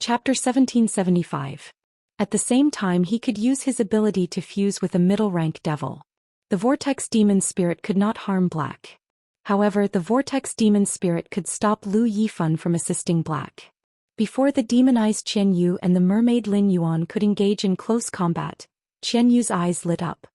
Chapter 1775. At the same time he could use his ability to fuse with a middle-rank devil. The Vortex Demon Spirit could not harm Black. However, the Vortex Demon Spirit could stop Lu Yifan from assisting Black. Before the demonized Qian Yu and the mermaid Lin Yuan could engage in close combat, Qian Yu's eyes lit up.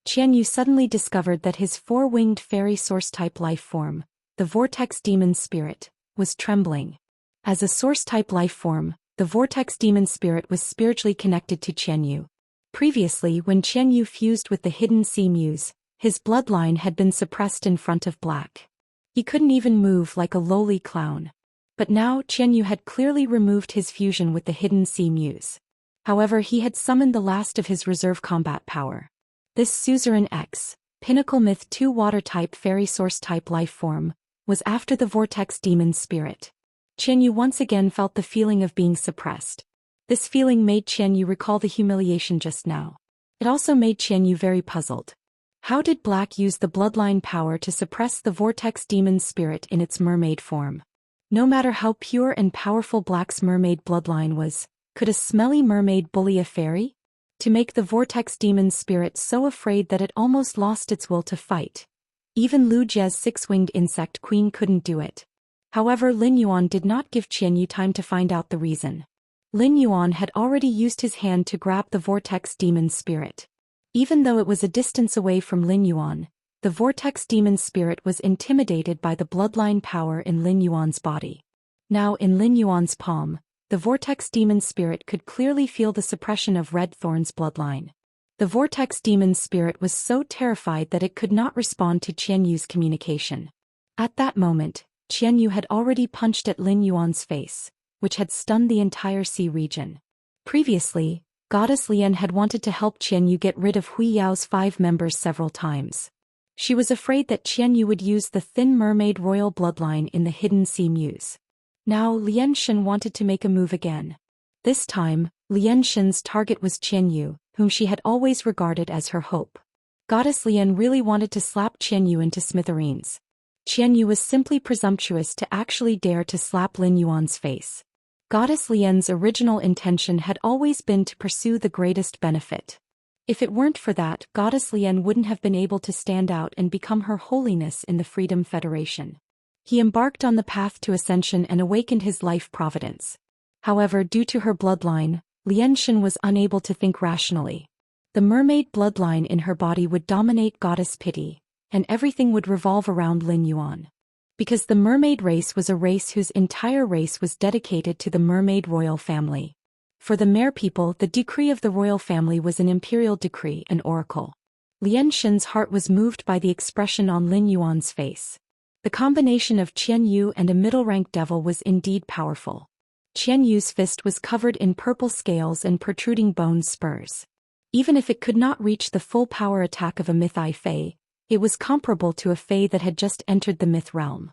Qian Yu suddenly discovered that his four-winged fairy source-type life form, the Vortex Demon Spirit, was trembling. As a source-type life form, the Vortex Demon Spirit was spiritually connected to Qian Yu. Previously, when Qian Yu fused with the hidden sea muse, his bloodline had been suppressed in front of Black. He couldn't even move like a lowly clown. But now Qian Yu had clearly removed his fusion with the hidden sea muse. However, he had summoned the last of his reserve combat power. This Suzerain X, Pinnacle Myth 2 water-type fairy source-type life form, was after the Vortex Demon Spirit. Qian Yu once again felt the feeling of being suppressed. This feeling made Qian Yu recall the humiliation just now. It also made Qian Yu very puzzled. How did Black use the bloodline power to suppress the Vortex Demon Spirit in its mermaid form? No matter how pure and powerful Black's mermaid bloodline was, could a smelly mermaid bully a fairy? To make the Vortex Demon Spirit so afraid that it almost lost its will to fight. Even Lu Jie's six-winged insect queen couldn't do it. However, Lin Yuan did not give Qian Yu time to find out the reason. Lin Yuan had already used his hand to grab the Vortex Demon Spirit. Even though it was a distance away from Lin Yuan, the Vortex Demon Spirit was intimidated by the bloodline power in Lin Yuan's body. Now in Lin Yuan's palm, the Vortex Demon Spirit could clearly feel the suppression of Red Thorn's bloodline. The Vortex Demon Spirit was so terrified that it could not respond to Qian Yu's communication. At that moment, Qian Yu had already punched at Lin Yuan's face, which had stunned the entire sea region. Previously, Goddess Lian had wanted to help Qian Yu get rid of Hui Yao's 5 members several times. She was afraid that Qian Yu would use the thin mermaid royal bloodline in the hidden sea muse. Now Lian Shen wanted to make a move again. This time, Lian Shen's target was Qian Yu, whom she had always regarded as her hope. Goddess Lian really wanted to slap Qian Yu into smithereens. Qian Yu was simply presumptuous to actually dare to slap Lin Yuan's face. Goddess Lian's original intention had always been to pursue the greatest benefit. If it weren't for that, Goddess Lian wouldn't have been able to stand out and become Her Holiness in the Freedom Federation. He embarked on the path to ascension and awakened his life providence. However, due to her bloodline, Lian Shen was unable to think rationally. The mermaid bloodline in her body would dominate Goddess Pity, and everything would revolve around Lin Yuan. Because the mermaid race was a race whose entire race was dedicated to the mermaid royal family. For the Mer people, the decree of the royal family was an imperial decree and oracle. Lian Shen's heart was moved by the expression on Lin Yuan's face. The combination of Qian Yu and a middle-rank devil was indeed powerful. Qian Yu's fist was covered in purple scales and protruding bone spurs. Even if it could not reach the full power attack of a myth-eye Fae, it was comparable to a Fae that had just entered the myth realm.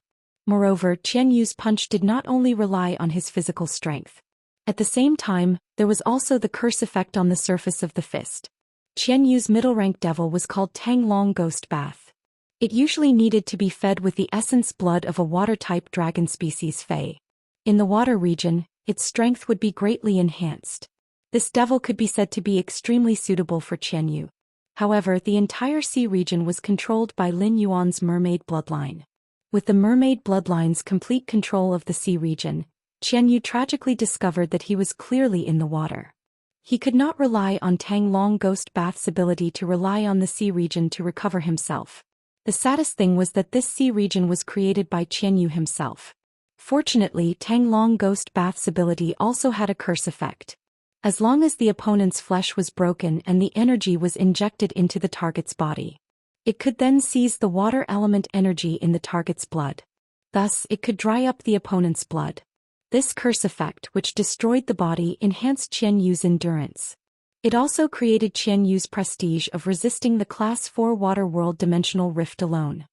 Moreover, Qian Yu's punch did not only rely on his physical strength. At the same time, there was also the curse effect on the surface of the fist. Qian Yu's middle-rank devil was called Tang Long Ghost Bath. It usually needed to be fed with the essence blood of a water-type dragon species Fae. In the water region, its strength would be greatly enhanced. This devil could be said to be extremely suitable for Qian Yu. However, the entire sea region was controlled by Lin Yuan's mermaid bloodline. With the mermaid bloodline's complete control of the sea region, Qian Yu tragically discovered that he was clearly in the water. He could not rely on Tang Long Ghost Bath's ability to rely on the sea region to recover himself. The saddest thing was that this sea region was created by Qian Yu himself. Fortunately, Tang Long Ghost Bath's ability also had a curse effect. As long as the opponent's flesh was broken and the energy was injected into the target's body, it could then seize the water element energy in the target's blood. Thus, it could dry up the opponent's blood. This curse effect, which destroyed the body, enhanced Qian Yu's endurance. It also created Qian Yu's prestige of resisting the Class 4 Water World Dimensional Rift alone.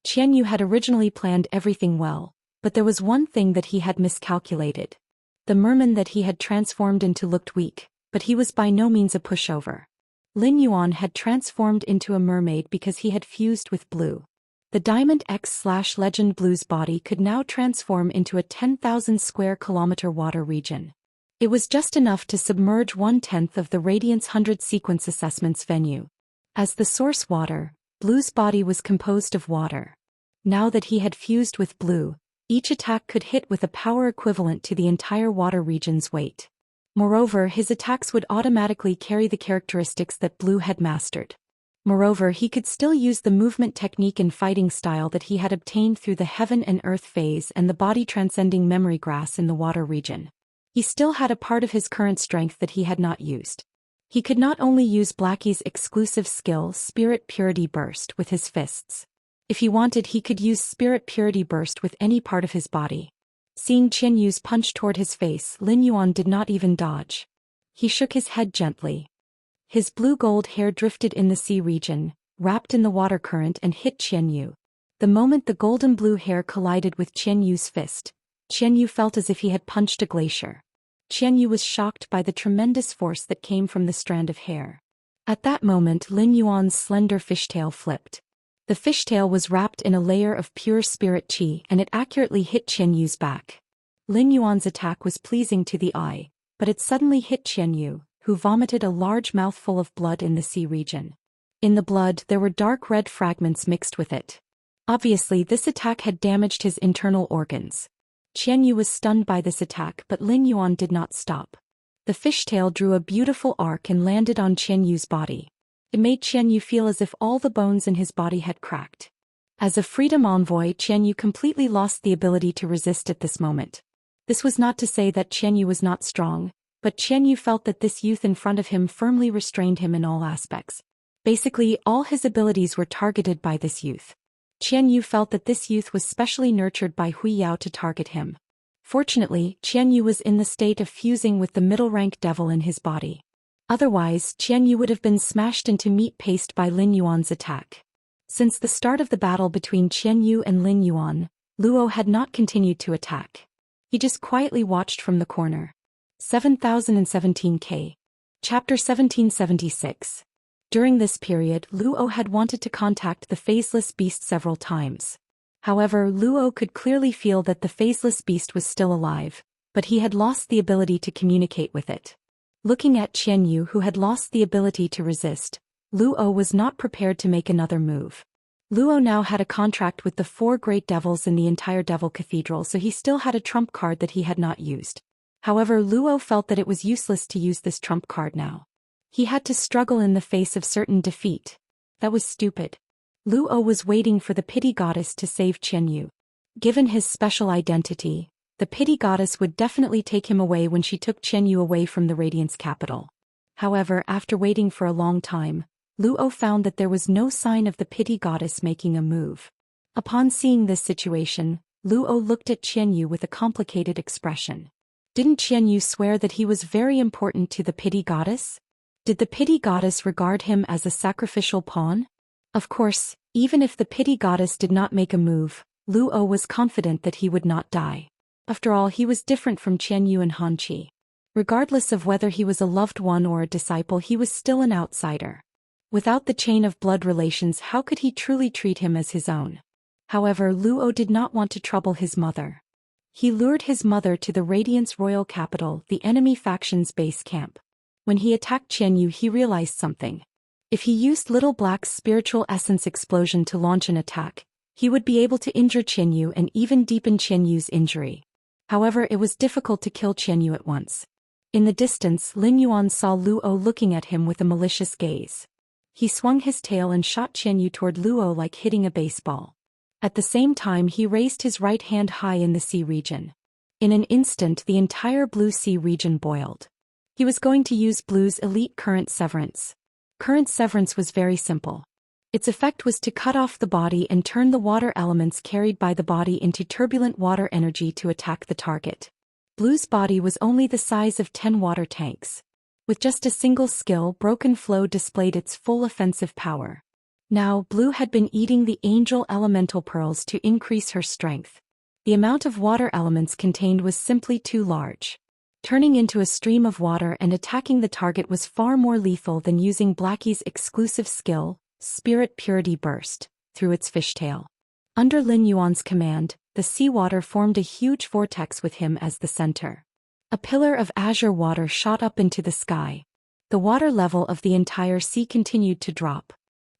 Qian Yu had originally planned everything well, but there was one thing that he had miscalculated. The merman that he had transformed into looked weak, but he was by no means a pushover. Lin Yuan had transformed into a mermaid because he had fused with Blue. The Diamond X/Legend Blue's body could now transform into a 10,000 square kilometer water region. It was just enough to submerge 1/10 of the Radiance 100 sequence assessment's venue. As the source water, Blue's body was composed of water. Now that he had fused with Blue, each attack could hit with a power equivalent to the entire water region's weight. Moreover, his attacks would automatically carry the characteristics that Blue had mastered. Moreover, he could still use the movement technique and fighting style that he had obtained through the Heaven and Earth phase and the body-transcending memory grass in the water region. He still had a part of his current strength that he had not used. He could not only use Blackie's exclusive skill Spirit Purity Burst with his fists. If he wanted, he could use Spirit Purity Burst with any part of his body. Seeing Qian Yu's punch toward his face, Lin Yuan did not even dodge. He shook his head gently. His blue-gold hair drifted in the sea region, wrapped in the water current and hit Qian Yu. The moment the golden-blue hair collided with Qian Yu's fist, Qian Yu felt as if he had punched a glacier. Qian Yu was shocked by the tremendous force that came from the strand of hair. At that moment, Lin Yuan's slender fishtail flipped. The fishtail was wrapped in a layer of pure spirit qi and it accurately hit Qian Yu's back. Lin Yuan's attack was pleasing to the eye, but it suddenly hit Qian Yu, who vomited a large mouthful of blood in the sea region. In the blood, there were dark red fragments mixed with it. Obviously, this attack had damaged his internal organs. Qian Yu was stunned by this attack, but Lin Yuan did not stop. The fishtail drew a beautiful arc and landed on Qian Yu's body. It made Qian Yu feel as if all the bones in his body had cracked. As a freedom envoy, Qian Yu completely lost the ability to resist at this moment. This was not to say that Qian Yu was not strong, but Qian Yu felt that this youth in front of him firmly restrained him in all aspects. Basically, all his abilities were targeted by this youth. Qian Yu felt that this youth was specially nurtured by Hui Yao to target him. Fortunately, Qian Yu was in the state of fusing with the middle-rank devil in his body. Otherwise, Qian Yu would have been smashed into meat paste by Lin Yuan's attack. Since the start of the battle between Qian Yu and Lin Yuan, Luo had not continued to attack. He just quietly watched from the corner. 7017K. Chapter 1776. During this period, Luo had wanted to contact the phaseless beast several times. However, Luo could clearly feel that the phaseless beast was still alive, but he had lost the ability to communicate with it. Looking at Qian Yu, who had lost the ability to resist, Luo was not prepared to make another move. Luo now had a contract with the 4 great devils in the entire Devil Cathedral, so he still had a trump card that he had not used. However, Luo felt that it was useless to use this trump card now. He had to struggle in the face of certain defeat. That was stupid. Luo was waiting for the pity goddess to save Qian Yu. Given his special identity, the pity goddess would definitely take him away when she took Qian Yu away from the Radiance capital. However, after waiting for a long time, Luo found that there was no sign of the pity goddess making a move. Upon seeing this situation, Luo looked at Qian Yu with a complicated expression. Didn't Qian Yu swear that he was very important to the pity goddess? Did the pity goddess regard him as a sacrificial pawn? Of course, even if the pity goddess did not make a move, Luo was confident that he would not die. After all, he was different from Qian Yu and Han Qi. Regardless of whether he was a loved one or a disciple, he was still an outsider. Without the chain of blood relations, how could he truly treat him as his own? However, Luo did not want to trouble his mother. He lured his mother to the Radiance Royal Capital, the enemy faction's base camp. When he attacked Qian Yu, he realized something. If he used Little Black's spiritual essence explosion to launch an attack, he would be able to injure Qian Yu and even deepen Qian Yu's injury. However, it was difficult to kill Qian Yu at once. In the distance, Lin Yuan saw Luo looking at him with a malicious gaze. He swung his tail and shot Qian Yu toward Luo like hitting a baseball. At the same time, he raised his right hand high in the sea region. In an instant, the entire blue sea region boiled. He was going to use Blue's elite current severance. Current severance was very simple. Its effect was to cut off the body and turn the water elements carried by the body into turbulent water energy to attack the target. Blue's body was only the size of 10 water tanks. With just a single skill, Broken Flow displayed its full offensive power. Now, Blue had been eating the angel elemental pearls to increase her strength. The amount of water elements contained was simply too large. Turning into a stream of water and attacking the target was far more lethal than using Blackie's exclusive skill, Spirit Purity Burst, through its fishtail. Under Lin Yuan's command, the seawater formed a huge vortex with him as the center. A pillar of azure water shot up into the sky. The water level of the entire sea continued to drop.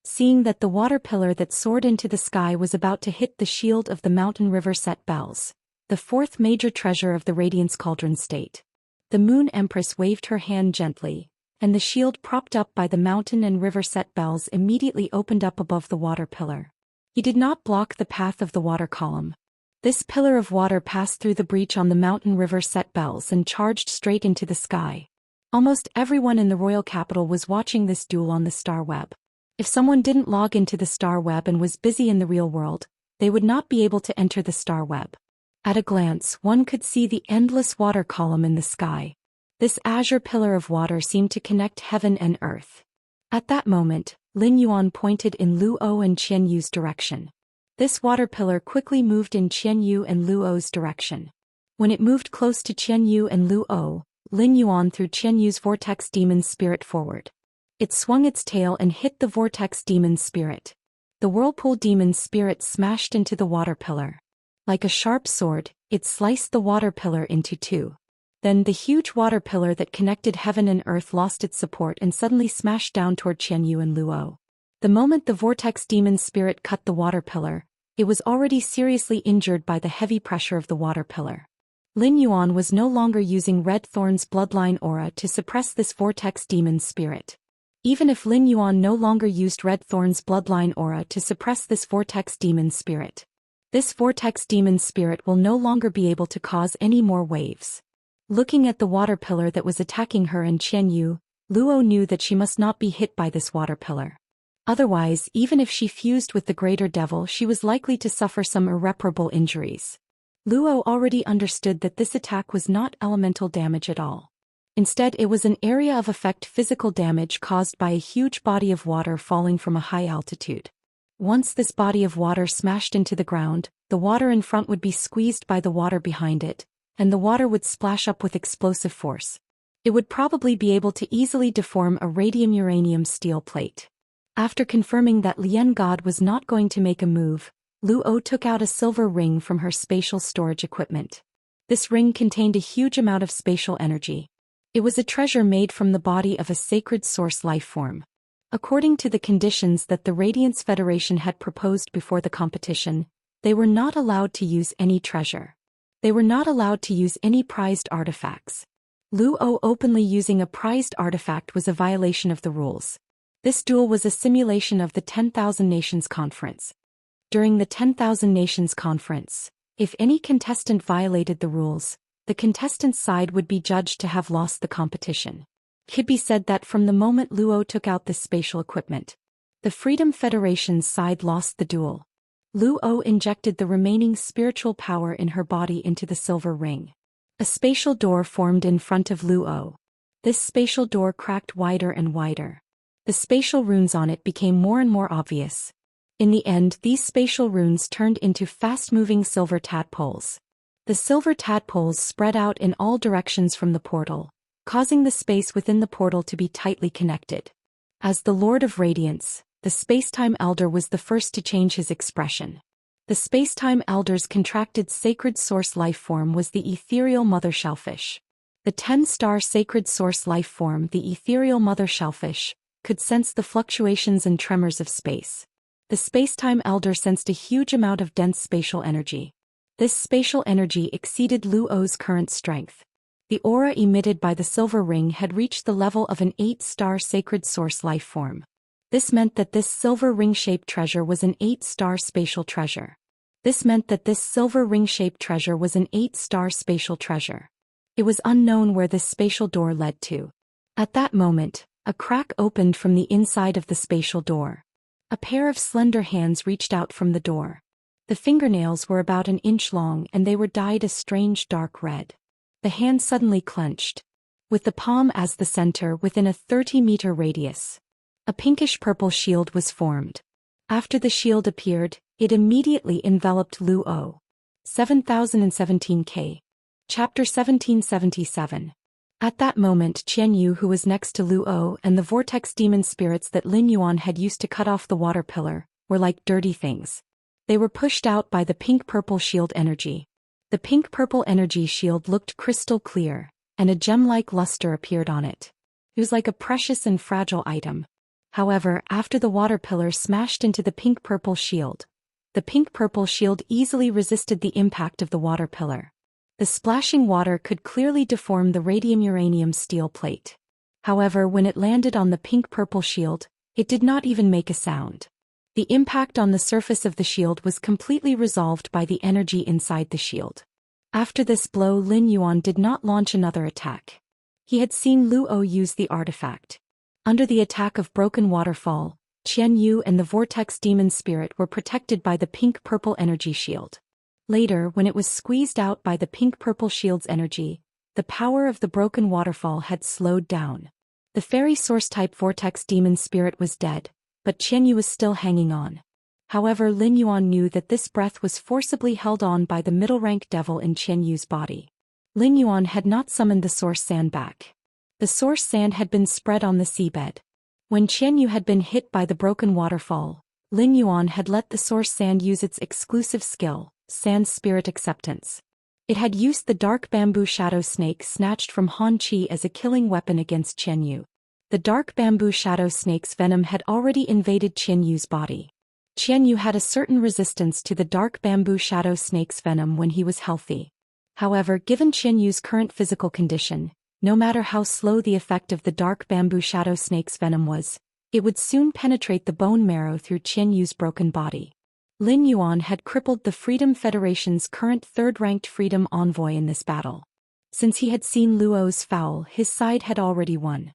Seeing that the water pillar that soared into the sky was about to hit the shield of the mountain river set bells, the fourth major treasure of the Radiance Cauldron state. The Moon Empress waved her hand gently, and the shield propped up by the mountain and river set bells immediately opened up above the water pillar. He did not block the path of the water column. This pillar of water passed through the breach on the mountain river set bells and charged straight into the sky. Almost everyone in the royal capital was watching this duel on the star web. If someone didn't log into the star web and was busy in the real world, they would not be able to enter the star web. At a glance, one could see the endless water column in the sky. This azure pillar of water seemed to connect heaven and earth. At that moment, Lin Yuan pointed in Luo and Qian Yu's direction. This water pillar quickly moved in Qian Yu and Luo's direction. When it moved close to Qian Yu and Luo, Lin Yuan threw Qian Yu's vortex demon spirit forward. It swung its tail and hit the vortex demon spirit. The whirlpool demon spirit smashed into the water pillar. Like a sharp sword, it sliced the water pillar into two. Then the huge water pillar that connected heaven and earth lost its support and suddenly smashed down toward Qian Yu and Luo. The moment the vortex demon spirit cut the water pillar, it was already seriously injured by the heavy pressure of the water pillar. Lin Yuan was no longer using Red Thorn's bloodline aura to suppress this vortex demon spirit. Even if Lin Yuan no longer used Red Thorn's bloodline aura to suppress this vortex demon spirit, this vortex demon spirit will no longer be able to cause any more waves. Looking at the water pillar that was attacking her and Qian Yu, Luo knew that she must not be hit by this water pillar. Otherwise, even if she fused with the greater devil, she was likely to suffer some irreparable injuries. Luo already understood that this attack was not elemental damage at all. Instead, it was an area of effect physical damage caused by a huge body of water falling from a high altitude. Once this body of water smashed into the ground, the water in front would be squeezed by the water behind it, and the water would splash up with explosive force. It would probably be able to easily deform a radium-uranium steel plate. After confirming that Lian God was not going to make a move, Luo took out a silver ring from her spatial storage equipment. This ring contained a huge amount of spatial energy. It was a treasure made from the body of a sacred source life form. According to the conditions that the Radiance Federation had proposed before the competition, they were not allowed to use any treasure. They were not allowed to use any prized artifacts. Luo openly using a prized artifact was a violation of the rules. This duel was a simulation of the 10,000 Nations Conference. During the 10,000 Nations Conference, if any contestant violated the rules, the contestant's side would be judged to have lost the competition. It could be said that from the moment Luo took out this spatial equipment, the Freedom Federation's side lost the duel. Luo injected the remaining spiritual power in her body into the silver ring. A spatial door formed in front of Luo. This spatial door cracked wider and wider. The spatial runes on it became more and more obvious. In the end, these spatial runes turned into fast-moving silver tadpoles. The silver tadpoles spread out in all directions from the portal, causing the space within the portal to be tightly connected. As the Lord of Radiance, the Spacetime Elder was the first to change his expression. The Spacetime Elder's contracted sacred source life form was the ethereal mother shellfish. The 10-star sacred source life form, the ethereal mother shellfish, could sense the fluctuations and tremors of space. The Spacetime Elder sensed a huge amount of dense spatial energy. This spatial energy exceeded Luo's current strength. The aura emitted by the silver ring had reached the level of an 8-star sacred source life form. This meant that this silver ring-shaped treasure was an 8-star spatial treasure. This meant that this silver ring-shaped treasure was an 8-star spatial treasure. It was unknown where this spatial door led to. At that moment, a crack opened from the inside of the spatial door. A pair of slender hands reached out from the door. The fingernails were about an inch long and they were dyed a strange dark red. The hand suddenly clenched, with the palm as the center within a 30-meter radius. A pinkish-purple shield was formed. After the shield appeared, it immediately enveloped Luo. 7017K. Chapter 1777. At that moment, Qian Yu, who was next to Luo, and the vortex demon spirits that Lin Yuan had used to cut off the water pillar, were like dirty things. They were pushed out by the pink-purple shield energy. The pink-purple energy shield looked crystal clear, and a gem-like luster appeared on it. It was like a precious and fragile item. However, after the water pillar smashed into the pink-purple shield, the pink-purple shield easily resisted the impact of the water pillar. The splashing water could clearly deform the radium-uranium steel plate. However, when it landed on the pink-purple shield, it did not even make a sound. The impact on the surface of the shield was completely resolved by the energy inside the shield. After this blow, Lin Yuan did not launch another attack. He had seen Luo use the artifact. Under the attack of Broken Waterfall, Qian Yu and the Vortex Demon Spirit were protected by the pink-purple energy shield. Later, when it was squeezed out by the pink-purple shield's energy, the power of the Broken Waterfall had slowed down. The fairy source-type Vortex Demon Spirit was dead, but Qian Yu was still hanging on. However, Lin Yuan knew that this breath was forcibly held on by the middle-rank devil in Qian Yu's body. Lin Yuan had not summoned the source sand back. The source sand had been spread on the seabed. When Qian Yu had been hit by the Broken Waterfall, Lin Yuan had let the source sand use its exclusive skill, Sand Spirit Acceptance. It had used the dark bamboo shadow snake snatched from Han Qi as a killing weapon against Qian Yu. The dark bamboo shadow snake's venom had already invaded Qian Yu's body. Qian Yu had a certain resistance to the dark bamboo shadow snake's venom when he was healthy. However, given Qian Yu's current physical condition, no matter how slow the effect of the dark bamboo shadow snake's venom was, it would soon penetrate the bone marrow through Qian Yu's broken body. Lin Yuan had crippled the Freedom Federation's current third-ranked freedom envoy in this battle. Since he had seen Luo's foul, his side had already won.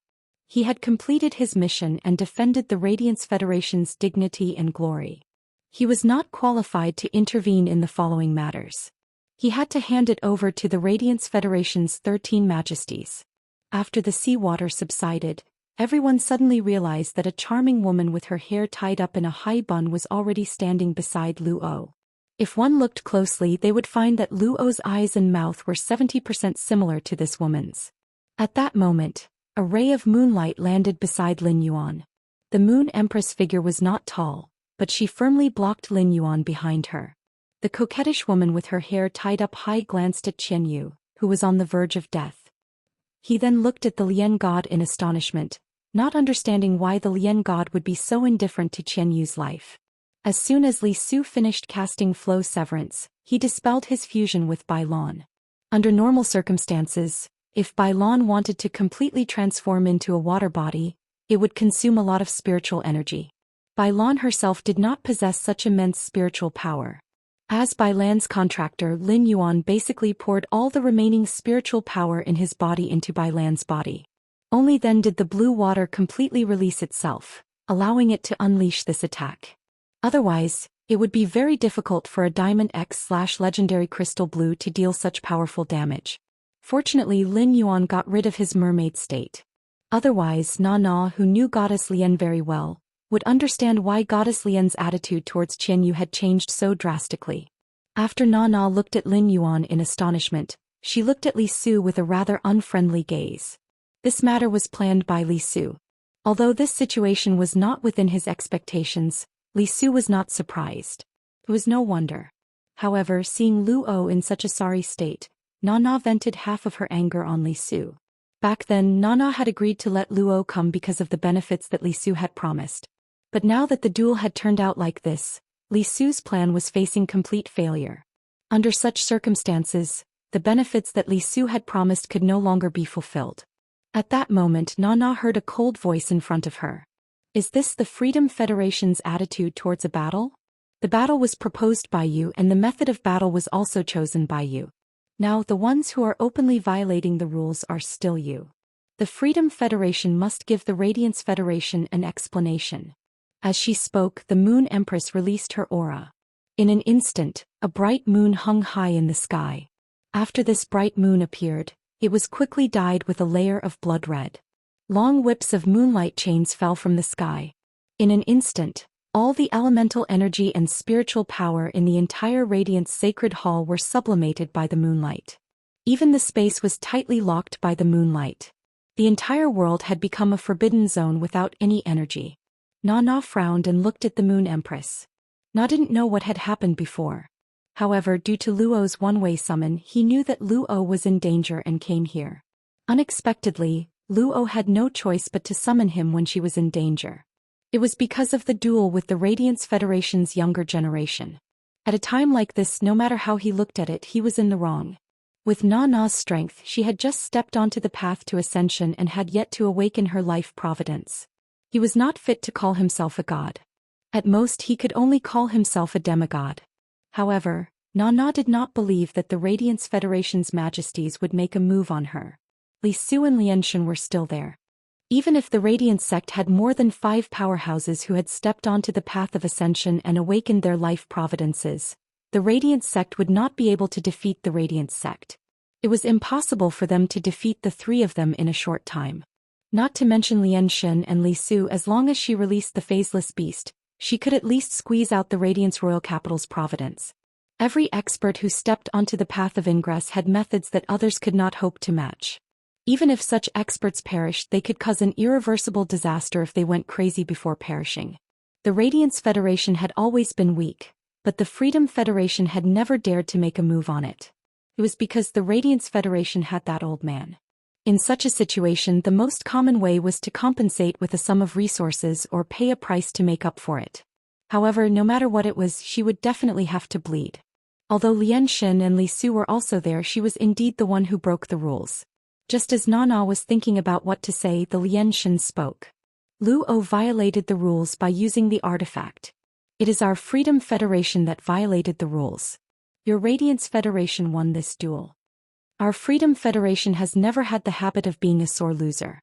He had completed his mission and defended the Radiance Federation's dignity and glory. He was not qualified to intervene in the following matters. He had to hand it over to the Radiance Federation's 13 Majesties. After the seawater subsided, everyone suddenly realized that a charming woman with her hair tied up in a high bun was already standing beside Luo. If one looked closely, they would find that Luo's eyes and mouth were 70% similar to this woman's. At that moment, a ray of moonlight landed beside Lin Yuan. The Moon Empress figure was not tall, but she firmly blocked Lin Yuan behind her. The coquettish woman with her hair tied up high glanced at Qian Yu, who was on the verge of death. He then looked at the Lian god in astonishment, not understanding why the Lian god would be so indifferent to Qian Yu's life. As soon as Li Su finished casting Flow Severance, he dispelled his fusion with Bai Lan. Under normal circumstances, if Bai Lan wanted to completely transform into a water body, it would consume a lot of spiritual energy. Bai Lan herself did not possess such immense spiritual power. As Bai Lan's contractor, Lin Yuan basically poured all the remaining spiritual power in his body into Bai Lan's body. Only then did the blue water completely release itself, allowing it to unleash this attack. Otherwise, it would be very difficult for a Diamond X/Legendary Crystal Blue to deal such powerful damage. Fortunately, Lin Yuan got rid of his mermaid state. Otherwise, Na, who knew Goddess Lian very well, would understand why Goddess Lian's attitude towards Qian Yu had changed so drastically. After Na looked at Lin Yuan in astonishment, she looked at Li Su with a rather unfriendly gaze. This matter was planned by Li Su. Although this situation was not within his expectations, Li Su was not surprised. It was no wonder. However, seeing Luo in such a sorry state, Na vented half of her anger on Li Su. Back then, Na had agreed to let Luo come because of the benefits that Li Su had promised. But now that the duel had turned out like this, Li Su's plan was facing complete failure. Under such circumstances, the benefits that Li Su had promised could no longer be fulfilled. At that moment, Na heard a cold voice in front of her. Is this the Freedom Federation's attitude towards a battle? The battle was proposed by you and the method of battle was also chosen by you. Now the ones who are openly violating the rules are still you. The Freedom Federation must give the Radiance Federation an explanation. As she spoke, the Moon Empress released her aura. In an instant, a bright moon hung high in the sky. After this bright moon appeared, it was quickly dyed with a layer of blood red. Long whips of moonlight chains fell from the sky. In an instant, all the elemental energy and spiritual power in the entire Radiance Sacred Hall were sublimated by the moonlight. Even the space was tightly locked by the moonlight. The entire world had become a forbidden zone without any energy. Na frowned and looked at the Moon Empress. Na didn't know what had happened before. However, due to Luo's one-way summon, he knew that Luo was in danger and came here. Unexpectedly, Luo had no choice but to summon him when she was in danger. It was because of the duel with the Radiance Federation's younger generation. At a time like this, no matter how he looked at it, he was in the wrong. With Nana's strength, she had just stepped onto the path to ascension and had yet to awaken her life providence. He was not fit to call himself a god. At most, he could only call himself a demigod. However, Nana did not believe that the Radiance Federation's majesties would make a move on her. Li Su and Xianxia were still there. Even if the Radiance sect had more than 5 powerhouses who had stepped onto the path of ascension and awakened their life providences, the Radiance sect would not be able to defeat the Radiance sect. It was impossible for them to defeat the 3 of them in a short time. Not to mention Xianxia and Li Su, as long as she released the phaseless beast, she could at least squeeze out the Radiance Royal Capital's providence. Every expert who stepped onto the path of ingress had methods that others could not hope to match. Even if such experts perished, they could cause an irreversible disaster if they went crazy before perishing. The Radiance Federation had always been weak, but the Freedom Federation had never dared to make a move on it. It was because the Radiance Federation had that old man. In such a situation, the most common way was to compensate with a sum of resources or pay a price to make up for it. However, no matter what it was, she would definitely have to bleed. Although Xianxia and Li Su were also there, she was indeed the one who broke the rules. Just as Nana was thinking about what to say, the Xianxia spoke. Luo violated the rules by using the artifact. It is our Freedom Federation that violated the rules. Your Radiance Federation won this duel. Our Freedom Federation has never had the habit of being a sore loser.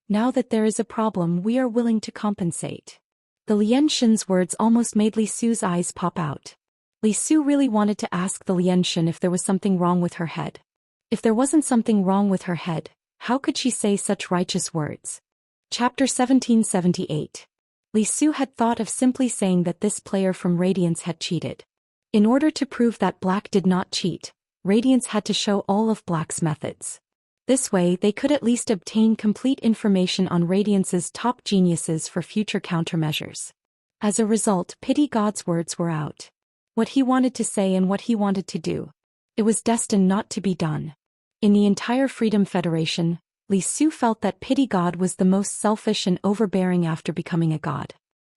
Now that there is a problem, we are willing to compensate. The Xianxia's words almost made Li Su's eyes pop out. Li Su really wanted to ask the Xianxia if there was something wrong with her head. If there wasn't something wrong with her head, how could she say such righteous words? Chapter 1778. Li Su had thought of simply saying that this player from Radiance had cheated. In order to prove that Black did not cheat, Radiance had to show all of Black's methods. This way, they could at least obtain complete information on Radiance's top geniuses for future countermeasures. As a result, Pity God's words were out. What he wanted to say and what he wanted to do. It was destined not to be done. In the entire Freedom Federation, Li Su felt that Pity God was the most selfish and overbearing after becoming a god.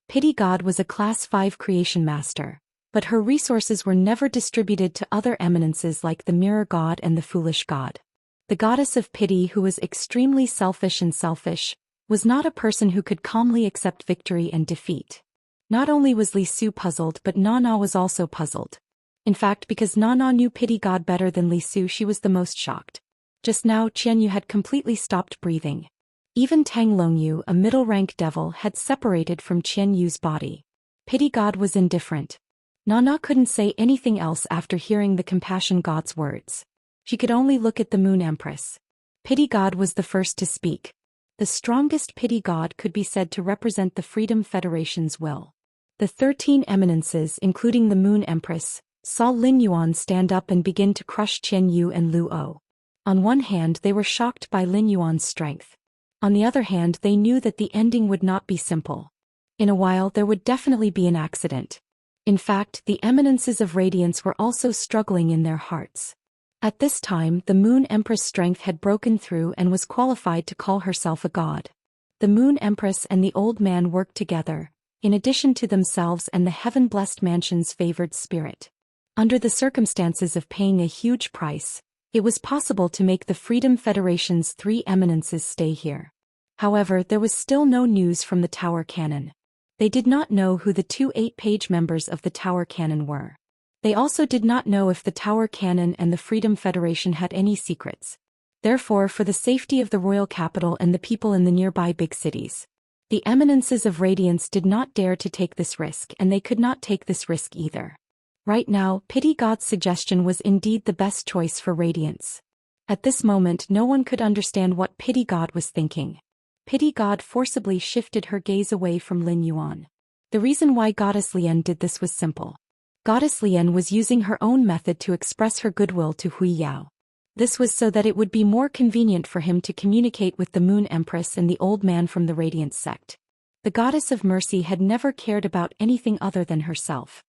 Pity God was a Class 5 creation master, but her resources were never distributed to other eminences like the Mirror God and the Foolish God. The goddess of pity, who was extremely selfish and selfish, was not a person who could calmly accept victory and defeat. Not only was Li Su puzzled, but Nana was also puzzled. In fact, because Nana knew Pity God better than Li Su, she was the most shocked. Just now, Qianyu had completely stopped breathing. Even Tang Longyu, a middle-rank devil, had separated from Qianyu's body. Pity God was indifferent. Nana couldn't say anything else after hearing the Compassion God's words. She could only look at the Moon Empress. Pity God was the first to speak. The strongest Pity God could be said to represent the Freedom Federation's will. The 13 eminences, including the Moon Empress, saw Lin Yuan stand up and begin to crush Qianyu and Luo. On one hand, they were shocked by Lin Yuan's strength. On the other hand, they knew that the ending would not be simple. In a while, there would definitely be an accident. In fact, the eminences of Radiance were also struggling in their hearts. At this time, the Moon Empress' strength had broken through and was qualified to call herself a god. The Moon Empress and the old man worked together, in addition to themselves and the heaven-blessed mansion's favored spirit. Under the circumstances of paying a huge price, it was possible to make the Freedom Federation's 3 eminences stay here. However, there was still no news from the Tower Cannon. They did not know who the 2 8-page members of the Tower Cannon were. They also did not know if the Tower Cannon and the Freedom Federation had any secrets. Therefore, for the safety of the royal capital and the people in the nearby big cities, the eminences of Radiance did not dare to take this risk, and they could not take this risk either. Right now, Pity God's suggestion was indeed the best choice for Radiance. At this moment, no one could understand what Pity God was thinking. Pity God forcibly shifted her gaze away from Lin Yuan. The reason why Goddess Lian did this was simple. Goddess Lian was using her own method to express her goodwill to Hui Yao. This was so that it would be more convenient for him to communicate with the Moon Empress and the old man from the Radiance sect. The Goddess of Mercy had never cared about anything other than herself.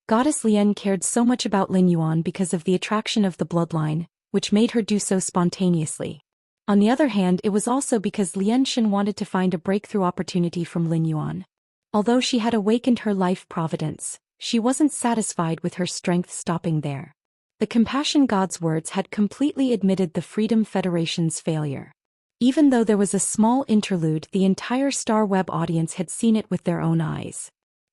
Goddess Lian cared so much about Lin Yuan because of the attraction of the bloodline, which made her do so spontaneously. On the other hand, it was also because Lian Shan wanted to find a breakthrough opportunity from Lin Yuan. Although she had awakened her life providence, she wasn't satisfied with her strength stopping there. The Compassion God's words had completely admitted the Freedom Federation's failure. Even though there was a small interlude, the entire Star Web audience had seen it with their own eyes.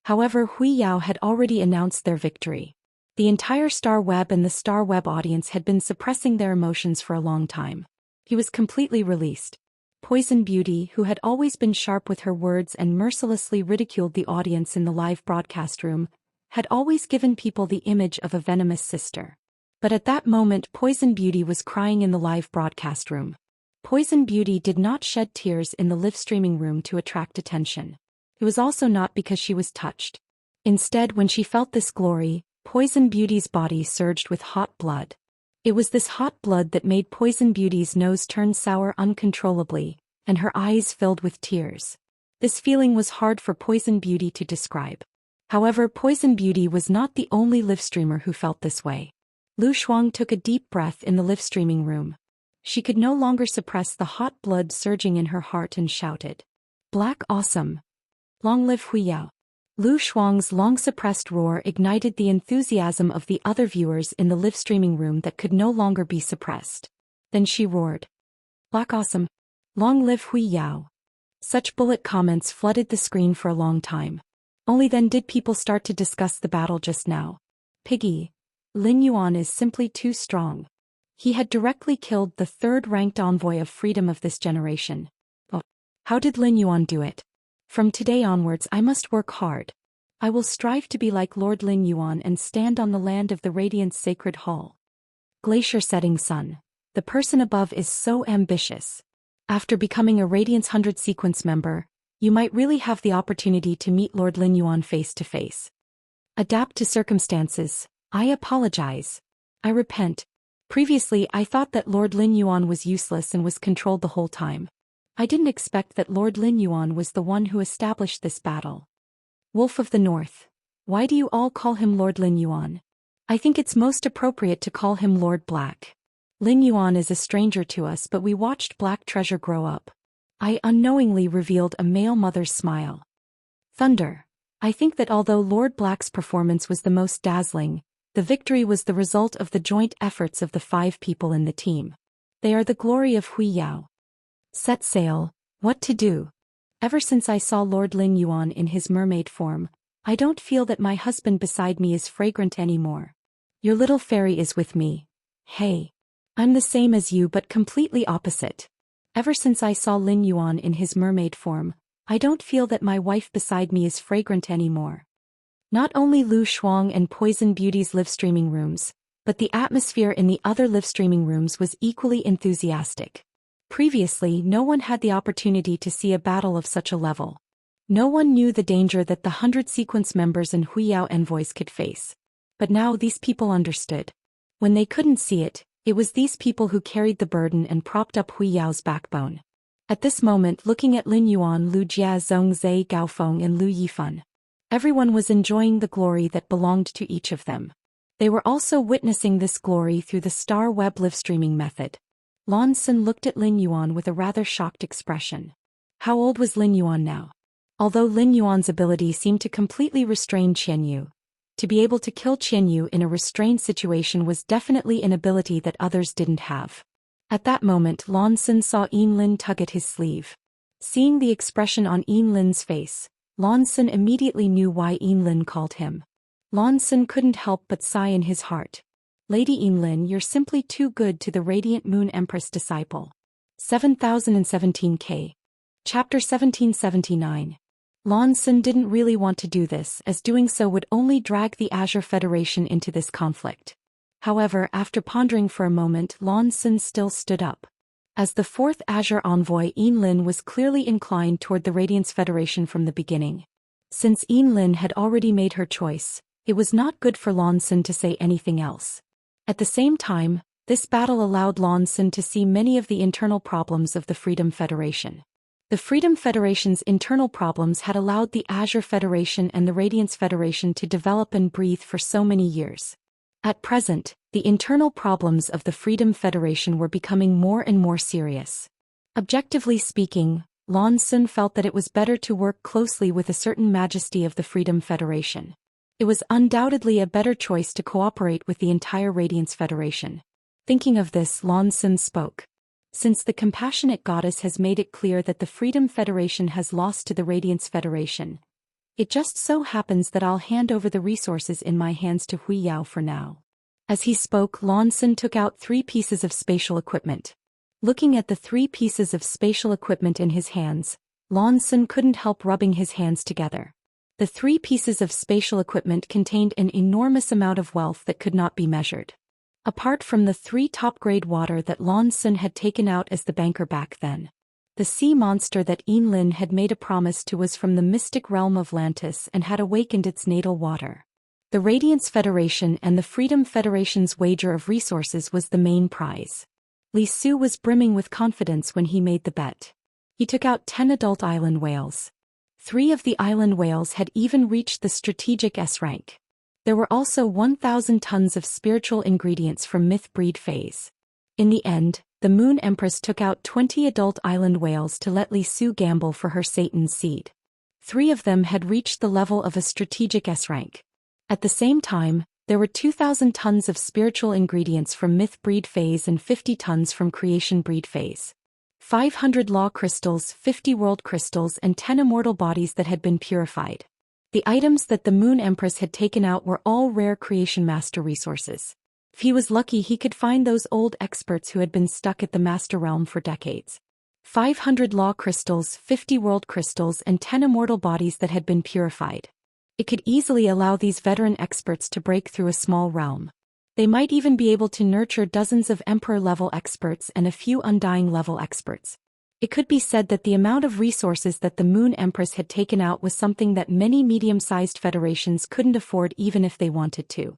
However, Hui Yao had already announced their victory. The entire Star Web and the Star Web audience had been suppressing their emotions for a long time. He was completely released. Poison Beauty, who had always been sharp with her words and mercilessly ridiculed the audience in the live broadcast room, had always given people the image of a venomous sister. But at that moment, Poison Beauty was crying in the live broadcast room. Poison Beauty did not shed tears in the live streaming room to attract attention. It was also not because she was touched. Instead, when she felt this glory, Poison Beauty's body surged with hot blood. It was this hot blood that made Poison Beauty's nose turn sour uncontrollably, and her eyes filled with tears. This feeling was hard for Poison Beauty to describe. However, Poison Beauty was not the only live streamer who felt this way. Lu Shuang took a deep breath in the live streaming room. She could no longer suppress the hot blood surging in her heart and shouted, "Black awesome! Long live Hui Yao!" Lu Shuang's long-suppressed roar ignited the enthusiasm of the other viewers in the live streaming room that could no longer be suppressed. Then she roared, "Black awesome! Long live Hui Yao!" Such bullet comments flooded the screen for a long time. Only then did people start to discuss the battle just now. Piggy, Lin Yuan is simply too strong. He had directly killed the third-ranked envoy of freedom of this generation. Oh, how did Lin Yuan do it? From today onwards I must work hard. I will strive to be like Lord Lin Yuan and stand on the land of the Radiant's Sacred Hall. Glacier Setting Sun. The person above is so ambitious. After becoming a Radiance 100 sequence member, you might really have the opportunity to meet Lord Lin Yuan face to face. Adapt to circumstances. I apologize. I repent. Previously, I thought that Lord Lin Yuan was useless and was controlled the whole time. I didn't expect that Lord Lin Yuan was the one who established this battle. Wolf of the North. Why do you all call him Lord Lin Yuan? I think it's most appropriate to call him Lord Black. Lin Yuan is a stranger to us, but we watched Black Treasure grow up. I unknowingly revealed a male mother's smile. Thunder. I think that although Lord Black's performance was the most dazzling, the victory was the result of the joint efforts of the 5 people in the team. They are the glory of Hui Yao. Set sail. What to do? Ever since I saw Lord Lin Yuan in his mermaid form, I don't feel that my husband beside me is fragrant anymore. Your little fairy is with me. Hey. I'm the same as you but completely opposite. Ever since I saw Lin Yuan in his mermaid form, I don't feel that my wife beside me is fragrant anymore. Not only Lu Shuang and Poison Beauty's live streaming rooms, but the atmosphere in the other live streaming rooms was equally enthusiastic. Previously, no one had the opportunity to see a battle of such a level. No one knew the danger that the 100 sequence members and Hui Yao envoys could face. But now these people understood. When they couldn't see it, it was these people who carried the burden and propped up Hui Yao's backbone. At this moment, looking at Lin Yuan, Lu Jia, Zhong Zai, Gaofeng and Lu Yifan, everyone was enjoying the glory that belonged to each of them. They were also witnessing this glory through the Star Web live streaming method. Lan Xin looked at Lin Yuan with a rather shocked expression. How old was Lin Yuan now? Although Lin Yuan's ability seemed to completely restrain Qianyu, to be able to kill Qianyu in a restrained situation was definitely an ability that others didn't have. At that moment, Lan Xin saw Yin Lin tug at his sleeve. Seeing the expression on Yin Lin's face, Lan Xin immediately knew why Yin Lin called him. Lan Xin couldn't help but sigh in his heart. Lady Yin Lin, you're simply too good to the Radiant Moon Empress disciple. 7017K. Chapter 1779. Lan Xin didn't really want to do this, as doing so would only drag the Azure Federation into this conflict. However, after pondering for a moment, Lan Xin still stood up. As the 4th Azure envoy, Yin Lin was clearly inclined toward the Radiance Federation from the beginning. Since Yin Lin had already made her choice, it was not good for Lan Xin to say anything else. At the same time, this battle allowed Lan Xin to see many of the internal problems of the Freedom Federation. The Freedom Federation's internal problems had allowed the Azure Federation and the Radiance Federation to develop and breathe for so many years. At present, the internal problems of the Freedom Federation were becoming more and more serious. Objectively speaking, Lan Xun felt that it was better to work closely with a certain majesty of the Freedom Federation. It was undoubtedly a better choice to cooperate with the entire Radiance Federation. Thinking of this, Lan Xun spoke. Since the compassionate goddess has made it clear that the Freedom Federation has lost to the Radiance Federation, it just so happens that I'll hand over the resources in my hands to Hui Yao for now. As he spoke, Lan Xun took out 3 pieces of spatial equipment. Looking at the 3 pieces of spatial equipment in his hands, Lan Xun couldn't help rubbing his hands together. The 3 pieces of spatial equipment contained an enormous amount of wealth that could not be measured. Apart from the 3 top-grade water that Lan Xun had taken out as the banker back then, the sea monster that Yin Lin had made a promise to was from the mystic realm of Lantis and had awakened its natal water. The Radiance Federation and the Freedom Federation's wager of resources was the main prize. Li Su was brimming with confidence when he made the bet. He took out 10 adult island whales. 3 of the island whales had even reached the strategic S rank. There were also 1,000 tons of spiritual ingredients from myth breed phase. In the end, the Moon Empress took out 20 adult island whales to let Li Su gamble for her Satan's seed. 3 of them had reached the level of a strategic S rank. At the same time, there were 2,000 tons of spiritual ingredients from myth breed phase and 50 tons from creation breed phase. 500 law crystals, 50 world crystals and 10 immortal bodies that had been purified. The items that the Moon Empress had taken out were all rare creation master resources. If he was lucky, he could find those old experts who had been stuck at the master realm for decades. 500 law crystals, 50 world crystals and 10 immortal bodies that had been purified. It could easily allow these veteran experts to break through a small realm. They might even be able to nurture dozens of Emperor-level experts and a few Undying-level experts. It could be said that the amount of resources that the Moon Empress had taken out was something that many medium-sized federations couldn't afford even if they wanted to.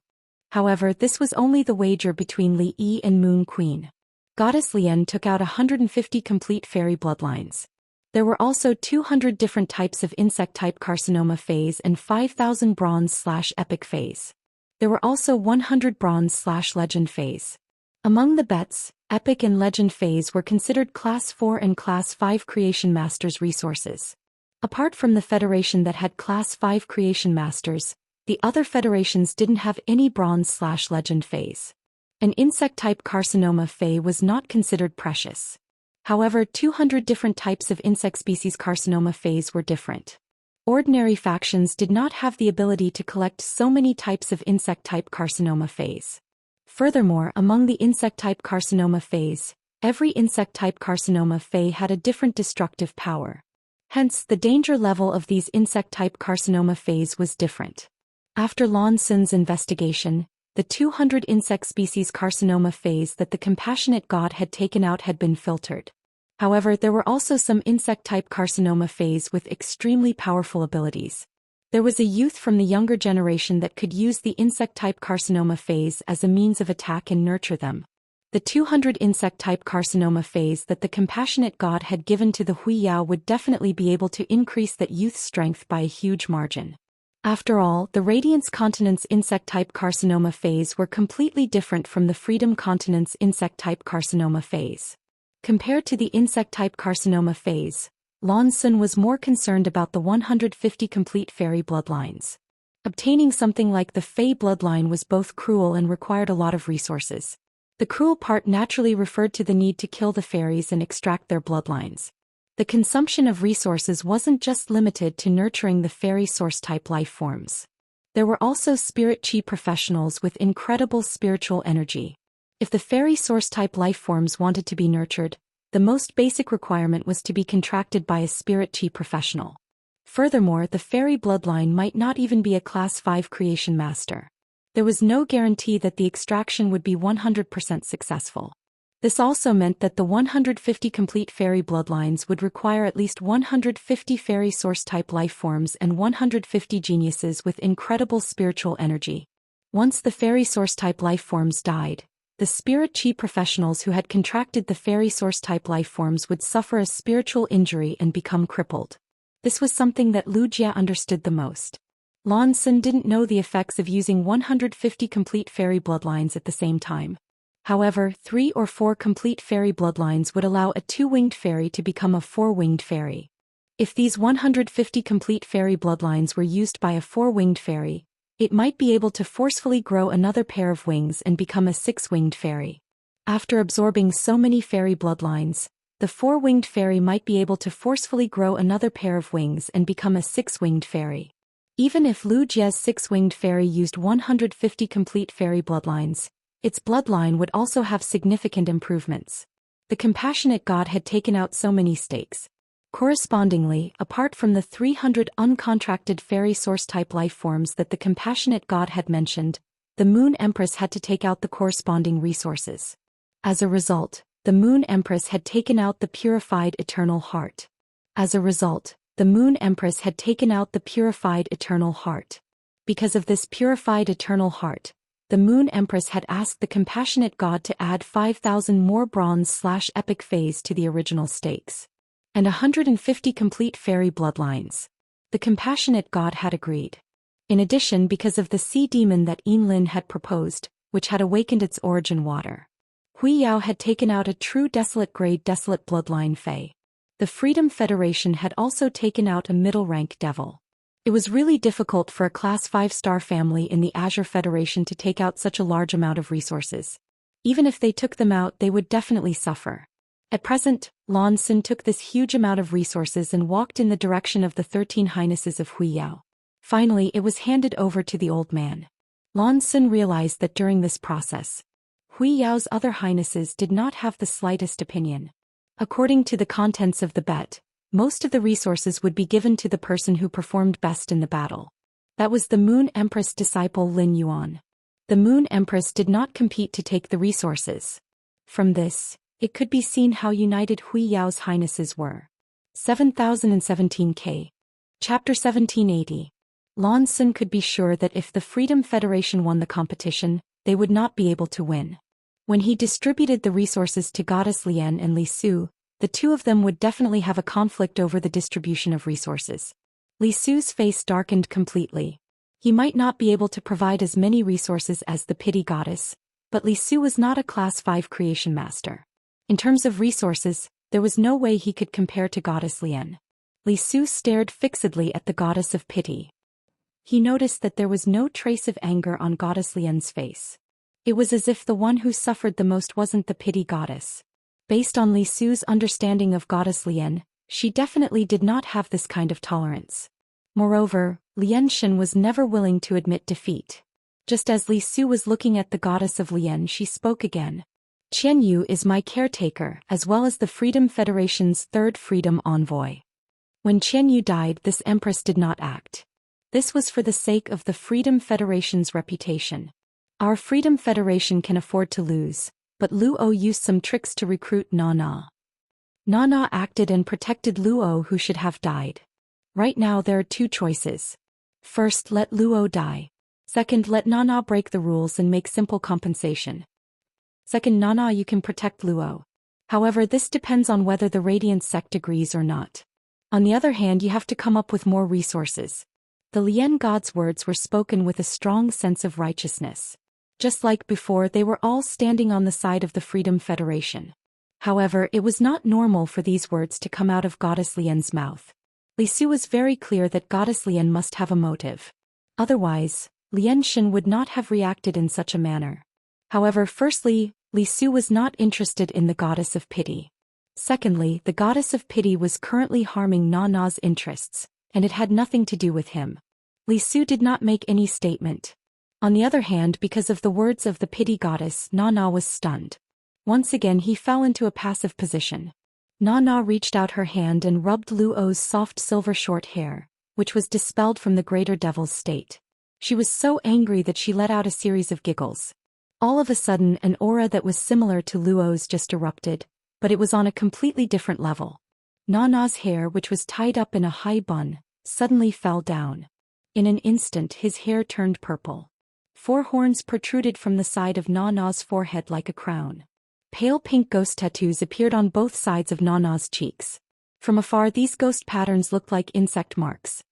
However, this was only the wager between Li Yi and Moon Queen. Goddess Lian took out 150 complete fairy bloodlines. There were also 200 different types of insect-type carcinoma phase and 5,000 bronze/epic phase. There were also 100 bronze/legend phase. Among the bets, epic and legend phase were considered Class 4 and Class 5 Creation Masters resources. Apart from the Federation that had Class 5 Creation Masters, the other federations didn't have any bronze/legend phase. An insect-type carcinoma phase was not considered precious. However, 200 different types of insect species carcinoma phase were different. Ordinary factions did not have the ability to collect so many types of insect-type carcinoma phase. Furthermore, among the insect-type carcinoma phase, every insect-type carcinoma phase had a different destructive power. Hence, the danger level of these insect-type carcinoma phase was different. After Lan Xun's investigation, the 200 insect species carcinoma phase that the compassionate god had taken out had been filtered. However, there were also some insect-type carcinoma phase with extremely powerful abilities. There was a youth from the younger generation that could use the insect-type carcinoma phase as a means of attack and nurture them. The 200 insect-type carcinoma phase that the compassionate god had given to the Hui Yao would definitely be able to increase that youth's strength by a huge margin. After all, the Radiance Continent's insect-type carcinoma phase were completely different from the Freedom Continent's insect-type carcinoma phase. Compared to the insect-type carcinoma phase, Lan Xun was more concerned about the 150 complete fairy bloodlines. Obtaining something like the Fey bloodline was both cruel and required a lot of resources. The cruel part naturally referred to the need to kill the fairies and extract their bloodlines. The consumption of resources wasn't just limited to nurturing the fairy source-type life forms. There were also spirit chi professionals with incredible spiritual energy. If the fairy source-type life forms wanted to be nurtured, the most basic requirement was to be contracted by a spirit chi professional. Furthermore, the fairy bloodline might not even be a Class 5 creation master. There was no guarantee that the extraction would be 100% successful. This also meant that the 150 complete fairy bloodlines would require at least 150 fairy source-type life forms and 150 geniuses with incredible spiritual energy. Once the fairy source-type life forms died, the spirit chi professionals who had contracted the fairy source-type life forms would suffer a spiritual injury and become crippled. This was something that Lu Jia understood the most. Lan Xun didn't know the effects of using 150 complete fairy bloodlines at the same time. However, 3 or 4 complete fairy bloodlines would allow a 2-winged fairy to become a 4-winged fairy. If these 150 complete fairy bloodlines were used by a 4-winged fairy, it might be able to forcefully grow another pair of wings and become a 6-winged fairy. After absorbing so many fairy bloodlines, the 4-winged fairy might be able to forcefully grow another pair of wings and become a 6-winged fairy. Even if Lu Jie's 6-winged fairy used 150 complete fairy bloodlines, its bloodline would also have significant improvements. The compassionate god had taken out so many stakes. Correspondingly, apart from the 300 uncontracted fairy source-type life forms that the compassionate god had mentioned, the Moon Empress had to take out the corresponding resources. As a result, the Moon Empress had taken out the purified eternal heart. Because of this purified eternal heart, the Moon Empress had asked the compassionate god to add 5,000 more bronze/epic phase to the original stakes. And 150 complete fairy bloodlines. The compassionate god had agreed. In addition, because of the sea demon that Yinlin had proposed, which had awakened its origin water, Hui Yao had taken out a true desolate grade desolate bloodline Fey. The Freedom Federation had also taken out a middle-rank devil. It was really difficult for a Class 5-star family in the Azure Federation to take out such a large amount of resources. Even if they took them out, they would definitely suffer. At present, Lan Xun took this huge amount of resources and walked in the direction of the 13 highnesses of Hui Yao. Finally, it was handed over to the old man. Lan Xun realized that during this process, Hui Yao's other highnesses did not have the slightest opinion. According to the contents of the bet, most of the resources would be given to the person who performed best in the battle. That was the Moon Empress disciple Lin Yuan. The Moon Empress did not compete to take the resources. From this, it could be seen how united Hui Yao's highnesses were. 7017K. Chapter 1780. Lan Xun could be sure that if the Freedom Federation won the competition, they would not be able to win. When he distributed the resources to Goddess Lian and Li Su, the two of them would definitely have a conflict over the distribution of resources. Li Su's face darkened completely. He might not be able to provide as many resources as the Pity Goddess, but Li Su was not a Class 5 creation master. In terms of resources, there was no way he could compare to Goddess Lian. Li Su stared fixedly at the Goddess of Pity. He noticed that there was no trace of anger on Goddess Lian's face. It was as if the one who suffered the most wasn't the Pity Goddess. Based on Li Su's understanding of Goddess Lian, she definitely did not have this kind of tolerance. Moreover, Lian Shen was never willing to admit defeat. Just as Li Su was looking at the goddess of Lian, she spoke again. Qian Yu is my caretaker as well as the Freedom Federation's third freedom envoy. When Qian Yu died, this empress did not act. This was for the sake of the Freedom Federation's reputation. Our Freedom Federation can afford to lose, but Luo used some tricks to recruit Nana. Nana acted and protected Luo, who should have died. Right now there are two choices. First, let Luo die. Second, let Nana break the rules and make simple compensation. Second, Nana, you can protect Luo. However, this depends on whether the Radiant sect agrees or not. On the other hand, you have to come up with more resources. The Lian god's words were spoken with a strong sense of righteousness. Just like before, they were all standing on the side of the Freedom Federation. However, it was not normal for these words to come out of Goddess Lian's mouth. Li Su was very clear that Goddess Lian must have a motive. Otherwise, Lian Shen would not have reacted in such a manner. However, firstly, Li Su was not interested in the Goddess of Pity. Secondly, the Goddess of Pity was currently harming Nana's interests, and it had nothing to do with him. Li Su did not make any statement. On the other hand, because of the words of the Pity Goddess, Nana was stunned. Once again he fell into a passive position. Nana reached out her hand and rubbed Luo's soft silver short hair, which was dispelled from the greater devil's state. She was so angry that she let out a series of giggles. All of a sudden, an aura that was similar to Luo's just erupted, but it was on a completely different level. Nana's hair, which was tied up in a high bun, suddenly fell down. In an instant his hair turned purple. 4 horns protruded from the side of Nana's forehead like a crown. Pale pink ghost tattoos appeared on both sides of Nana's cheeks. From afar, these ghost patterns looked like insect marks.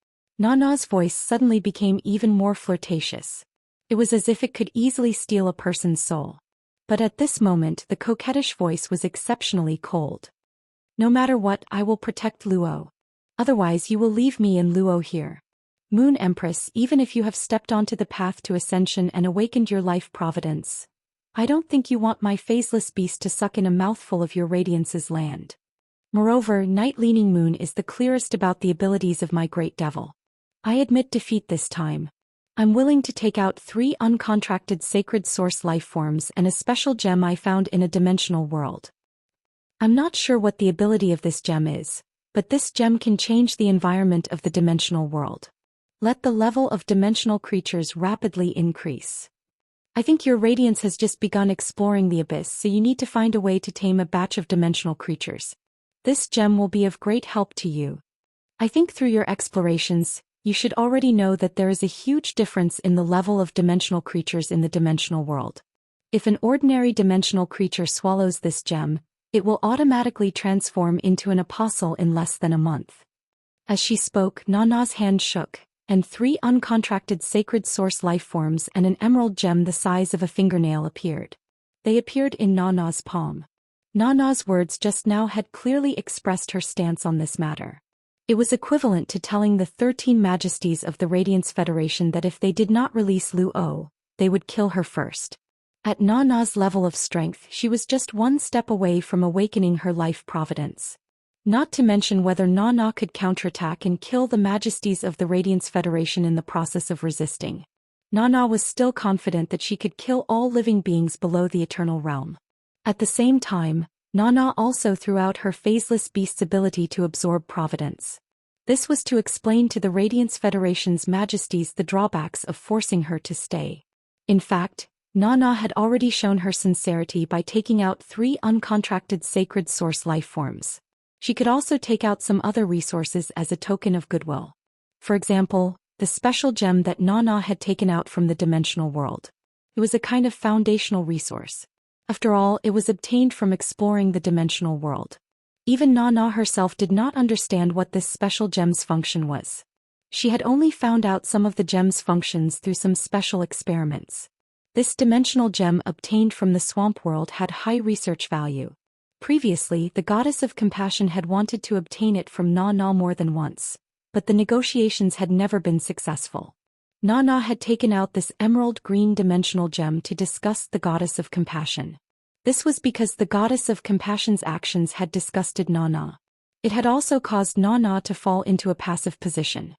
Nana's voice suddenly became even more flirtatious. It was as if it could easily steal a person's soul. But at this moment the coquettish voice was exceptionally cold. No matter what, I will protect Luo. Otherwise you will leave me and Luo here. Moon Empress, even if you have stepped onto the path to ascension and awakened your life providence, I don't think you want my faceless beast to suck in a mouthful of your radiance's land. Moreover, Night Leaning Moon is the clearest about the abilities of my great devil. I admit defeat this time. I'm willing to take out 3 uncontracted sacred source life forms and a special gem I found in a dimensional world. I'm not sure what the ability of this gem is, but this gem can change the environment of the dimensional world. Let the level of dimensional creatures rapidly increase. I think your radiance has just begun exploring the abyss, so you need to find a way to tame a batch of dimensional creatures. This gem will be of great help to you. I think through your explorations, you should already know that there is a huge difference in the level of dimensional creatures in the dimensional world. If an ordinary dimensional creature swallows this gem, it will automatically transform into an apostle in less than a month. As she spoke, Nana's hand shook, and 3 uncontracted sacred source life forms and an emerald gem the size of a fingernail appeared. They appeared in Nana's palm. Nana's words just now had clearly expressed her stance on this matter. It was equivalent to telling the 13 majesties of the Radiance Federation that if they did not release Luo, they would kill her first. At Nana's level of strength, she was just one step away from awakening her life providence. Not to mention whether Nana could counterattack and kill the majesties of the Radiance Federation in the process of resisting. Nana was still confident that she could kill all living beings below the Eternal Realm. At the same time, Nana also threw out her phaseless beast's ability to absorb providence. This was to explain to the Radiance Federation's majesties the drawbacks of forcing her to stay. In fact, Nana had already shown her sincerity by taking out 3 uncontracted sacred source life forms. She could also take out some other resources as a token of goodwill. For example, the special gem that Nana had taken out from the dimensional world. It was a kind of foundational resource. After all, it was obtained from exploring the dimensional world. Even Nana herself did not understand what this special gem's function was. She had only found out some of the gem's functions through some special experiments. This dimensional gem obtained from the swamp world had high research value. Previously, the goddess of compassion had wanted to obtain it from Nana more than once, but the negotiations had never been successful. Nana had taken out this emerald green dimensional gem to disgust the goddess of compassion. This was because the goddess of compassion's actions had disgusted Nana. It had also caused Nana to fall into a passive position.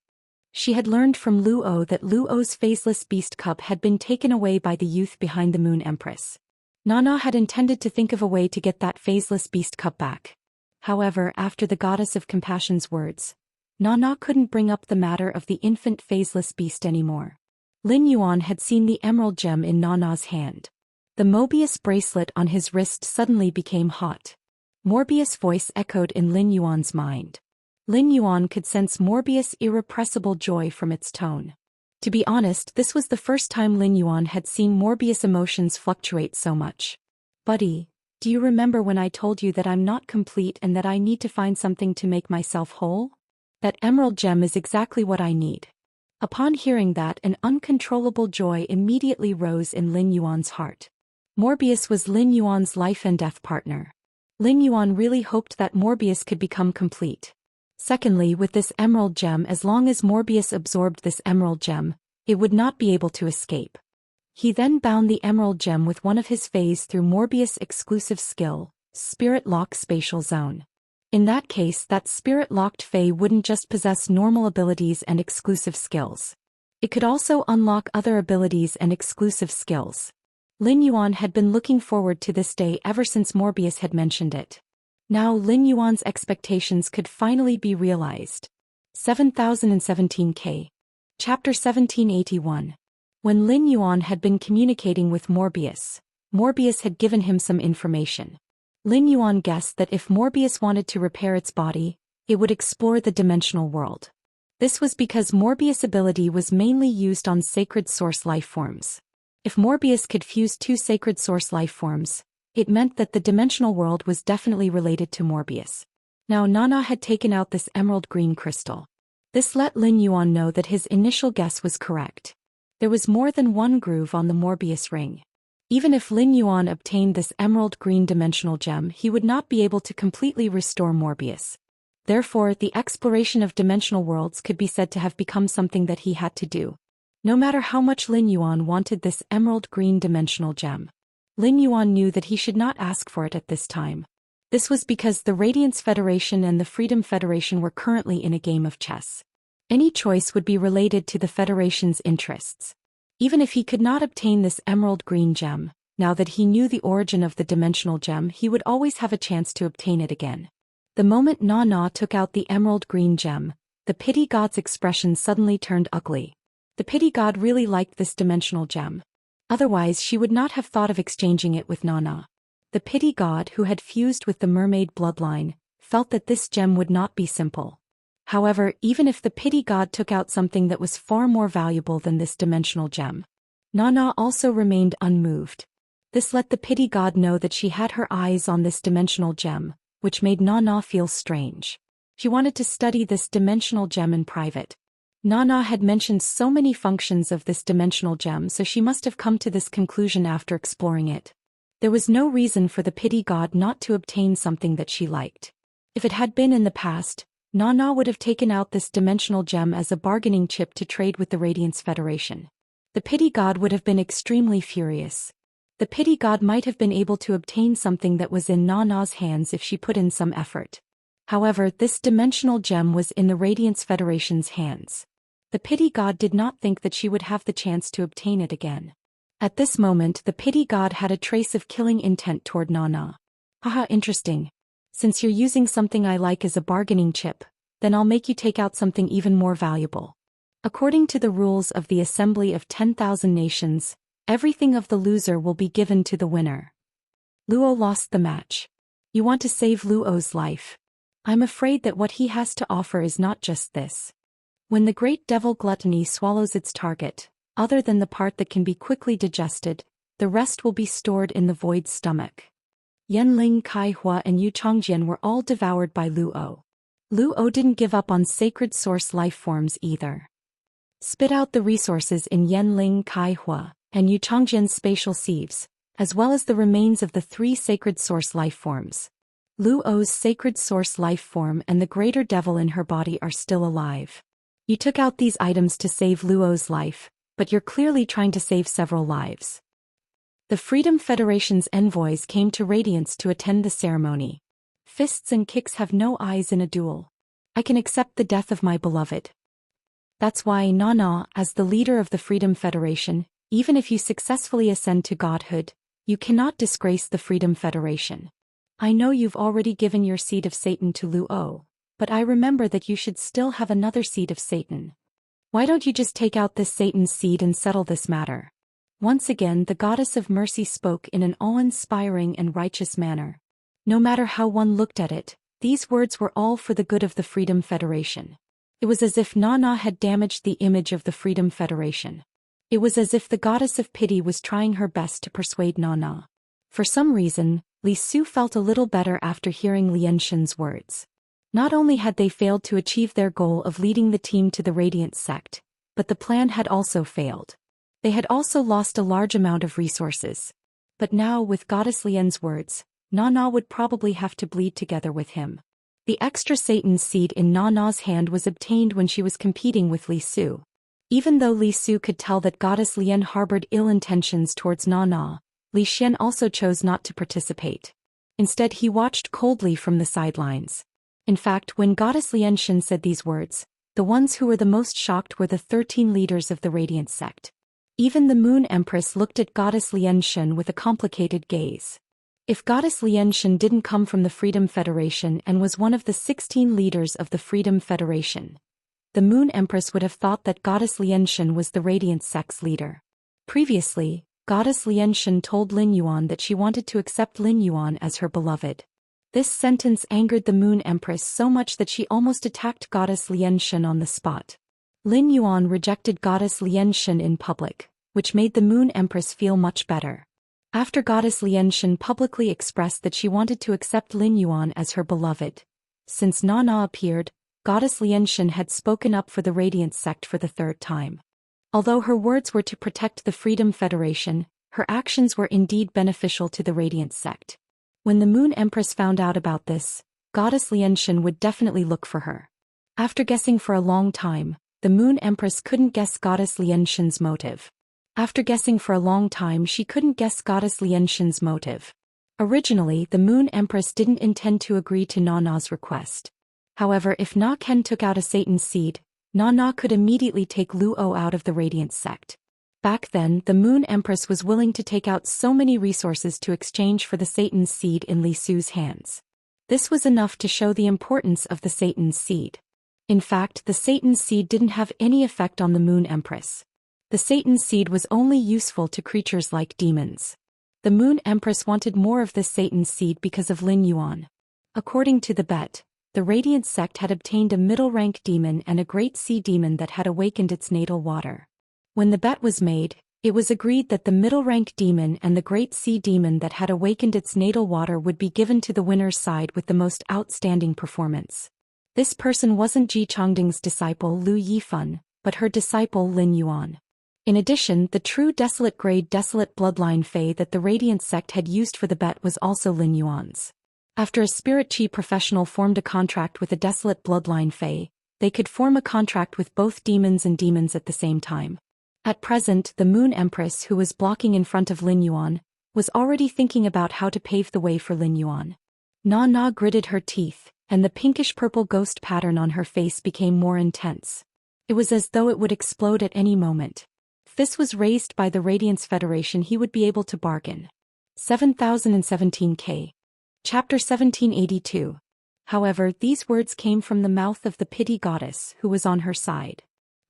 She had learned from Luo that Luo's faceless beast cup had been taken away by the youth behind the Moon Empress. Nana had intended to think of a way to get that faceless beast cup back. However, after the goddess of compassion's words, Nana couldn't bring up the matter of the infant faceless beast anymore. Lin Yuan had seen the emerald gem in Nana's hand. The Mobius bracelet on his wrist suddenly became hot. Morbius' voice echoed in Lin Yuan's mind. Lin Yuan could sense Morbius' irrepressible joy from its tone. To be honest, this was the first time Lin Yuan had seen Morbius' emotions fluctuate so much. Buddy, do you remember when I told you that I'm not complete and that I need to find something to make myself whole? That emerald gem is exactly what I need. Upon hearing that, an uncontrollable joy immediately rose in Lin Yuan's heart. Morbius was Lin Yuan's life and death partner. Lin Yuan really hoped that Morbius could become complete. Secondly, with this emerald gem, as long as Morbius absorbed this emerald gem, it would not be able to escape. He then bound the emerald gem with one of his fays through Morbius' exclusive skill, Spirit Lock Spatial Zone. In that case, that spirit-locked fay wouldn't just possess normal abilities and exclusive skills. It could also unlock other abilities and exclusive skills. Lin Yuan had been looking forward to this day ever since Morbius had mentioned it. Now Lin Yuan's expectations could finally be realized. 7017K. Chapter 1781. When Lin Yuan had been communicating with Morbius, Morbius had given him some information. Lin Yuan guessed that if Morbius wanted to repair its body, it would explore the dimensional world. This was because Morbius' ability was mainly used on sacred source life forms. If Morbius could fuse 2 sacred source life forms, it meant that the dimensional world was definitely related to Morbius. Now Nana had taken out this emerald green crystal. This let Lin Yuan know that his initial guess was correct. There was more than one groove on the Morbius ring. Even if Lin Yuan obtained this emerald green dimensional gem, he would not be able to completely restore Morbius. Therefore, the exploration of dimensional worlds could be said to have become something that he had to do. No matter how much Lin Yuan wanted this emerald green dimensional gem, Lin Yuan knew that he should not ask for it at this time. This was because the Radiance Federation and the Freedom Federation were currently in a game of chess. Any choice would be related to the Federation's interests. Even if he could not obtain this emerald green gem, now that he knew the origin of the dimensional gem, he would always have a chance to obtain it again. The moment Na took out the emerald green gem, the pity god's expression suddenly turned ugly. The pity god really liked this dimensional gem. Otherwise she would not have thought of exchanging it with Na. The pity god, who had fused with the mermaid bloodline, felt that this gem would not be simple. However, even if the pity god took out something that was far more valuable than this dimensional gem, Na also remained unmoved. This let the pity god know that she had her eyes on this dimensional gem, which made Na feel strange. She wanted to study this dimensional gem in private. Na had mentioned so many functions of this dimensional gem, so she must have come to this conclusion after exploring it. There was no reason for the pity god not to obtain something that she liked. If it had been in the past, Na would have taken out this dimensional gem as a bargaining chip to trade with the Radiance Federation. The pity god would have been extremely furious. The pity god might have been able to obtain something that was in Na's hands if she put in some effort. However, this dimensional gem was in the Radiance Federation's hands. The pity god did not think that she would have the chance to obtain it again. At this moment, the pity god had a trace of killing intent toward Na. Haha, interesting. Since you're using something I like as a bargaining chip, then I'll make you take out something even more valuable. According to the rules of the Assembly of 10,000 Nations, everything of the loser will be given to the winner. Luo lost the match. You want to save Luo's life. I'm afraid that what he has to offer is not just this. When the great devil gluttony swallows its target, other than the part that can be quickly digested, the rest will be stored in the void's stomach. Yanling, Kaihua and Yu Changjian were all devoured by Luo. Luo didn't give up on sacred source life forms either. Spit out the resources in Yanling, Kaihua and Yu Changjian's spatial sieves, as well as the remains of the 3 sacred source life forms. Luo's sacred source life form and the greater devil in her body are still alive. You took out these items to save Luo's life, but you're clearly trying to save several lives. The Freedom Federation's envoys came to Radiance to attend the ceremony. Fists and kicks have no eyes in a duel. I can accept the death of my beloved. That's why Na, as the leader of the Freedom Federation, even if you successfully ascend to godhood, you cannot disgrace the Freedom Federation. I know you've already given your seed of Satan to Luo, but I remember that you should still have another seed of Satan. Why don't you just take out this Satan's seed and settle this matter? Once again the goddess of mercy spoke in an awe-inspiring and righteous manner. No matter how one looked at it, these words were all for the good of the Freedom Federation. It was as if Na had damaged the image of the Freedom Federation. It was as if the goddess of pity was trying her best to persuade Na. For some reason, Li Su felt a little better after hearing Lian Shen's words. Not only had they failed to achieve their goal of leading the team to the Radiant sect, but the plan had also failed. They had also lost a large amount of resources. But now, with Goddess Lian's words, Na would probably have to bleed together with him. The extra Satan's seed in Na's hand was obtained when she was competing with Li Su. Even though Li Su could tell that Goddess Lian harbored ill intentions towards Na, Li Xian also chose not to participate. Instead, he watched coldly from the sidelines. In fact, when Goddess Lian Shen said these words, the ones who were the most shocked were the 13 leaders of the Radiant sect. Even the Moon Empress looked at Goddess Lian Shen with a complicated gaze. If Goddess Lian Shen didn't come from the Freedom Federation and was one of the 16 leaders of the Freedom Federation, the Moon Empress would have thought that Goddess Lian Shen was the Radiant sect's leader. Previously, Goddess Lian Shen told Lin Yuan that she wanted to accept Lin Yuan as her beloved. This sentence angered the Moon Empress so much that she almost attacked Goddess Lian Shen on the spot. Lin Yuan rejected Goddess Lian Shen in public, which made the Moon Empress feel much better. After Goddess Lian Shen publicly expressed that she wanted to accept Lin Yuan as her beloved, since Na appeared, Goddess Xianxia had spoken up for the Radiant sect for the third time. Although her words were to protect the Freedom Federation, her actions were indeed beneficial to the Radiant sect. When the Moon Empress found out about this, Goddess Xianxia would definitely look for her. After guessing for a long time, the Moon Empress couldn't guess Goddess Xianxia's motive. After guessing for a long time, she couldn't guess Goddess Xianxia's motive. Originally, the Moon Empress didn't intend to agree to Na-Na's request. However, if Na-Ken took out a Satan's seed, Na-Na could immediately take Luo out of the Radiant sect. Back then, the Moon Empress was willing to take out so many resources to exchange for the Satan's seed in Li Su's hands. This was enough to show the importance of the Satan's seed. In fact, the Satan's seed didn't have any effect on the Moon Empress. The Satan's seed was only useful to creatures like demons. The Moon Empress wanted more of this Satan's seed because of Lin Yuan. According to the bet, the Radiant sect had obtained a middle-rank demon and a great sea demon that had awakened its natal water. When the bet was made, it was agreed that the middle-rank demon and the great sea demon that had awakened its natal water would be given to the winner's side with the most outstanding performance. This person wasn't Ji Changding's disciple Lu Yifan, but her disciple Lin Yuan. In addition, the true Desolate Grade Desolate Bloodline Fae that the Radiant sect had used for the bet was also Lin Yuan's. After a Spirit Chi professional formed a contract with a Desolate Bloodline Fae, they could form a contract with both demons and demons at the same time. At present, the Moon Empress, who was blocking in front of Lin Yuan, was already thinking about how to pave the way for Lin Yuan. Na-Na gritted her teeth, and the pinkish-purple ghost pattern on her face became more intense. It was as though it would explode at any moment. If this was raised by the Radiance Federation, he would be able to bargain. 7017K. Chapter 1782. However, these words came from the mouth of the Pity Goddess, who was on her side.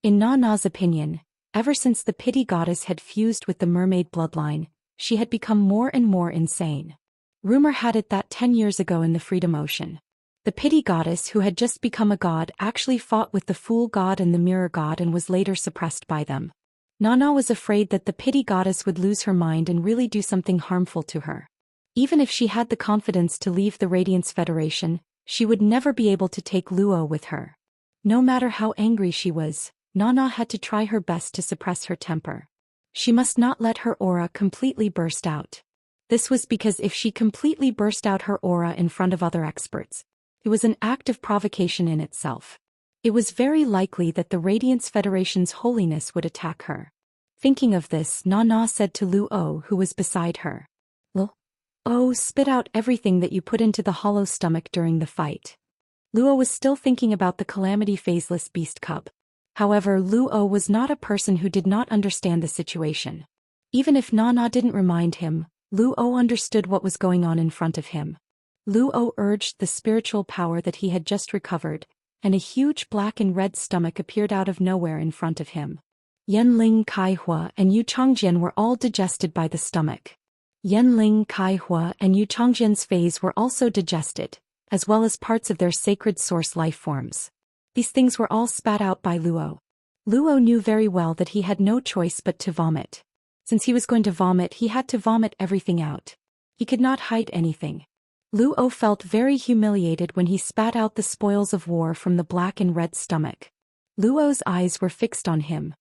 In Na-Na's opinion, ever since the Pity Goddess had fused with the mermaid bloodline, she had become more and more insane. Rumor had it that 10 years ago in the Freedom Ocean, the Pity Goddess, who had just become a god, actually fought with the Fool God and the Mirror God and was later suppressed by them. Na-Na was afraid that the Pity Goddess would lose her mind and really do something harmful to her. Even if she had the confidence to leave the Radiance Federation, she would never be able to take Luo with her. No matter how angry she was, Na-Na had to try her best to suppress her temper. She must not let her aura completely burst out. This was because if she completely burst out her aura in front of other experts, it was an act of provocation in itself. It was very likely that the Radiance Federation's holiness would attack her. Thinking of this, Na-Na said to Luo, who was beside her, "Oh, spit out everything that you put into the hollow stomach during the fight." Luo was still thinking about the Calamity Phaseless Beast Cub. However, Luo was not a person who did not understand the situation. Even if Na-Na didn't remind him, Luo understood what was going on in front of him. Luo urged the spiritual power that he had just recovered, and a huge black and red stomach appeared out of nowhere in front of him. Yanling, Kaihua, and Yu Changjian were all digested by the stomach. Yanling, Kaihua, and Yu Changjian's phase were also digested, as well as parts of their sacred source life forms. These things were all spat out by Luo. Luo knew very well that he had no choice but to vomit. Since he was going to vomit, he had to vomit everything out. He could not hide anything. Luo felt very humiliated when he spat out the spoils of war from the black and red stomach. Luo's eyes were fixed on him.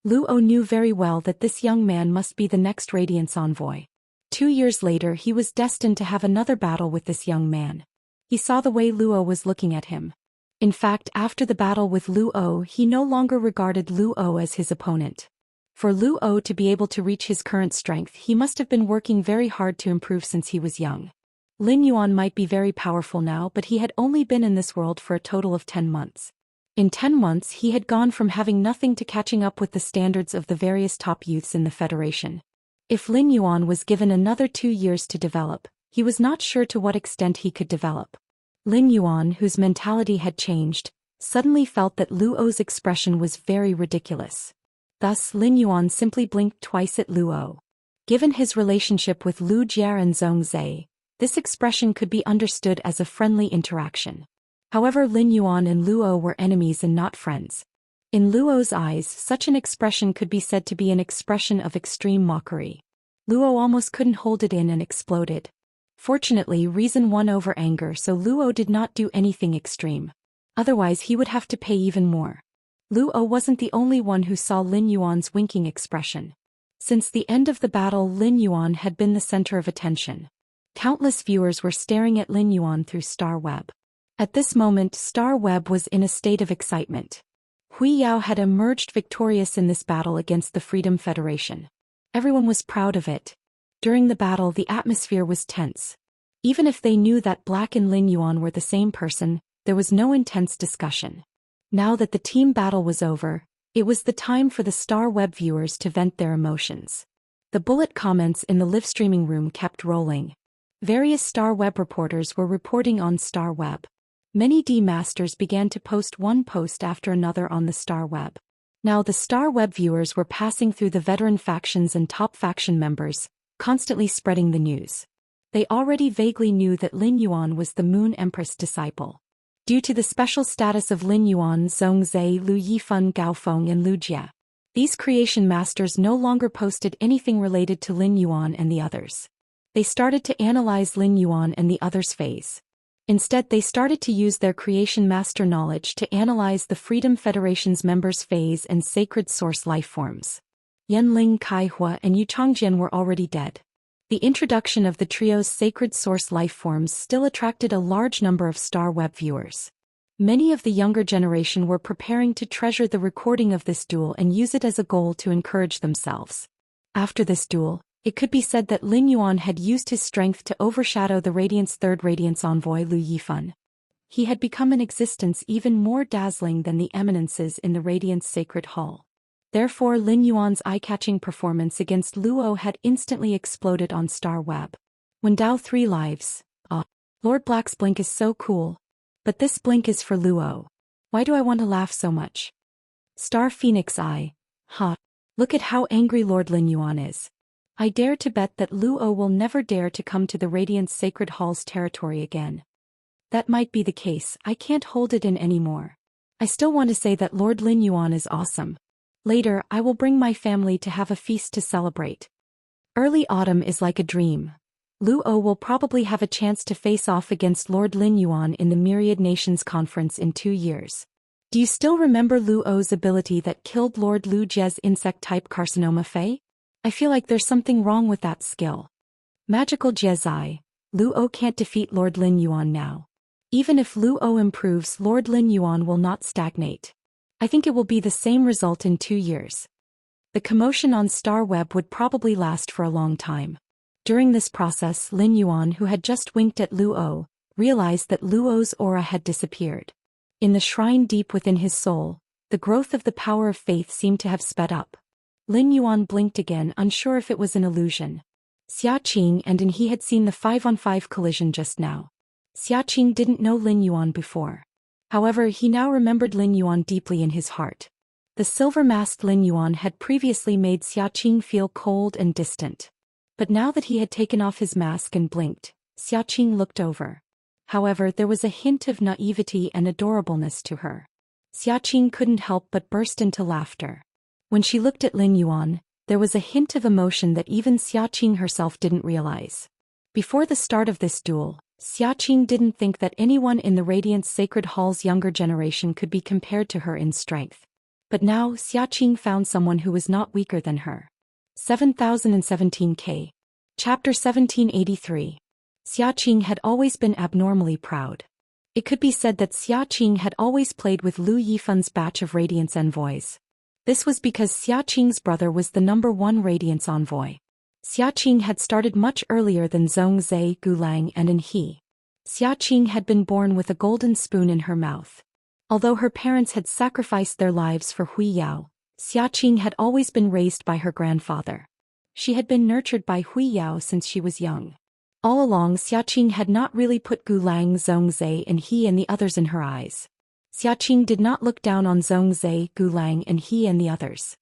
Luo knew very well that this young man must be the next Radiance envoy. 2 years later, he was destined to have another battle with this young man. He saw the way Luo was looking at him. In fact, after the battle with Luo, he no longer regarded Luo as his opponent. For Luo to be able to reach his current strength, he must have been working very hard to improve since he was young. Lin Yuan might be very powerful now, but he had only been in this world for a total of 10 months. In 10 months, he had gone from having nothing to catching up with the standards of the various top youths in the Federation. If Lin Yuan was given another 2 years to develop, he was not sure to what extent he could develop. Lin Yuan, whose mentality had changed, suddenly felt that Luo's expression was very ridiculous. Thus, Lin Yuan simply blinked twice at Luo. Given his relationship with Lu Jia and Zhong Zhe, this expression could be understood as a friendly interaction. However, Lin Yuan and Luo were enemies and not friends. In Luo's eyes, such an expression could be said to be an expression of extreme mockery. Luo almost couldn't hold it in and exploded. Fortunately, reason won over anger, so Luo did not do anything extreme. Otherwise he would have to pay even more. Luo wasn't the only one who saw Lin Yuan's winking expression. Since the end of the battle, Lin Yuan had been the center of attention. Countless viewers were staring at Lin Yuan through Star Web. At this moment, Star Web was in a state of excitement. Hui Yao had emerged victorious in this battle against the Freedom Federation. Everyone was proud of it. During the battle, the atmosphere was tense. Even if they knew that Black and Lin Yuan were the same person, there was no intense discussion. Now that the team battle was over, it was the time for the Star Web viewers to vent their emotions. The bullet comments in the live streaming room kept rolling. Various Star Web reporters were reporting on Star Web. Many D-Masters began to post one post after another on the Star Web. Now the Star Web viewers were passing through the veteran factions and top faction members, constantly spreading the news. They already vaguely knew that Lin Yuan was the Moon Empress disciple. Due to the special status of Lin Yuan, Zhongzhe, Lu Yifeng, Gaofeng and Lu Jie, these creation masters no longer posted anything related to Lin Yuan and the others. They started to analyze Lin Yuan and the others' phase. Instead, they started to use their creation master knowledge to analyze the Freedom Federation's members' phase and sacred source lifeforms. Yanling, Kaihua and Yu Changjian were already dead. The introduction of the trio's sacred source lifeforms still attracted a large number of Star Web viewers. Many of the younger generation were preparing to treasure the recording of this duel and use it as a goal to encourage themselves. After this duel, it could be said that Lin Yuan had used his strength to overshadow the Radiant's third Radiance envoy Lu Yifeng. He had become an existence even more dazzling than the eminences in the Radiant's sacred hall. Therefore, Lin Yuan's eye-catching performance against Luo had instantly exploded on Star Web. When Dao 3 lives, Lord Black's blink is so cool. But this blink is for Luo. Why do I want to laugh so much? Star Phoenix Eye. Look at how angry Lord Lin Yuan is. I dare to bet that Luo will never dare to come to the Radiant's Sacred Hall's territory again. That might be the case, I can't hold it in anymore. I still want to say that Lord Lin Yuan is awesome. Later, I will bring my family to have a feast to celebrate. Early autumn is like a dream. Luo will probably have a chance to face off against Lord Lin Yuan in the Myriad Nations Conference in 2 years. Do you still remember Luo's ability that killed Lord Lu Jie's insect-type carcinoma Fei? I feel like there's something wrong with that skill. Magical Jie's Eye. Luo can't defeat Lord Lin Yuan now. Even if Luo improves, Lord Lin Yuan will not stagnate. I think it will be the same result in 2 years. The commotion on Star Web would probably last for a long time. During this process, Lin Yuan, who had just winked at Luo, realized that Luo's aura had disappeared. In the shrine deep within his soul, the growth of the power of faith seemed to have sped up. Lin Yuan blinked again, unsure if it was an illusion. Xiaqing and he had seen the 5-on-5 collision just now. Xiaqing didn't know Lin Yuan before. However, he now remembered Lin Yuan deeply in his heart. The silver-masked Lin Yuan had previously made Xiaqing feel cold and distant. But now that he had taken off his mask and blinked, Xiaqing looked over. However, there was a hint of naivety and adorableness to her. Xiaqing couldn't help but burst into laughter. When she looked at Lin Yuan, there was a hint of emotion that even Xiaqing herself didn't realize. Before the start of this duel, Xiaqing didn't think that anyone in the Radiant's Sacred Hall's younger generation could be compared to her in strength. But now Xiaqing found someone who was not weaker than her. 7017K. Chapter 1783. Xiaqing had always been abnormally proud. It could be said that Xiaqing had always played with Lu Yifeng's batch of Radiance envoys. This was because Xiaqing's brother was the #1 Radiance envoy. Xiaqing had started much earlier than Zhongzhe, Gulang and He. Xiaqing had been born with a golden spoon in her mouth. Although her parents had sacrificed their lives for Hui Yao, Xiaqing had always been raised by her grandfather. She had been nurtured by Hui Yao since she was young. All along, Xiaqing had not really put Gulang, Zhongzhe and He and the others in her eyes. Xiaqing did not look down on Zhongzhe, Gulang and He and the others.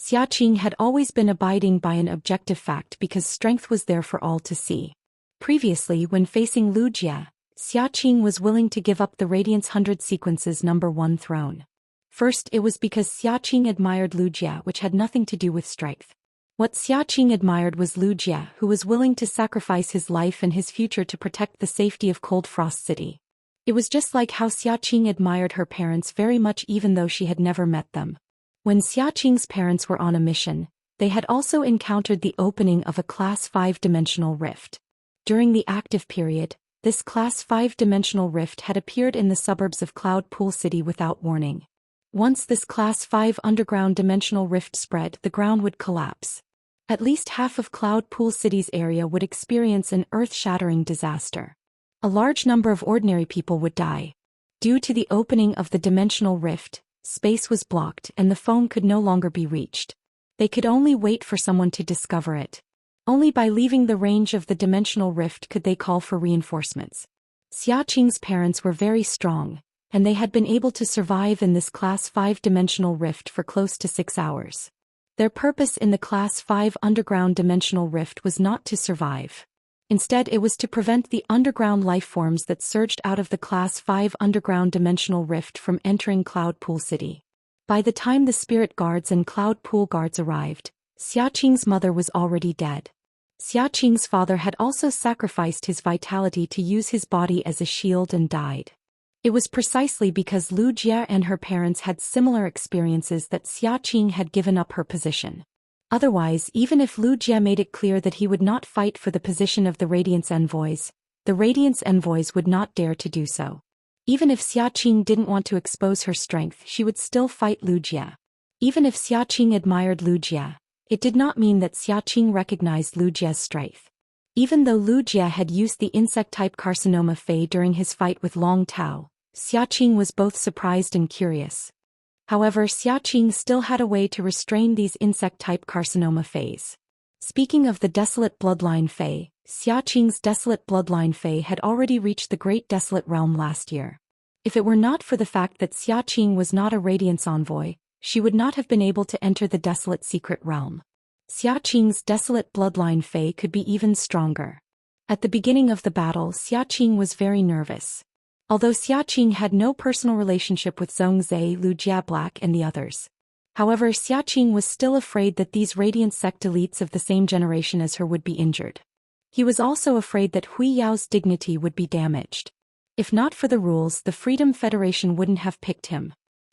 Xiaqing had always been abiding by an objective fact because strength was there for all to see. Previously, when facing Lu Jie, Xiaqing was willing to give up the Radiance 100 Sequences #1 throne. First, it was because Xiaqing admired Lu Jie, which had nothing to do with strength. What Xiaqing admired was Lu Jie, who was willing to sacrifice his life and his future to protect the safety of Cold Frost City. It was just like how Xiaqing admired her parents very much even though she had never met them. When Xiaqing's parents were on a mission, they had also encountered the opening of a Class 5-dimensional rift. During the active period, this Class 5-dimensional rift had appeared in the suburbs of Cloud Pool City without warning. Once this Class 5 underground dimensional rift spread, the ground would collapse. At least half of Cloud Pool City's area would experience an earth-shattering disaster. A large number of ordinary people would die. Due to the opening of the dimensional rift, space was blocked and the phone could no longer be reached. They could only wait for someone to discover it. Only by leaving the range of the dimensional rift could they call for reinforcements. Xiaqing's parents were very strong, and they had been able to survive in this Class 5-dimensional rift for close to 6 hours. Their purpose in the Class 5 underground dimensional rift was not to survive. Instead, it was to prevent the underground lifeforms that surged out of the Class 5 underground dimensional rift from entering Cloud Pool City. By the time the spirit guards and Cloud Pool guards arrived, Xiaqing's mother was already dead. Xiaqing's father had also sacrificed his vitality to use his body as a shield and died. It was precisely because Lu Jie and her parents had similar experiences that Xiaqing had given up her position. Otherwise, even if Lu Jie made it clear that he would not fight for the position of the Radiance Envoys, the Radiance Envoys would not dare to do so. Even if Xiaqing didn't want to expose her strength, she would still fight Lu Jie. Even if Xiaqing admired Lu Jie, it did not mean that Xiaqing recognized Lu Jie's strength. Even though Lu Jie had used the insect-type carcinoma Fei during his fight with Long Tao, Xiaqing was both surprised and curious. However, Xiaqing still had a way to restrain these insect-type carcinoma Feis. Speaking of the desolate bloodline Fei, Xiaqing's desolate bloodline Fei had already reached the Great Desolate Realm last year. If it were not for the fact that Xiaqing was not a Radiance Envoy, she would not have been able to enter the Desolate Secret Realm. Xiaqing's desolate bloodline Fei could be even stronger. At the beginning of the battle, Xiaqing was very nervous. Although Xiaqing had no personal relationship with Zhongzhe, Lu Jia Black and the others. However, Xiaqing was still afraid that these Radiant Sect elites of the same generation as her would be injured. He was also afraid that Hui Yao's dignity would be damaged. If not for the rules, the Freedom Federation wouldn't have picked him.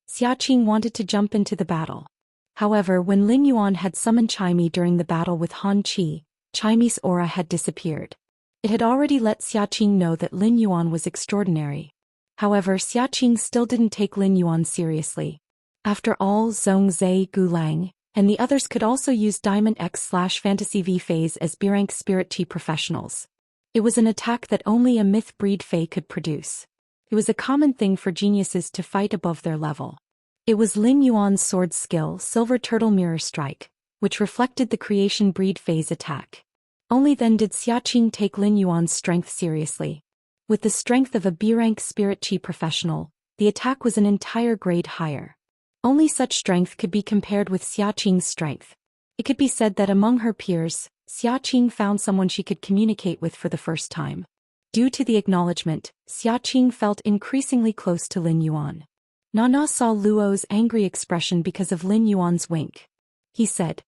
Xiaqing wanted to jump into the battle. However, when Lin Yuan had summoned Chaimi during the battle with Han Qi, Chaimi's aura had disappeared. It had already let Xiaqing know that Lin Yuan was extraordinary. However, Xiaqing still didn't take Lin Yuan seriously. After all, Zhongzhe, Gulang, and the others could also use Diamond X/Fantasy V phase as B-rank Spirit Chi professionals. It was an attack that only a myth breed Fei could produce. It was a common thing for geniuses to fight above their level. It was Lin Yuan's sword skill, Silver Turtle Mirror Strike, which reflected the creation breed phase attack. Only then did Xiaqing take Lin Yuan's strength seriously. With the strength of a B-rank Spirit Chi professional, the attack was an entire grade higher. Only such strength could be compared with Xiaqing's strength. It could be said that among her peers, Xiaqing found someone she could communicate with for the first time. Due to the acknowledgement, Xiaqing felt increasingly close to Lin Yuan. Nana saw Luo's angry expression because of Lin Yuan's wink. He said,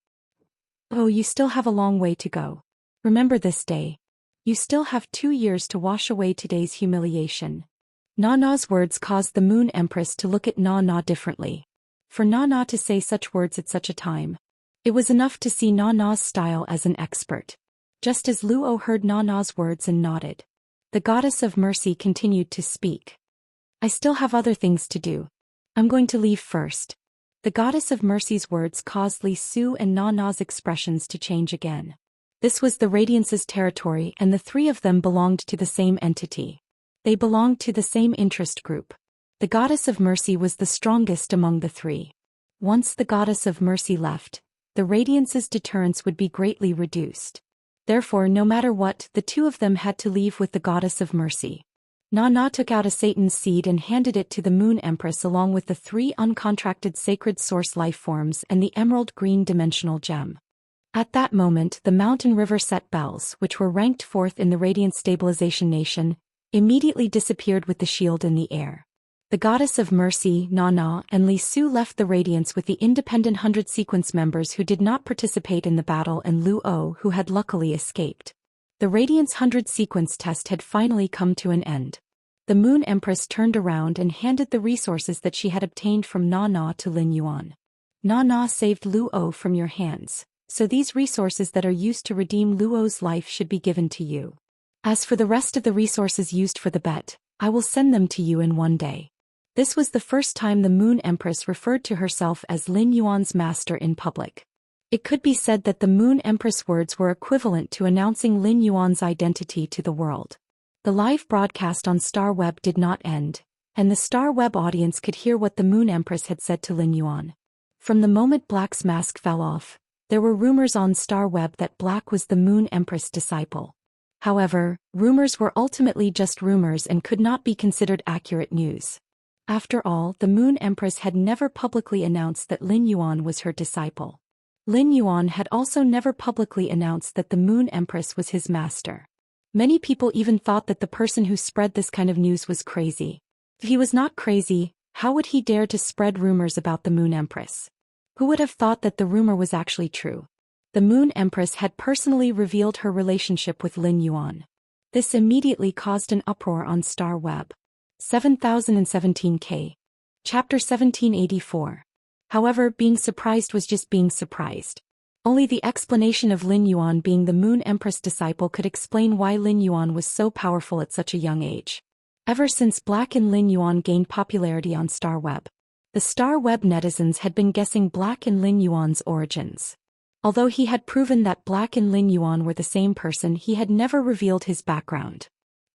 "Oh, you still have a long way to go. Remember this day. You still have 2 years to wash away today's humiliation." Nana's words caused the Moon Empress to look at Nana differently. For Nana to say such words at such a time, it was enough to see Nana's style as an expert. Just as Luo heard Nana's words and nodded, the Goddess of Mercy continued to speak. "I still have other things to do. I'm going to leave first." The Goddess of Mercy's words caused Li Su and Nana's expressions to change again. This was the Radiance's territory and the three of them belonged to the same entity. They belonged to the same interest group. The Goddess of Mercy was the strongest among the three. Once the Goddess of Mercy left, the Radiance's deterrence would be greatly reduced. Therefore, no matter what, the two of them had to leave with the Goddess of Mercy. Nana took out a Satan's seed and handed it to the Moon Empress along with the 3 uncontracted sacred source life forms and the emerald green dimensional gem. At that moment, the mountain river set bells, which were ranked 4th in the Radiant Stabilization Nation, immediately disappeared with the shield in the air. The Goddess of Mercy, Nana, and Li Su left the Radiance with the independent 100 sequence members who did not participate in the battle and Luo who had luckily escaped. The Radiance 100 sequence test had finally come to an end. The Moon Empress turned around and handed the resources that she had obtained from Na Na to Lin Yuan. Na Na saved Luo from your hands, so these resources that are used to redeem Luo's life should be given to you. As for the rest of the resources used for the bet, I will send them to you in one day. This was the first time the Moon Empress referred to herself as Lin Yuan's master in public. It could be said that the Moon Empress' words were equivalent to announcing Lin Yuan's identity to the world. The live broadcast on Star Web did not end, and the Star Web audience could hear what the Moon Empress had said to Lin Yuan. From the moment Black's mask fell off, there were rumors on Star Web that Black was the Moon Empress' disciple. However, rumors were ultimately just rumors and could not be considered accurate news. After all, the Moon Empress had never publicly announced that Lin Yuan was her disciple. Lin Yuan had also never publicly announced that the Moon Empress was his master. Many people even thought that the person who spread this kind of news was crazy. If he was not crazy, how would he dare to spread rumors about the Moon Empress? Who would have thought that the rumor was actually true? The Moon Empress had personally revealed her relationship with Lin Yuan. This immediately caused an uproar on Star Web. 7017K. Chapter 1784. However, being surprised was just being surprised. Only the explanation of Lin Yuan being the Moon Empress disciple could explain why Lin Yuan was so powerful at such a young age. Ever since Black and Lin Yuan gained popularity on Star Web, the Star Web netizens had been guessing Black and Lin Yuan's origins. Although he had proven that Black and Lin Yuan were the same person, he had never revealed his background.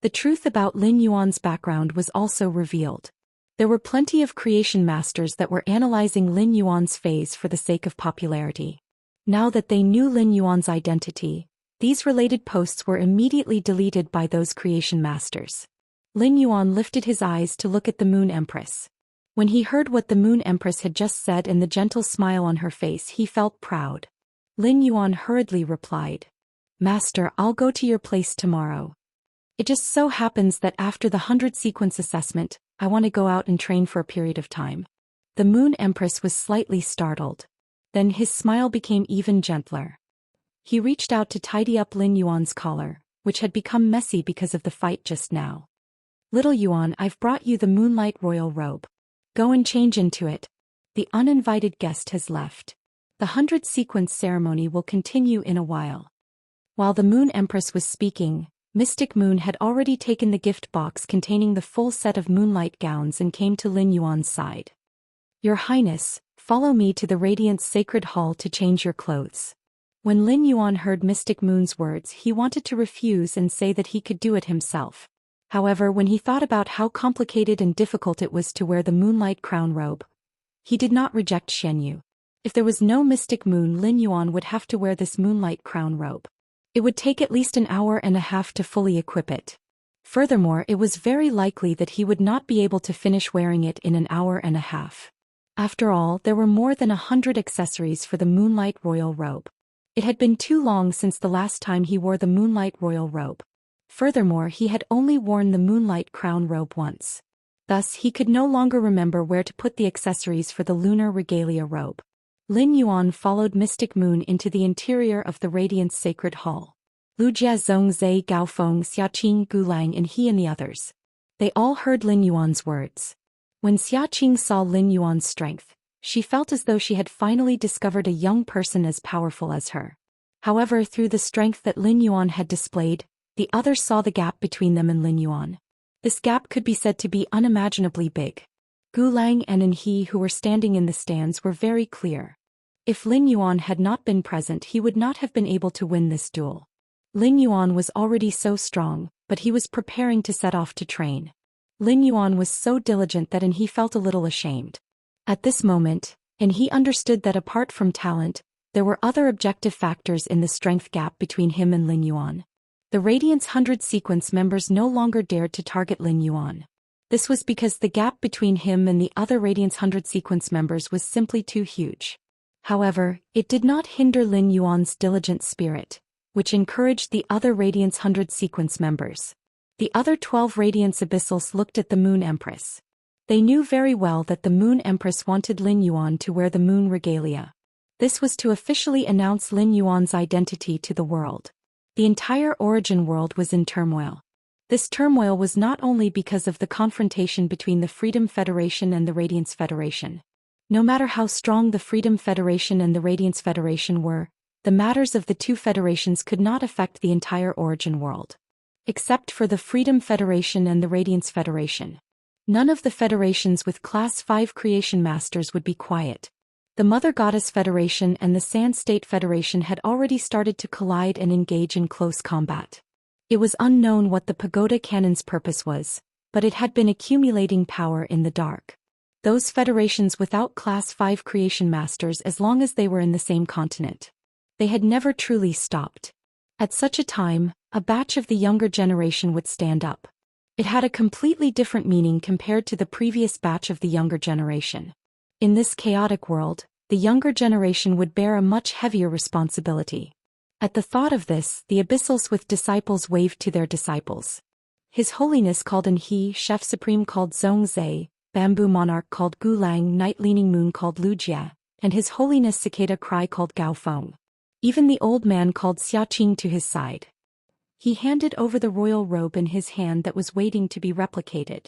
The truth about Lin Yuan's background was also revealed. There were plenty of creation masters that were analyzing Lin Yuan's phase for the sake of popularity. Now that they knew Lin Yuan's identity, these related posts were immediately deleted by those creation masters. Lin Yuan lifted his eyes to look at the Moon Empress. When he heard what the Moon Empress had just said and the gentle smile on her face, he felt proud. Lin Yuan hurriedly replied, "Master, I'll go to your place tomorrow. It just so happens that after the 100 sequence assessment, I want to go out and train for a period of time." The Moon Empress was slightly startled. Then his smile became even gentler. He reached out to tidy up Lin Yuan's collar, which had become messy because of the fight just now. "Little Yuan, I've brought you the Moonlight Royal Robe. Go and change into it. The uninvited guest has left. The 100 sequence ceremony will continue in a while." While the Moon Empress was speaking, Mystic Moon had already taken the gift box containing the full set of moonlight gowns and came to Lin Yuan's side. "Your Highness, follow me to the Radiant's Sacred Hall to change your clothes." When Lin Yuan heard Mystic Moon's words, he wanted to refuse and say that he could do it himself. However, when he thought about how complicated and difficult it was to wear the Moonlight Crown robe, he did not reject Xianyu. If there was no Mystic Moon, Lin Yuan would have to wear this Moonlight Crown robe. It would take at least an hour and a half to fully equip it. Furthermore, it was very likely that he would not be able to finish wearing it in an hour and a half. After all, there were more than 100 accessories for the Moonlight Royal Robe. It had been too long since the last time he wore the Moonlight Royal Robe. Furthermore, he had only worn the Moonlight Crown robe once. Thus, he could no longer remember where to put the accessories for the Lunar Regalia robe. Lin Yuan followed Mystic Moon into the interior of the Radiant's Sacred Hall. Lu Jia Zong Zai Gaofeng Xiaqing Gulang and he and the others. They all heard Lin Yuan's words. When Xiaqing saw Lin Yuan's strength, she felt as though she had finally discovered a young person as powerful as her. However, through the strength that Lin Yuan had displayed, the others saw the gap between them and Lin Yuan. This gap could be said to be unimaginably big. Gu Lang and he who were standing in the stands were very clear. If Lin Yuan had not been present, he would not have been able to win this duel. Lin Yuan was already so strong, but he was preparing to set off to train. Lin Yuan was so diligent that he felt a little ashamed. At this moment, he understood that apart from talent, there were other objective factors in the strength gap between him and Lin Yuan. The Radiant's 100 sequence members no longer dared to target Lin Yuan. This was because the gap between him and the other Radiant's 100 sequence members was simply too huge. However, it did not hinder Lin Yuan's diligent spirit, which encouraged the other Radiant's 100 sequence members. The other 12 Radiant's Abyssals looked at the Moon Empress. They knew very well that the Moon Empress wanted Lin Yuan to wear the Moon Regalia. This was to officially announce Lin Yuan's identity to the world. The entire origin world was in turmoil. This turmoil was not only because of the confrontation between the Freedom Federation and the Radiance Federation. No matter how strong the Freedom Federation and the Radiance Federation were, the matters of the two federations could not affect the entire origin world. Except for the Freedom Federation and the Radiance Federation. None of the federations with Class 5 creation masters would be quiet. The Mother Goddess Federation and the Sand State Federation had already started to collide and engage in close combat. It was unknown what the Pagoda Cannon's purpose was, but it had been accumulating power in the dark. Those federations without Class 5 creation masters, as long as they were in the same continent, they had never truly stopped. At such a time, a batch of the younger generation would stand up. It had a completely different meaning compared to the previous batch of the younger generation. In this chaotic world, the younger generation would bear a much heavier responsibility. At the thought of this, the Abyssals with disciples waved to their disciples. His Holiness called an He, Chef Supreme called Zhongzhe, Bamboo Monarch called Gulang, Night Leaning Moon called Lujia, and His Holiness Cicada Cry called Gaofeng. Even the old man called Xiaqing to his side. He handed over the royal robe in his hand that was waiting to be replicated.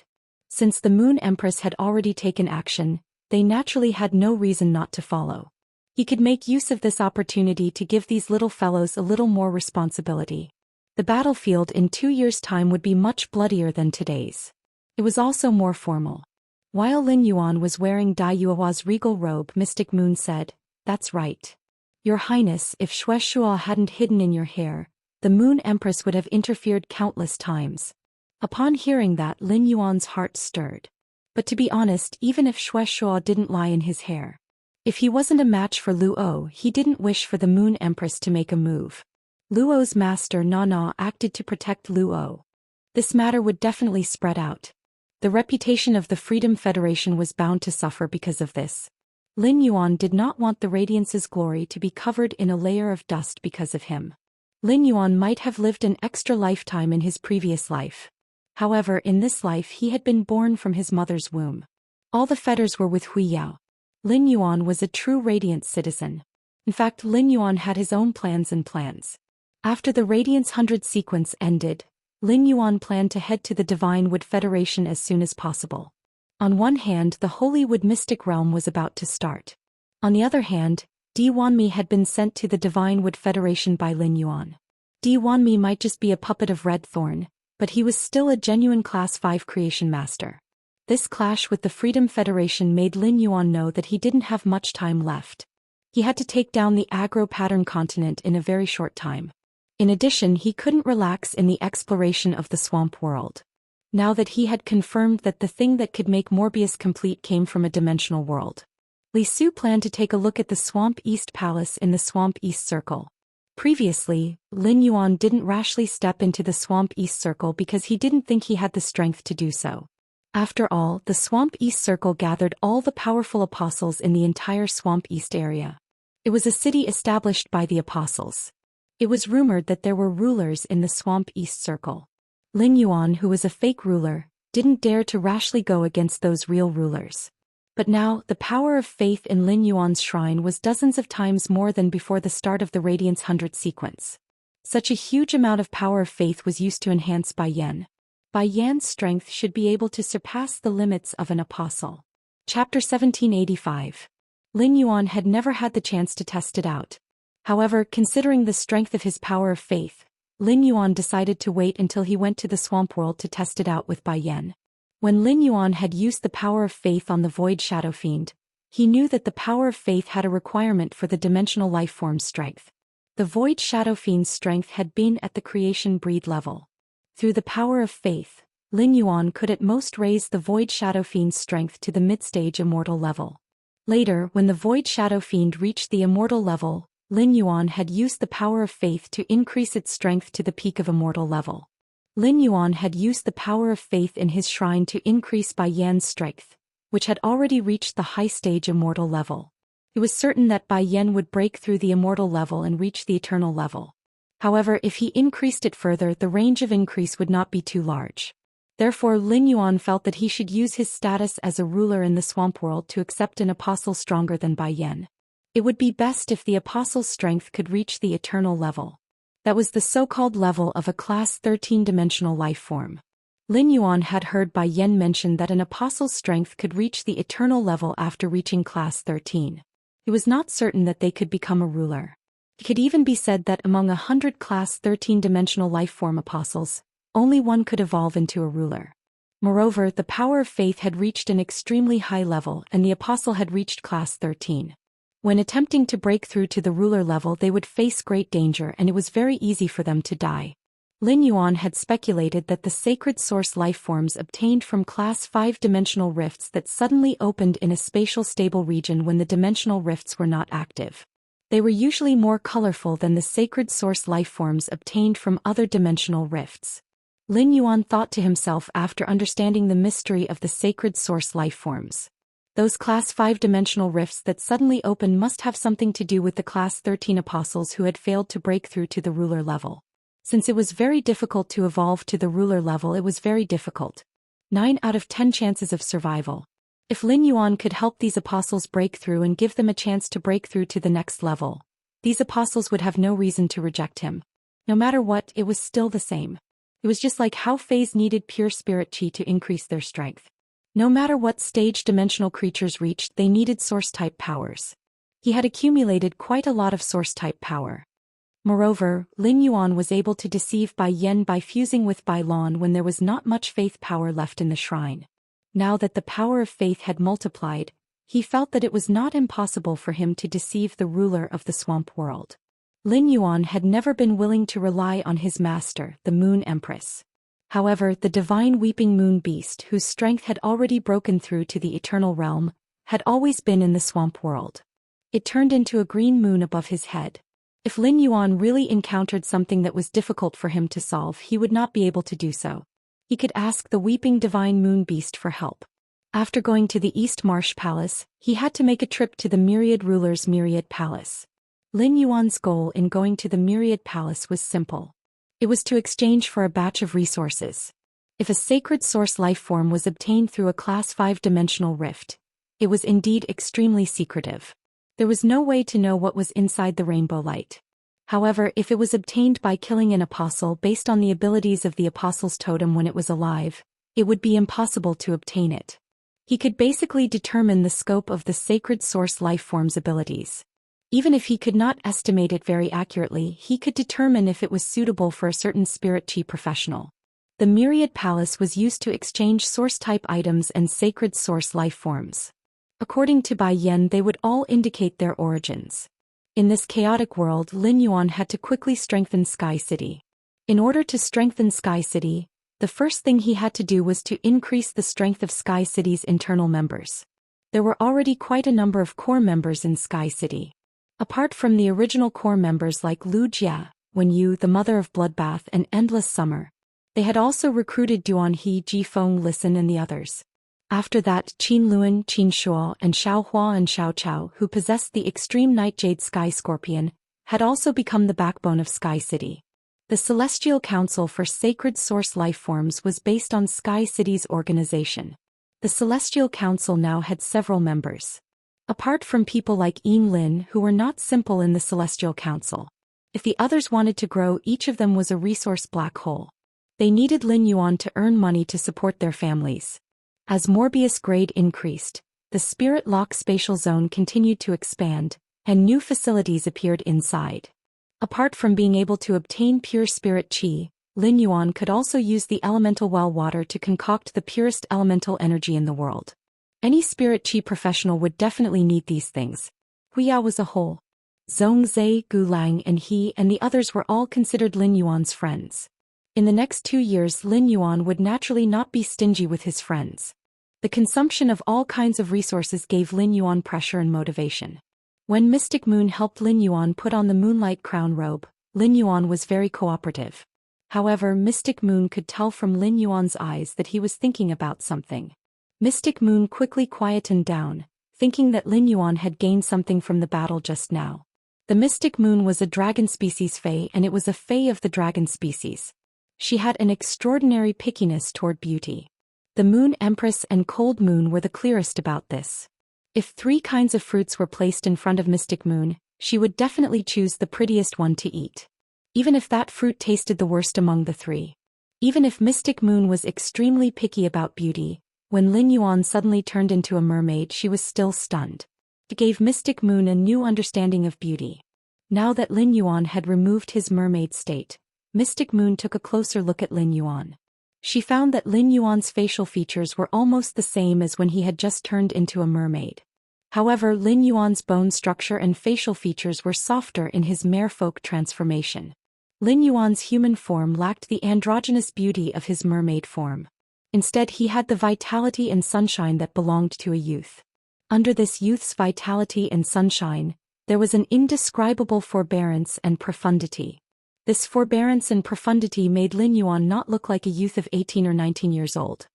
Since the Moon Empress had already taken action, they naturally had no reason not to follow. He could make use of this opportunity to give these little fellows a little more responsibility. The battlefield in 2 years' time would be much bloodier than today's. It was also more formal. While Lin Yuan was wearing Dai Yuehua's regal robe, Mystic Moon said, "That's right. Your Highness, if Shueshua hadn't hidden in your hair, the Moon Empress would have interfered countless times." Upon hearing that, Lin Yuan's heart stirred. But to be honest, even if Shueshua didn't lie in his hair, if he wasn't a match for Luo, he didn't wish for the Moon Empress to make a move. Luo's master Nana acted to protect Luo. This matter would definitely spread out. The reputation of the Freedom Federation was bound to suffer because of this. Lin Yuan did not want the Radiance's glory to be covered in a layer of dust because of him. Lin Yuan might have lived an extra lifetime in his previous life. However, in this life he had been born from his mother's womb. All the fetters were with Hui Yao. Lin Yuan was a true Radiance citizen. In fact, Lin Yuan had his own plans. After the Radiance 100 sequence ended, Lin Yuan planned to head to the Divine Wood Federation as soon as possible. On one hand, the Holy Wood Mystic Realm was about to start. On the other hand, Di Wanmi had been sent to the Divine Wood Federation by Lin Yuan. Di Wanmi might just be a puppet of Red Thorn, but he was still a genuine Class 5 creation master. This clash with the Freedom Federation made Lin Yuan know that he didn't have much time left. He had to take down the aggro pattern continent in a very short time. In addition, he couldn't relax in the exploration of the swamp world. Now that he had confirmed that the thing that could make Morbius complete came from a dimensional world, Li Su planned to take a look at the Swamp East Palace in the Swamp East Circle. Previously, Lin Yuan didn't rashly step into the Swamp East Circle because he didn't think he had the strength to do so. After all, the Swamp East Circle gathered all the powerful apostles in the entire Swamp East area. It was a city established by the apostles. It was rumored that there were rulers in the Swamp East Circle. Lin Yuan, who was a fake ruler, didn't dare to rashly go against those real rulers. But now, the power of faith in Lin Yuan's shrine was dozens of times more than before the start of the Radiance 100 sequence. Such a huge amount of power of faith was used to enhance Bai Yan. Bai Yan's strength should be able to surpass the limits of an apostle. Chapter 1785. Lin Yuan had never had the chance to test it out. However, considering the strength of his power of faith, Lin Yuan decided to wait until he went to the swamp world to test it out with Bai Yan. When Lin Yuan had used the power of faith on the Void Shadow Fiend, he knew that the power of faith had a requirement for the dimensional life form's strength. The Void Shadow Fiend's strength had been at the creation breed level. Through the power of faith, Lin Yuan could at most raise the Void Shadow Fiend's strength to the mid-stage Immortal level. Later, when the Void Shadow Fiend reached the Immortal level, Lin Yuan had used the power of faith to increase its strength to the peak of Immortal level. Lin Yuan had used the power of faith in his shrine to increase Bai Yan's strength, which had already reached the high stage Immortal level. It was certain that Bai Yan would break through the Immortal level and reach the Eternal level. However, if he increased it further, the range of increase would not be too large. Therefore, Lin Yuan felt that he should use his status as a ruler in the swamp world to accept an apostle stronger than Bai Yan. It would be best if the apostle's strength could reach the Eternal level. That was the so-called level of a class 13-dimensional life form. Lin Yuan had heard Bai Yen mention that an apostle's strength could reach the eternal level after reaching class 13. It was not certain that they could become a ruler. It could even be said that among 100 class 13-dimensional life form apostles, only one could evolve into a ruler. Moreover, the power of faith had reached an extremely high level and the apostle had reached class 13. When attempting to break through to the ruler level, they would face great danger and it was very easy for them to die. Lin Yuan had speculated that the sacred source life forms obtained from class 5-dimensional rifts that suddenly opened in a spatial stable region when the dimensional rifts were not active. They were usually more colorful than the sacred source life forms obtained from other dimensional rifts. Lin Yuan thought to himself after understanding the mystery of the sacred source life forms. Those class 5-dimensional rifts that suddenly opened must have something to do with the class 13 apostles who had failed to break through to the ruler level. Since it was very difficult to evolve to the ruler level, it was very difficult. 9 out of 10 chances of survival. If Lin Yuan could help these apostles break through and give them a chance to break through to the next level, these apostles would have no reason to reject him. No matter what, it was still the same. It was just like how phase needed pure spirit chi to increase their strength. No matter what stage dimensional creatures reached, they needed source-type powers. He had accumulated quite a lot of source-type power. Moreover, Lin Yuan was able to deceive Bai Yen by fusing with Bai Lan when there was not much faith power left in the shrine. Now that the power of faith had multiplied, he felt that it was not impossible for him to deceive the ruler of the swamp world. Lin Yuan had never been willing to rely on his master, the Moon Empress. However, the divine weeping moon beast, whose strength had already broken through to the eternal realm, had always been in the swamp world. It turned into a green moon above his head. If Lin Yuan really encountered something that was difficult for him to solve, he would not be able to do so. He could ask the weeping divine moon beast for help. After going to the East Marsh Palace, he had to make a trip to the Myriad Ruler's Myriad Palace. Lin Yuan's goal in going to the Myriad Palace was simple. It was to exchange for a batch of resources. If a sacred source life form was obtained through a class 5-dimensional rift, it was indeed extremely secretive. There was no way to know what was inside the rainbow light. However, if it was obtained by killing an apostle based on the abilities of the apostle's totem when it was alive, it would be impossible to obtain it. He could basically determine the scope of the sacred source life form's abilities. Even if he could not estimate it very accurately, he could determine if it was suitable for a certain spirit chi professional. The Myriad Palace was used to exchange source-type items and sacred source life forms. According to Bai Yen, they would all indicate their origins. In this chaotic world, Lin Yuan had to quickly strengthen Sky City. In order to strengthen Sky City, the first thing he had to do was to increase the strength of Sky City's internal members. There were already quite a number of core members in Sky City. Apart from the original core members like Lu Jia, Wen Yu, the Mother of Bloodbath, and Endless Summer, they had also recruited Duan He, Ji Feng, Listen, and the others. After that, Qin Luan, Qin Shuo, and Xiao Hua and Xiao Chao, who possessed the extreme Nightjade Sky Scorpion, had also become the backbone of Sky City. The Celestial Council for Sacred Source Life Forms was based on Sky City's organization. The Celestial Council now had several members. Apart from people like Ying Lin, who were not simple in the Celestial Council. If the others wanted to grow, each of them was a resource black hole. They needed Lin Yuan to earn money to support their families. As Morbius grade increased, the Spirit Lock spatial zone continued to expand, and new facilities appeared inside. Apart from being able to obtain pure spirit chi, Lin Yuan could also use the elemental well water to concoct the purest elemental energy in the world. Any spirit chi professional would definitely need these things. Huya was a whole. Zhongzhe, Gulang, and he and the others were all considered Lin Yuan's friends. In the next 2 years, Lin Yuan would naturally not be stingy with his friends. The consumption of all kinds of resources gave Lin Yuan pressure and motivation. When Mystic Moon helped Lin Yuan put on the Moonlight Crown robe, Lin Yuan was very cooperative. However, Mystic Moon could tell from Lin Yuan's eyes that he was thinking about something. Mystic Moon quickly quietened down, thinking that Lin Yuan had gained something from the battle just now. The Mystic Moon was a dragon species fae, and it was a fae of the dragon species. She had an extraordinary pickiness toward beauty. The Moon Empress and Cold Moon were the clearest about this. If 3 kinds of fruits were placed in front of Mystic Moon, she would definitely choose the prettiest one to eat. even if that fruit tasted the worst among the three. Even if Mystic Moon was extremely picky about beauty, when Lin Yuan suddenly turned into a mermaid she was still stunned. It gave Mystic Moon a new understanding of beauty. Now that Lin Yuan had removed his mermaid state, Mystic Moon took a closer look at Lin Yuan. She found that Lin Yuan's facial features were almost the same as when he had just turned into a mermaid. However, Lin Yuan's bone structure and facial features were softer in his merfolk transformation. Lin Yuan's human form lacked the androgynous beauty of his mermaid form. Instead, he had the vitality and sunshine that belonged to a youth. Under this youth's vitality and sunshine, there was an indescribable forbearance and profundity. This forbearance and profundity made Lin Yuan not look like a youth of 18 or 19 years old.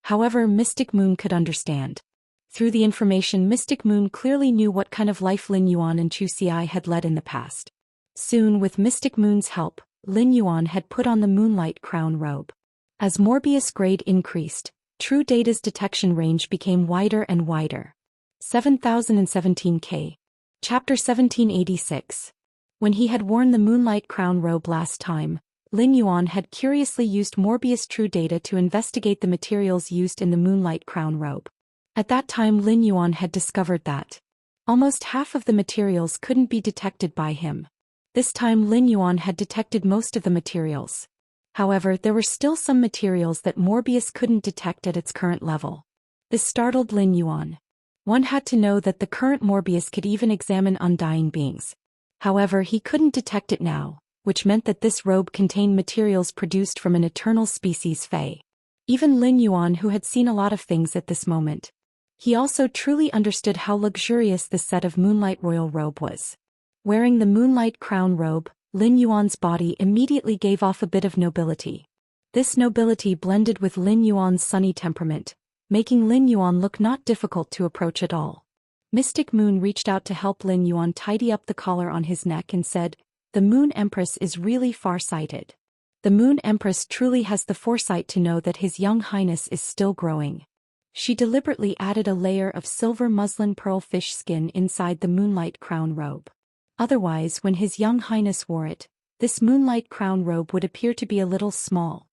However, Mystic Moon could understand. Through the information, Mystic Moon clearly knew what kind of life Lin Yuan and Zhou Xian had led in the past. Soon, with Mystic Moon's help, Lin Yuan had put on the Moonlight Crown robe. As Morbius grade increased, True Data's detection range became wider and wider. 7017K. Chapter 1786. When he had worn the Moonlight Crown robe last time, Lin Yuan had curiously used Morbius True Data to investigate the materials used in the Moonlight Crown robe. At that time Lin Yuan had discovered that almost half of the materials couldn't be detected by him. This time Lin Yuan had detected most of the materials. However, there were still some materials that Morbius couldn't detect at its current level. This startled Lin Yuan. One had to know that the current Morbius could even examine undying beings. However, he couldn't detect it now, which meant that this robe contained materials produced from an eternal species Fey. Even Lin Yuan, who had seen a lot of things at this moment, he also truly understood how luxurious this set of Moonlight Royal robe was. Wearing the Moonlight Crown robe, Lin Yuan's body immediately gave off a bit of nobility. This nobility blended with Lin Yuan's sunny temperament, making Lin Yuan look not difficult to approach at all. Mystic Moon reached out to help Lin Yuan tidy up the collar on his neck and said, "The Moon Empress is really far-sighted. The Moon Empress truly has the foresight to know that His Young Highness is still growing." She deliberately added a layer of silver muslin pearl fish skin inside the Moonlight Crown robe. Otherwise, when His Young Highness wore it, this Moonlight Crown robe would appear to be a little small.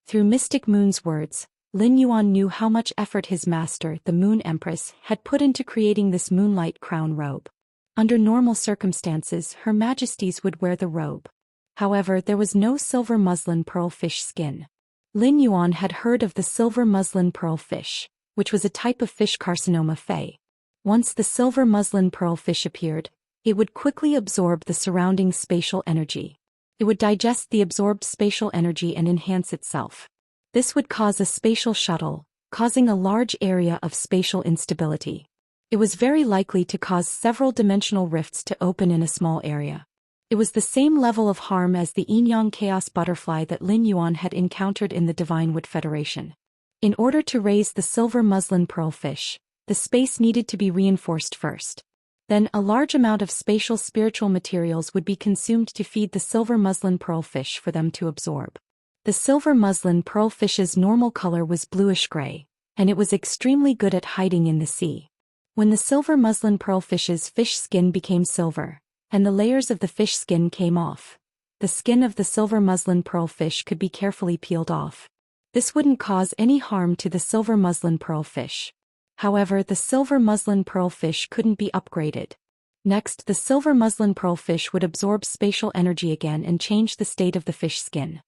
Through Mystic Moon's words, Lin Yuan knew how much effort his master, the Moon Empress, had put into creating this Moonlight Crown robe. Under normal circumstances, Her Majesties would wear the robe. However, there was no silver muslin pearl fish skin. Lin Yuan had heard of the silver muslin pearl fish, which was a type of fish carcinoma Fey. Once the silver muslin pearl fish appeared, it would quickly absorb the surrounding spatial energy. It would digest the absorbed spatial energy and enhance itself. This would cause a spatial shuttle, causing a large area of spatial instability. It was very likely to cause several dimensional rifts to open in a small area. It was the same level of harm as the Yin-Yang Chaos Butterfly that Lin Yuan had encountered in the Divine Wood Federation. In order to raise the silver muslin pearl fish, the space needed to be reinforced first. Then a large amount of spatial spiritual materials would be consumed to feed the silver muslin pearl fish for them to absorb. The silver muslin pearl fish's normal color was bluish-gray, and it was extremely good at hiding in the sea. When the silver muslin pearl fish's fish skin became silver, and the layers of the fish skin came off, the skin of the silver muslin pearl fish could be carefully peeled off. This wouldn't cause any harm to the silver muslin pearl fish. However, the silver muslin pearl fish couldn't be upgraded. Next, the silver muslin pearl fish would absorb spatial energy again and change the state of the fish skin.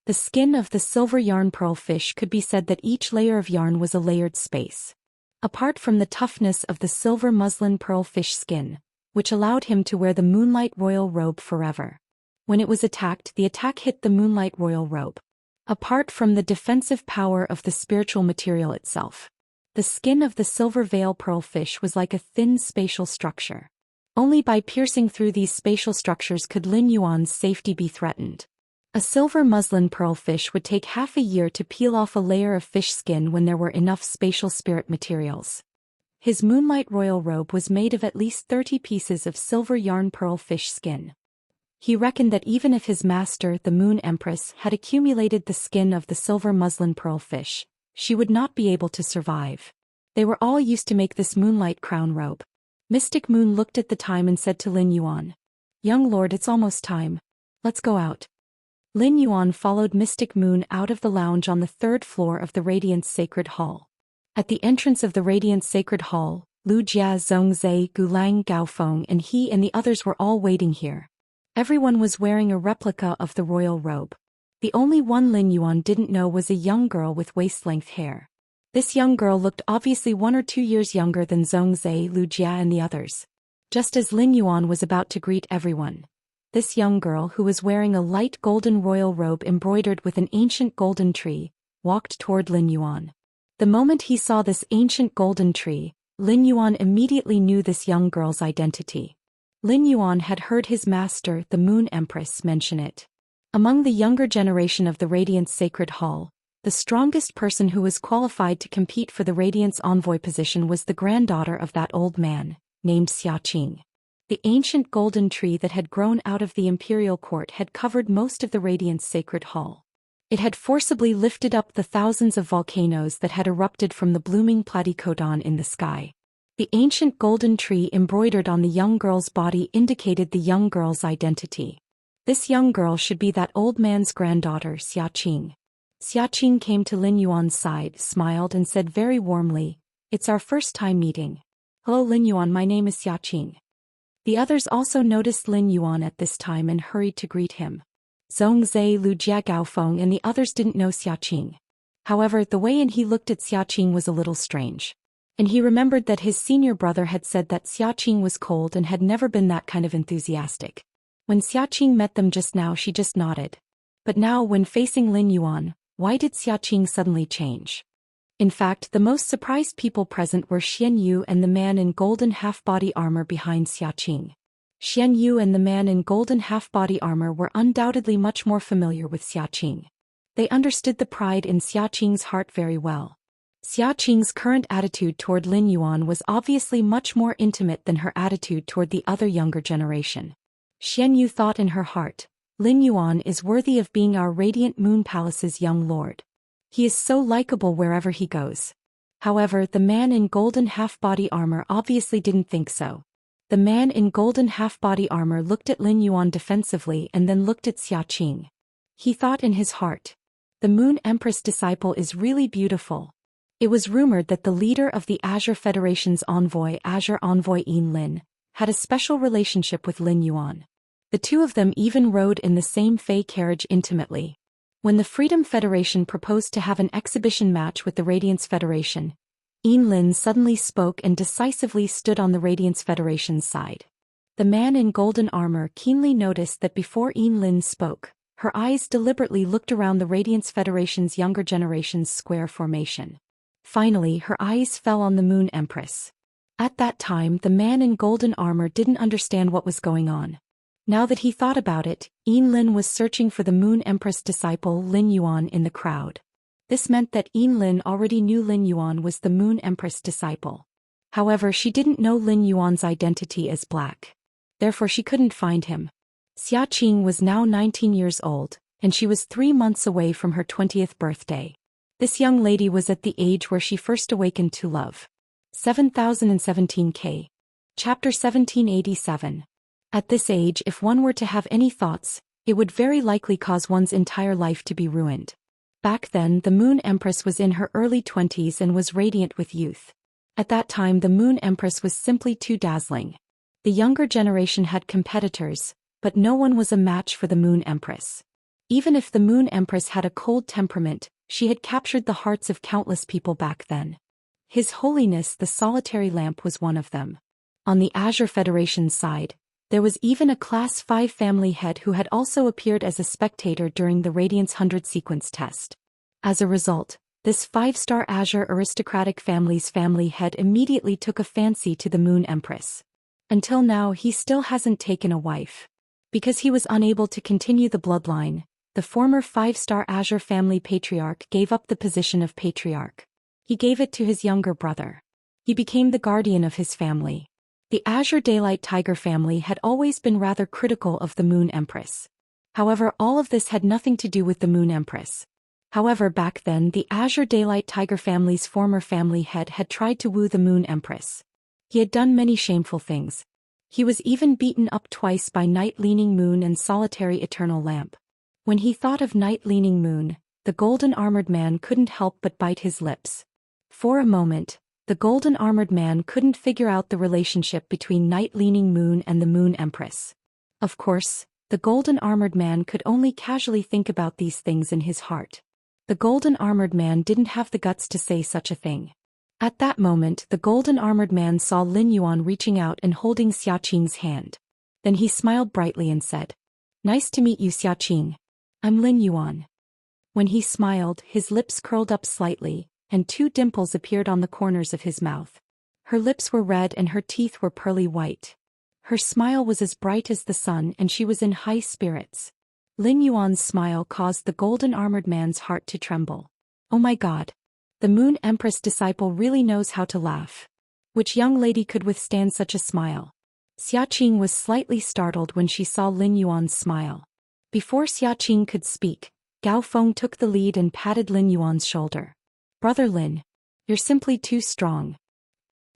The skin of the silver yarn pearl fish could be said that each layer of yarn was a layered space. Apart from the toughness of the silver muslin pearl fish skin, which allowed him to wear the Moonlight Royal robe forever. When it was attacked, the attack hit the Moonlight Royal robe. Apart from the defensive power of the spiritual material itself, the skin of the silver veil pearl fish was like a thin spatial structure. Only by piercing through these spatial structures could Lin Yuan's safety be threatened. A silver muslin pearl fish would take half a year to peel off a layer of fish skin when there were enough spatial spirit materials. His Moonlight Royal robe was made of at least 30 pieces of silver yarn pearl fish skin. He reckoned that even if his master, the Moon Empress, had accumulated the skin of the silver muslin pearl fish, she would not be able to survive. They were all used to make this Moonlight Crown robe. Mystic Moon looked at the time and said to Lin Yuan, "Young lord, it's almost time. Let's go out. Lin Yuan followed Mystic Moon out of the lounge on the third floor of the Radiance Sacred Hall. At the entrance of the Radiance Sacred Hall, Lu Jia, Zhongzhe, Gulang, Gaofeng and he and the others were all waiting here. Everyone was wearing a replica of the royal robe. The only one Lin Yuan didn't know was a young girl with waist-length hair. This young girl looked obviously 1 or 2 years younger than Zhongzhe, Lu Jia and the others. Just as Lin Yuan was about to greet everyone, this young girl, who was wearing a light golden royal robe embroidered with an ancient golden tree, walked toward Lin Yuan. The moment he saw this ancient golden tree, Lin Yuan immediately knew this young girl's identity. Lin Yuan had heard his master, the Moon Empress, mention it. Among the younger generation of the Radiance Sacred Hall, the strongest person who was qualified to compete for the Radiance Envoy position was the granddaughter of that old man, named Xianxia. The ancient golden tree that had grown out of the imperial court had covered most of the Radiance Sacred Hall. It had forcibly lifted up the thousands of volcanoes that had erupted from the blooming platycodon in the sky. The ancient golden tree embroidered on the young girl's body indicated the young girl's identity. This young girl should be that old man's granddaughter, Xiaoqing. Xiaoqing came to Lin Yuan's side, smiled and said very warmly, "It's our first time meeting. Hello Lin Yuan, my name is Xiaoqing." The others also noticed Lin Yuan at this time and hurried to greet him. Zhongzhe, Lu Jia, Gaofeng and the others didn't know Xiaoqing. However, the way in he looked at Xiaoqing was a little strange. And he remembered that his senior brother had said that Xiaoqing was cold and had never been that kind of enthusiastic. When Xiaoqing met them just now, she just nodded. But now, when facing Lin Yuan, why did Xiaoqing suddenly change? In fact, the most surprised people present were Xian Yu and the man in golden half-body armor behind Xiaoqing. Xian Yu and the man in golden half-body armor were undoubtedly much more familiar with Xiaoqing. They understood the pride in Xiaoqing's heart very well. Xiaoqing's current attitude toward Lin Yuan was obviously much more intimate than her attitude toward the other younger generation. Xian Yu thought in her heart, Lin Yuan is worthy of being our Radiant Moon Palace's young lord. He is so likable wherever he goes. However, the man in golden half-body armor obviously didn't think so. The man in golden half-body armor looked at Lin Yuan defensively and then looked at Xiaoqing. He thought in his heart, the Moon Empress disciple is really beautiful. It was rumored that the leader of the Azure Federation's envoy, Azure Envoy Lin, had a special relationship with Lin Yuan. The two of them even rode in the same Fey carriage intimately. When the Freedom Federation proposed to have an exhibition match with the Radiance Federation, Lin suddenly spoke and decisively stood on the Radiance Federation's side. The man in golden armor keenly noticed that before Lin spoke, her eyes deliberately looked around the Radiance Federation's younger generation's square formation. Finally, her eyes fell on the Moon Empress. At that time, the man in golden armor didn't understand what was going on. Now that he thought about it, Lin was searching for the Moon Empress disciple Lin Yuan in the crowd. This meant that Lin already knew Lin Yuan was the Moon Empress disciple. However, she didn't know Lin Yuan's identity as black. Therefore she couldn't find him. Xiaoqing was now 19 years old, and she was 3 months away from her 20th birthday. This young lady was at the age where she first awakened to love. 7017K. Chapter 1787. At this age, if one were to have any thoughts, it would very likely cause one's entire life to be ruined. Back then, the Moon Empress was in her early 20s and was radiant with youth. At that time, the Moon Empress was simply too dazzling. The younger generation had competitors, but no one was a match for the Moon Empress. Even if the Moon Empress had a cold temperament, she had captured the hearts of countless people back then. His Holiness the Solitary Lamp was one of them. On the Azure Federation's side, there was even a Class 5 family head who had also appeared as a spectator during the Radiance 100 sequence test. As a result, this 5-star Azure aristocratic family's family head immediately took a fancy to the Moon Empress. Until now, he still hasn't taken a wife. Because he was unable to continue the bloodline, the former 5-star Azure family patriarch gave up the position of patriarch. He gave it to his younger brother. He became the guardian of his family. The Azure Daylight Tiger family had always been rather critical of the Moon Empress. However, all of this had nothing to do with the Moon Empress. However, back then, the Azure Daylight Tiger family's former family head had tried to woo the Moon Empress. He had done many shameful things. He was even beaten up twice by Night-Leaning Moon and Solitary Eternal Lamp. When he thought of Night-Leaning Moon, the golden armored man couldn't help but bite his lips. For a moment, the golden armored man couldn't figure out the relationship between Night-Leaning Moon and the Moon Empress. Of course, the golden armored man could only casually think about these things in his heart. The golden armored man didn't have the guts to say such a thing. At that moment, the golden armored man saw Lin Yuan reaching out and holding Xiaqing's hand. Then he smiled brightly and said, "Nice to meet you, Xiaqing. I'm Lin Yuan." When he smiled, his lips curled up slightly, and 2 dimples appeared on the corners of his mouth. Her lips were red and her teeth were pearly white. Her smile was as bright as the sun and she was in high spirits. Lin Yuan's smile caused the golden armored man's heart to tremble. Oh my god. The Moon Empress disciple really knows how to laugh. Which young lady could withstand such a smile? Xiaqing was slightly startled when she saw Lin Yuan's smile. Before Xiaqing could speak, Gao Feng took the lead and patted Lin Yuan's shoulder. "Brother Lin, you're simply too strong.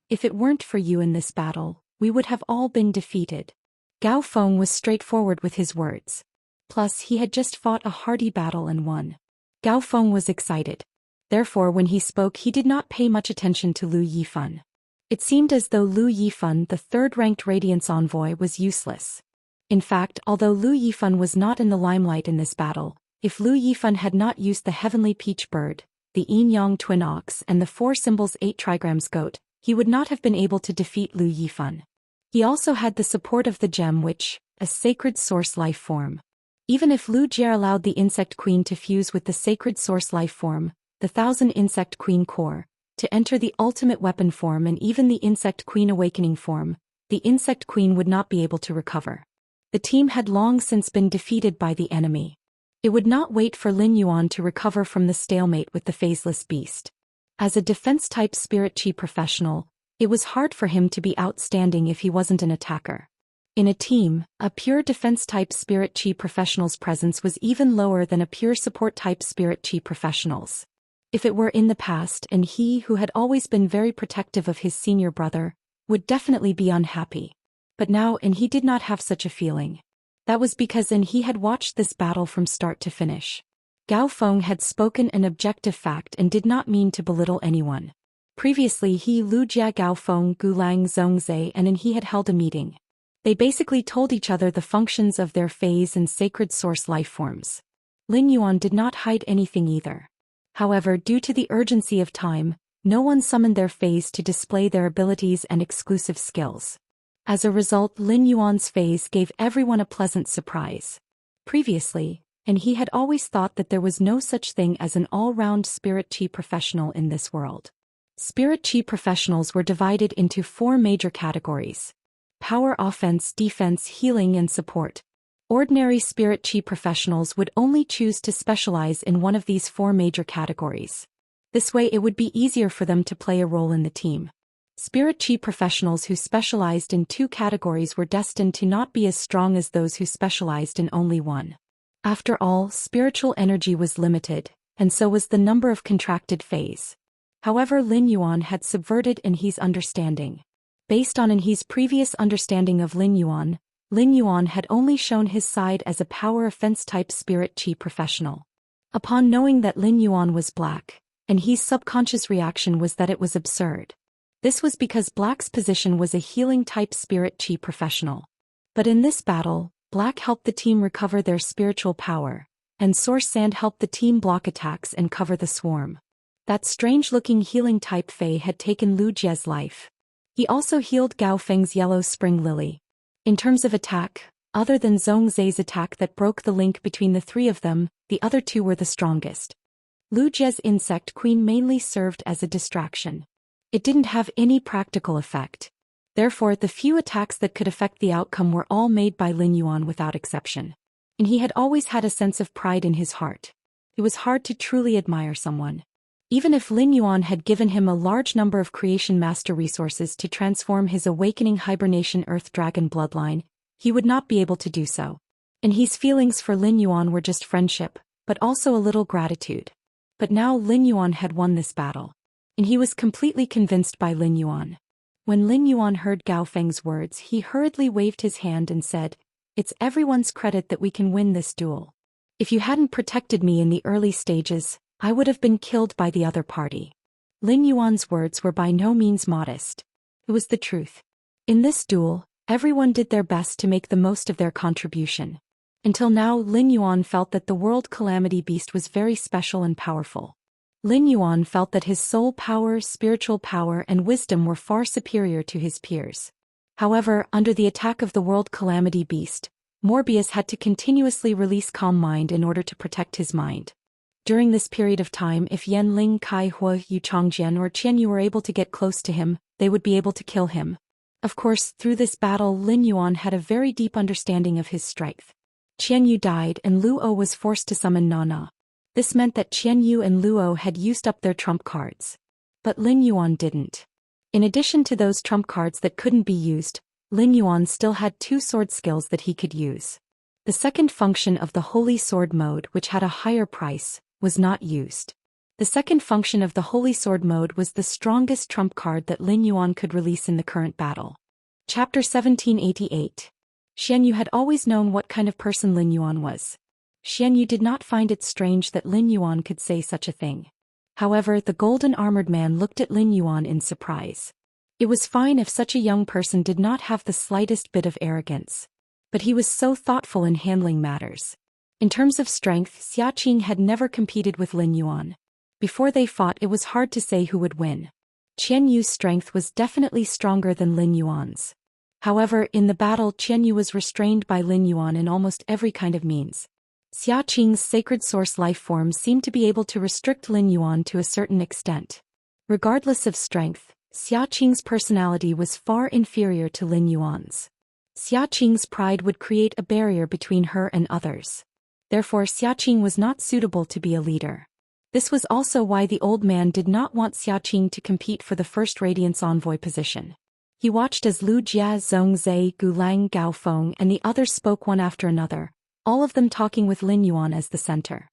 If it weren't for you in this battle, we would have all been defeated." Gao Feng was straightforward with his words. Plus, he had just fought a hardy battle and won. Gao Feng was excited. Therefore, when he spoke, he did not pay much attention to Lu Yifan. It seemed as though Lu Yifan, the third-ranked Radiance envoy, was useless. In fact, although Lu Yifan was not in the limelight in this battle, if Lu Yifan had not used the Heavenly Peach Bird, the Yin-Yang Twin Ox and the 4 symbols 8 trigrams goat, he would not have been able to defeat Lu Yifan. He also had the support of the gem which, a sacred source life form. Even if Lu Jie allowed the Insect Queen to fuse with the sacred source life form, the 1000 Insect Queen core, to enter the ultimate weapon form and even the Insect Queen awakening form, the Insect Queen would not be able to recover. The team had long since been defeated by the enemy. It would not wait for Lin Yuan to recover from the stalemate with the phaseless beast. As a defense-type spirit chi professional, it was hard for him to be outstanding if he wasn't an attacker. In a team, a pure defense-type spirit chi professional's presence was even lower than a pure support-type spirit chi professional's. If it were in the past and he who had always been very protective of his senior brother, would definitely be unhappy. But now he did not have such a feeling. That was because he had watched this battle from start to finish. Gao Feng had spoken an objective fact and did not mean to belittle anyone. Previously Lu Jia, Gao Feng, Gulang Zhongzhe and he had held a meeting. They basically told each other the functions of their phase and sacred source life forms. Lin Yuan did not hide anything either. However, due to the urgency of time, no one summoned their phase to display their abilities and exclusive skills. As a result, Lin Yuan's phase gave everyone a pleasant surprise. Previously, he had always thought that there was no such thing as an all-round spirit chi professional in this world. Spirit chi professionals were divided into 4 major categories: power, offense, defense, healing, and support. Ordinary spirit chi professionals would only choose to specialize in one of these 4 major categories. This way it would be easier for them to play a role in the team. Spirit chi professionals who specialized in 2 categories were destined to not be as strong as those who specialized in only one. After all, spiritual energy was limited, and so was the number of contracted phase. However, Lin Yuan had subverted his understanding. Based on his previous understanding of Lin Yuan had only shown his side as a power offense-type spirit chi professional. Upon knowing that Lin Yuan was black, his subconscious reaction was that it was absurd. This was because Black's position was a healing-type spirit chi professional. But in this battle, Black helped the team recover their spiritual power, and Source Sand helped the team block attacks and cover the swarm. That strange-looking healing-type Fei had taken Lu Jie's life. He also healed Gao Feng's Yellow Spring Lily. In terms of attack, other than Zhongzhe's attack that broke the link between the 3 of them, the other 2 were the strongest. Lu Jie's Insect Queen mainly served as a distraction. It didn't have any practical effect. Therefore, the few attacks that could affect the outcome were all made by Lin Yuan without exception. And he had always had a sense of pride in his heart. It was hard to truly admire someone. Even if Lin Yuan had given him a large number of Creation Master resources to transform his awakening hibernation Earth Dragon bloodline, he would not be able to do so. And his feelings for Lin Yuan were just friendship, but also a little gratitude. But now Lin Yuan had won this battle. And he was completely convinced by Lin Yuan. When Lin Yuan heard Gao Feng's words, he hurriedly waved his hand and said, "It's everyone's credit that we can win this duel. If you hadn't protected me in the early stages, I would have been killed by the other party." Lin Yuan's words were by no means modest. It was the truth. In this duel, everyone did their best to make the most of their contribution. Until now, Lin Yuan felt that the world calamity beast was very special and powerful. Lin Yuan felt that his soul power, spiritual power, and wisdom were far superior to his peers. However, under the attack of the world calamity beast, Morbius had to continuously release calm mind in order to protect his mind. During this period of time, if Yan Ling, Kai Hua, Yu Changjian, or Qian Yu were able to get close to him, they would be able to kill him. Of course, through this battle, Lin Yuan had a very deep understanding of his strength. Qian Yu died and Luo was forced to summon Nana. This meant that Qian Yu and Luo had used up their trump cards. But Lin Yuan didn't. In addition to those trump cards that couldn't be used, Lin Yuan still had 2 sword skills that he could use. The second function of the Holy Sword mode, which had a higher price, was not used. The second function of the Holy Sword mode was the strongest trump card that Lin Yuan could release in the current battle. Chapter 1788. Xian Yu had always known what kind of person Lin Yuan was. Xian Yu did not find it strange that Lin Yuan could say such a thing. However, the golden armored man looked at Lin Yuan in surprise. It was fine if such a young person did not have the slightest bit of arrogance. But he was so thoughtful in handling matters. In terms of strength, Xiaqing had never competed with Lin Yuan. Before they fought, it was hard to say who would win. Qian Yu's strength was definitely stronger than Lin Yuan's. However, in the battle, Qian Yu was restrained by Lin Yuan in almost every kind of means. Xiaqing's sacred source life form seemed to be able to restrict Lin Yuan to a certain extent. Regardless of strength, Xiaqing's personality was far inferior to Lin Yuan's. Xiaqing's pride would create a barrier between her and others. Therefore, Xiaqing was not suitable to be a leader. This was also why the old man did not want Xiaqing to compete for the first Radiance Envoy position. He watched as Lu Jia, Zhongzhe, Gulang, Gao Feng, and the others spoke one after another, all of them talking with Lin Yuan as the center.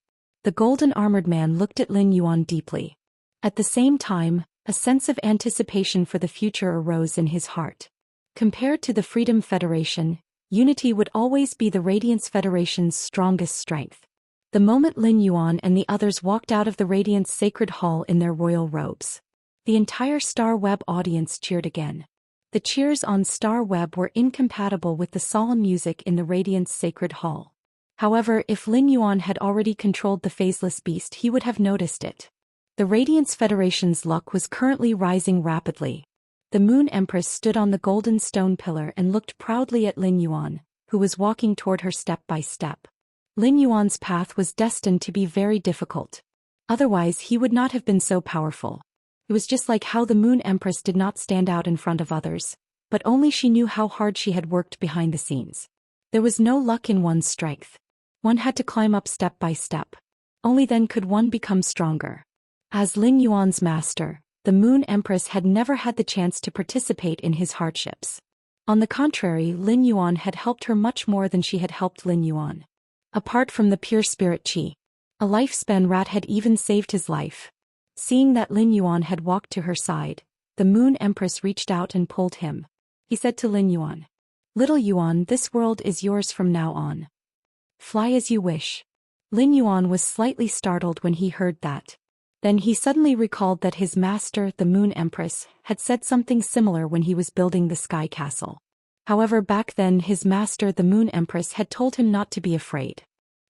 The golden armored man looked at Lin Yuan deeply. At the same time, a sense of anticipation for the future arose in his heart. Compared to the Freedom Federation, unity would always be the Radiance Federation's strongest strength. The moment Lin Yuan and the others walked out of the Radiance Sacred Hall in their royal robes, the entire Star Web audience cheered again. The cheers on Star Web were incompatible with the solemn music in the Radiance Sacred Hall. However, if Lin Yuan had already controlled the Phaseless Beast, he would have noticed it. The Radiance Federation's luck was currently rising rapidly. The Moon Empress stood on the golden stone pillar and looked proudly at Lin Yuan, who was walking toward her step by step. Lin Yuan's path was destined to be very difficult. Otherwise, he would not have been so powerful. It was just like how the Moon Empress did not stand out in front of others, but only she knew how hard she had worked behind the scenes. There was no luck in one's strength. One had to climb up step by step. Only then could one become stronger. As Lin Yuan's master, the Moon Empress had never had the chance to participate in his hardships. On the contrary, Lin Yuan had helped her much more than she had helped Lin Yuan. Apart from the pure spirit qi, a lifespan rat had even saved his life. Seeing that Lin Yuan had walked to her side, the Moon Empress reached out and pulled him. He said to Lin Yuan, "Little Yuan, this world is yours from now on. Fly as you wish." Lin Yuan was slightly startled when he heard that. Then he suddenly recalled that his master, the Moon Empress, had said something similar when he was building the Sky Castle. However, back then his master, the Moon Empress, had told him not to be afraid.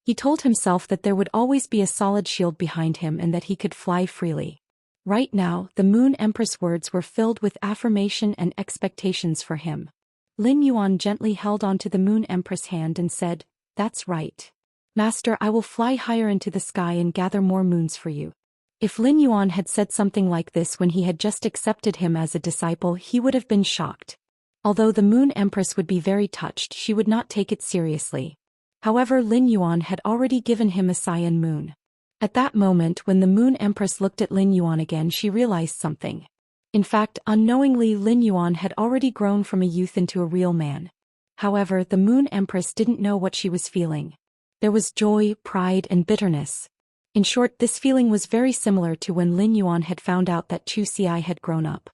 He told himself that there would always be a solid shield behind him and that he could fly freely. Right now, the Moon Empress' words were filled with affirmation and expectations for him. Lin Yuan gently held onto the Moon Empress' hand and said, "That's right. Master, I will fly higher into the sky and gather more moons for you." If Lin Yuan had said something like this when he had just accepted him as a disciple, he would have been shocked. Although the Moon Empress would be very touched, she would not take it seriously. However, Lin Yuan had already given him a Cyan moon. At that moment, when the Moon Empress looked at Lin Yuan again, she realized something. In fact, unknowingly, Lin Yuan had already grown from a youth into a real man. However, the Moon Empress didn't know what she was feeling. There was joy, pride, and bitterness. In short, this feeling was very similar to when Lin Yuan had found out that Chu Xi had grown up.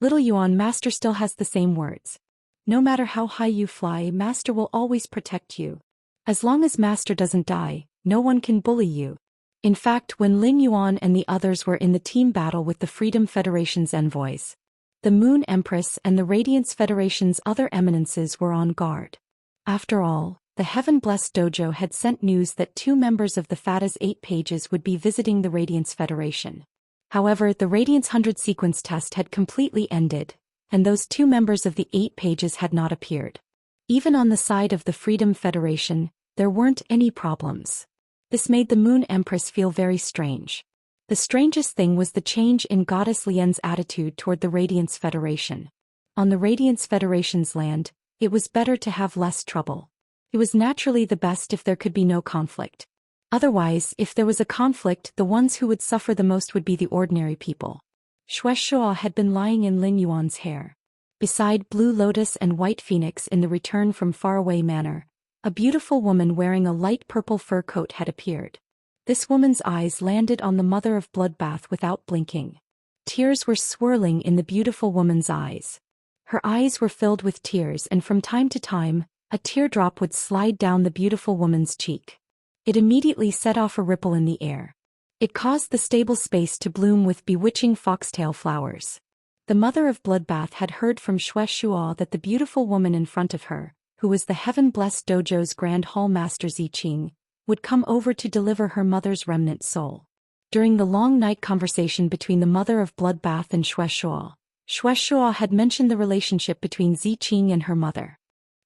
Little Yuan, Master still has the same words. No matter how high you fly, Master will always protect you. As long as Master doesn't die, no one can bully you. In fact, when Ling Yuan and the others were in the team battle with the Freedom Federation's envoys, the Moon Empress and the Radiance Federation's other eminences were on guard. After all, the Heaven-Blessed Dojo had sent news that 2 members of the FATA's 8 pages would be visiting the Radiance Federation. However, the Radiance 100 sequence test had completely ended, and those 2 members of the 8 pages had not appeared. Even on the side of the Freedom Federation, there weren't any problems. This made the Moon Empress feel very strange. The strangest thing was the change in Goddess Lian's attitude toward the Radiance Federation. On the Radiance Federation's land, it was better to have less trouble. It was naturally the best if there could be no conflict. Otherwise, if there was a conflict, the ones who would suffer the most would be the ordinary people. Xianxia had been lying in Ling Yuan's hair. Beside Blue Lotus and White Phoenix in the Return from Faraway Manor, a beautiful woman wearing a light purple fur coat had appeared. This woman's eyes landed on the Mother of Bloodbath without blinking. Tears were swirling in the beautiful woman's eyes. Her eyes were filled with tears, and from time to time, a teardrop would slide down the beautiful woman's cheek. It immediately set off a ripple in the air. It caused the stable space to bloom with bewitching foxtail flowers. The Mother of Bloodbath had heard from Xianxia that the beautiful woman in front of her, who was the Heaven-Blessed Dojo's Grand Hall Master Ziqing, would come over to deliver her mother's remnant soul. During the long night conversation between the Mother of Bloodbath and Xianxia had mentioned the relationship between Ziqing and her mother.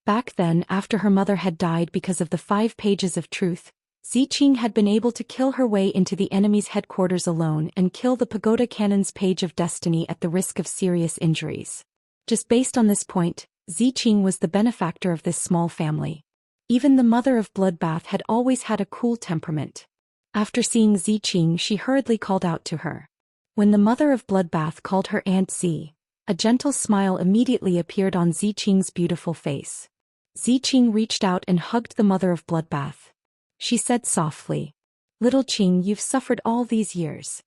Back then, after her mother had died because of the 5 pages of truth, Ziqing had been able to kill her way into the enemy's headquarters alone and kill the Pagoda Cannon's Page of Destiny at the risk of serious injuries. Just based on this point, Ziqing was the benefactor of this small family. Even the Mother of Bloodbath had always had a cool temperament. After seeing Ziqing, she hurriedly called out to her. When the Mother of Bloodbath called her Aunt Z, a gentle smile immediately appeared on Ziqing's beautiful face. Ziqing reached out and hugged the Mother of Bloodbath. She said softly, "Little Qing, you've suffered all these years."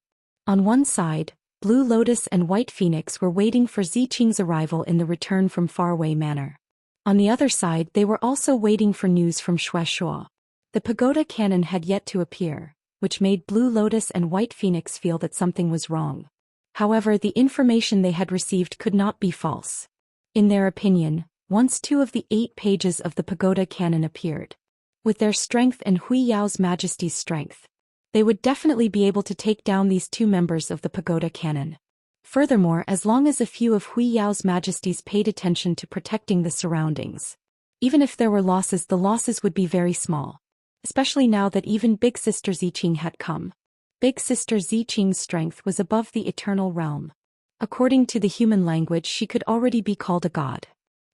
On one side, Blue Lotus and White Phoenix were waiting for Ziqing's arrival in the Return from Faraway Manor. On the other side, they were also waiting for news from Xianxia. The Pagoda Cannon had yet to appear, which made Blue Lotus and White Phoenix feel that something was wrong. However, the information they had received could not be false. In their opinion, once 2 of the 8 pages of the Pagoda Cannon appeared, with their strength and Hui Yao's Majesty's strength, they would definitely be able to take down these 2 members of the Pagoda Cannon. Furthermore, as long as a few of Hui Yao's Majesties paid attention to protecting the surroundings, even if there were losses, the losses would be very small. Especially now that even Big Sister Ziqing had come. Big Sister Ziqing's strength was above the eternal realm. According to the human language, she could already be called a god.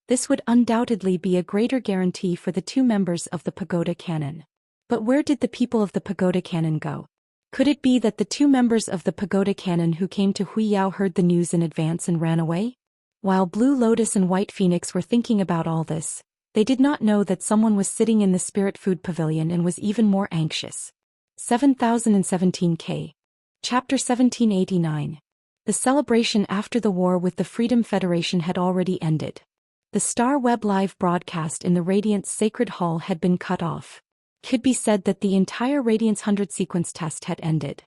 This would undoubtedly be a greater guarantee for the 2 members of the Pagoda Cannon. But where did the people of the Pagoda Cannon go? Could it be that the 2 members of the Pagoda Cannon who came to Hui Yao heard the news in advance and ran away? While Blue Lotus and White Phoenix were thinking about all this, they did not know that someone was sitting in the Spirit Food Pavilion and was even more anxious. 7017K. Chapter 1789. The celebration after the war with the Freedom Federation had already ended. The Star Web live broadcast in the Radiance Sacred Hall had been cut off. It could be said that the entire Radiance 100 sequence test had ended.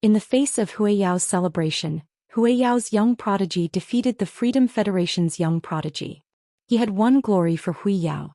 In the face of Hui Yao's celebration, Hui Yao's young prodigy defeated the Freedom Federation's young prodigy. He had won glory for Hui Yao.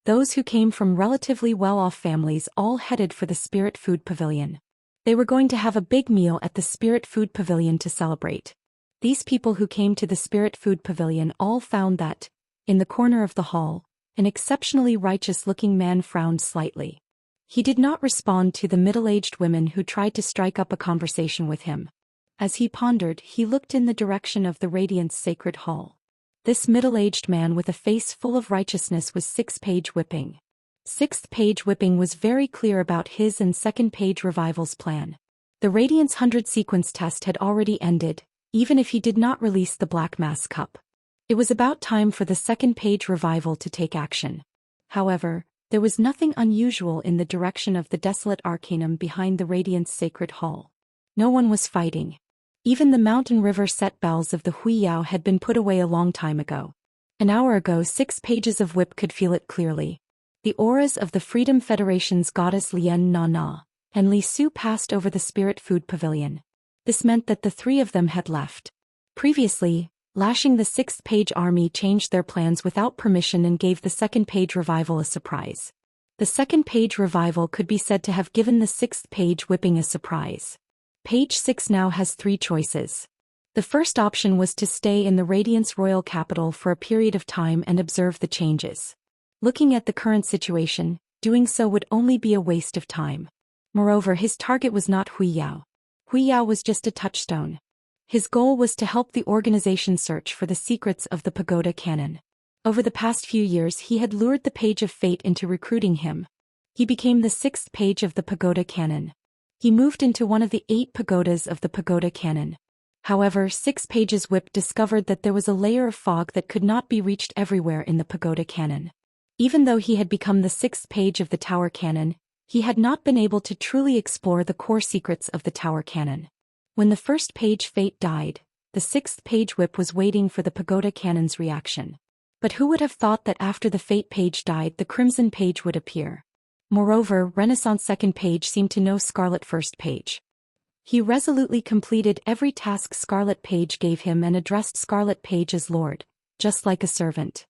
Those who came from relatively well-off families all headed for the Spirit Food Pavilion. They were going to have a big meal at the Spirit Food Pavilion to celebrate. These people who came to the Spirit Food Pavilion all found that, in the corner of the hall, an exceptionally righteous-looking man frowned slightly. He did not respond to the middle-aged women who tried to strike up a conversation with him. As he pondered, he looked in the direction of the Radiance Sacred Hall. This middle-aged man with a face full of righteousness was 6-page whipping. 6th page whipping was very clear about his and 2nd page revival's plan. The Radiance 100 sequence test had already ended, even if he did not release the Black Mass Cup. It was about time for the 2nd page revival to take action. However, there was nothing unusual in the direction of the desolate arcanum behind the Radiance Sacred Hall. No one was fighting. Even the mountain river set bells of the Huiyao had been put away a long time ago. An hour ago 6 pages of whip could feel it clearly. The auras of the Freedom Federation's goddess Lian Na Na and Li Su passed over the Spirit Food Pavilion. This meant that the 3 of them had left. Previously, lashing the 6th page army changed their plans without permission and gave the 2nd page revival a surprise. The 2nd page revival could be said to have given the 6th page whipping a surprise. Page 6 now has 3 choices. The first option was to stay in the Radiance Royal Capital for a period of time and observe the changes. Looking at the current situation, doing so would only be a waste of time. Moreover, his target was not Huiyao. Huiyao was just a touchstone. His goal was to help the organization search for the secrets of the Pagoda Canon. Over the past few years he had lured the Page of Fate into recruiting him. He became the 6th page of the Pagoda Canon. He moved into one of the 8 pagodas of the Pagoda Canon. However, 6 pages whip discovered that there was a layer of fog that could not be reached everywhere in the Pagoda Canon. Even though he had become the 6th page of the Tower Canon, he had not been able to truly explore the core secrets of the Tower Canon. When the 1st page Fate died, the 6th page whip was waiting for the Pagoda Canon's reaction. But who would have thought that after the Fate page died the Crimson page would appear? Moreover, Renaissance 2nd page seemed to know Scarlet 1st page. He resolutely completed every task Scarlet Page gave him and addressed Scarlet Page as Lord, just like a servant.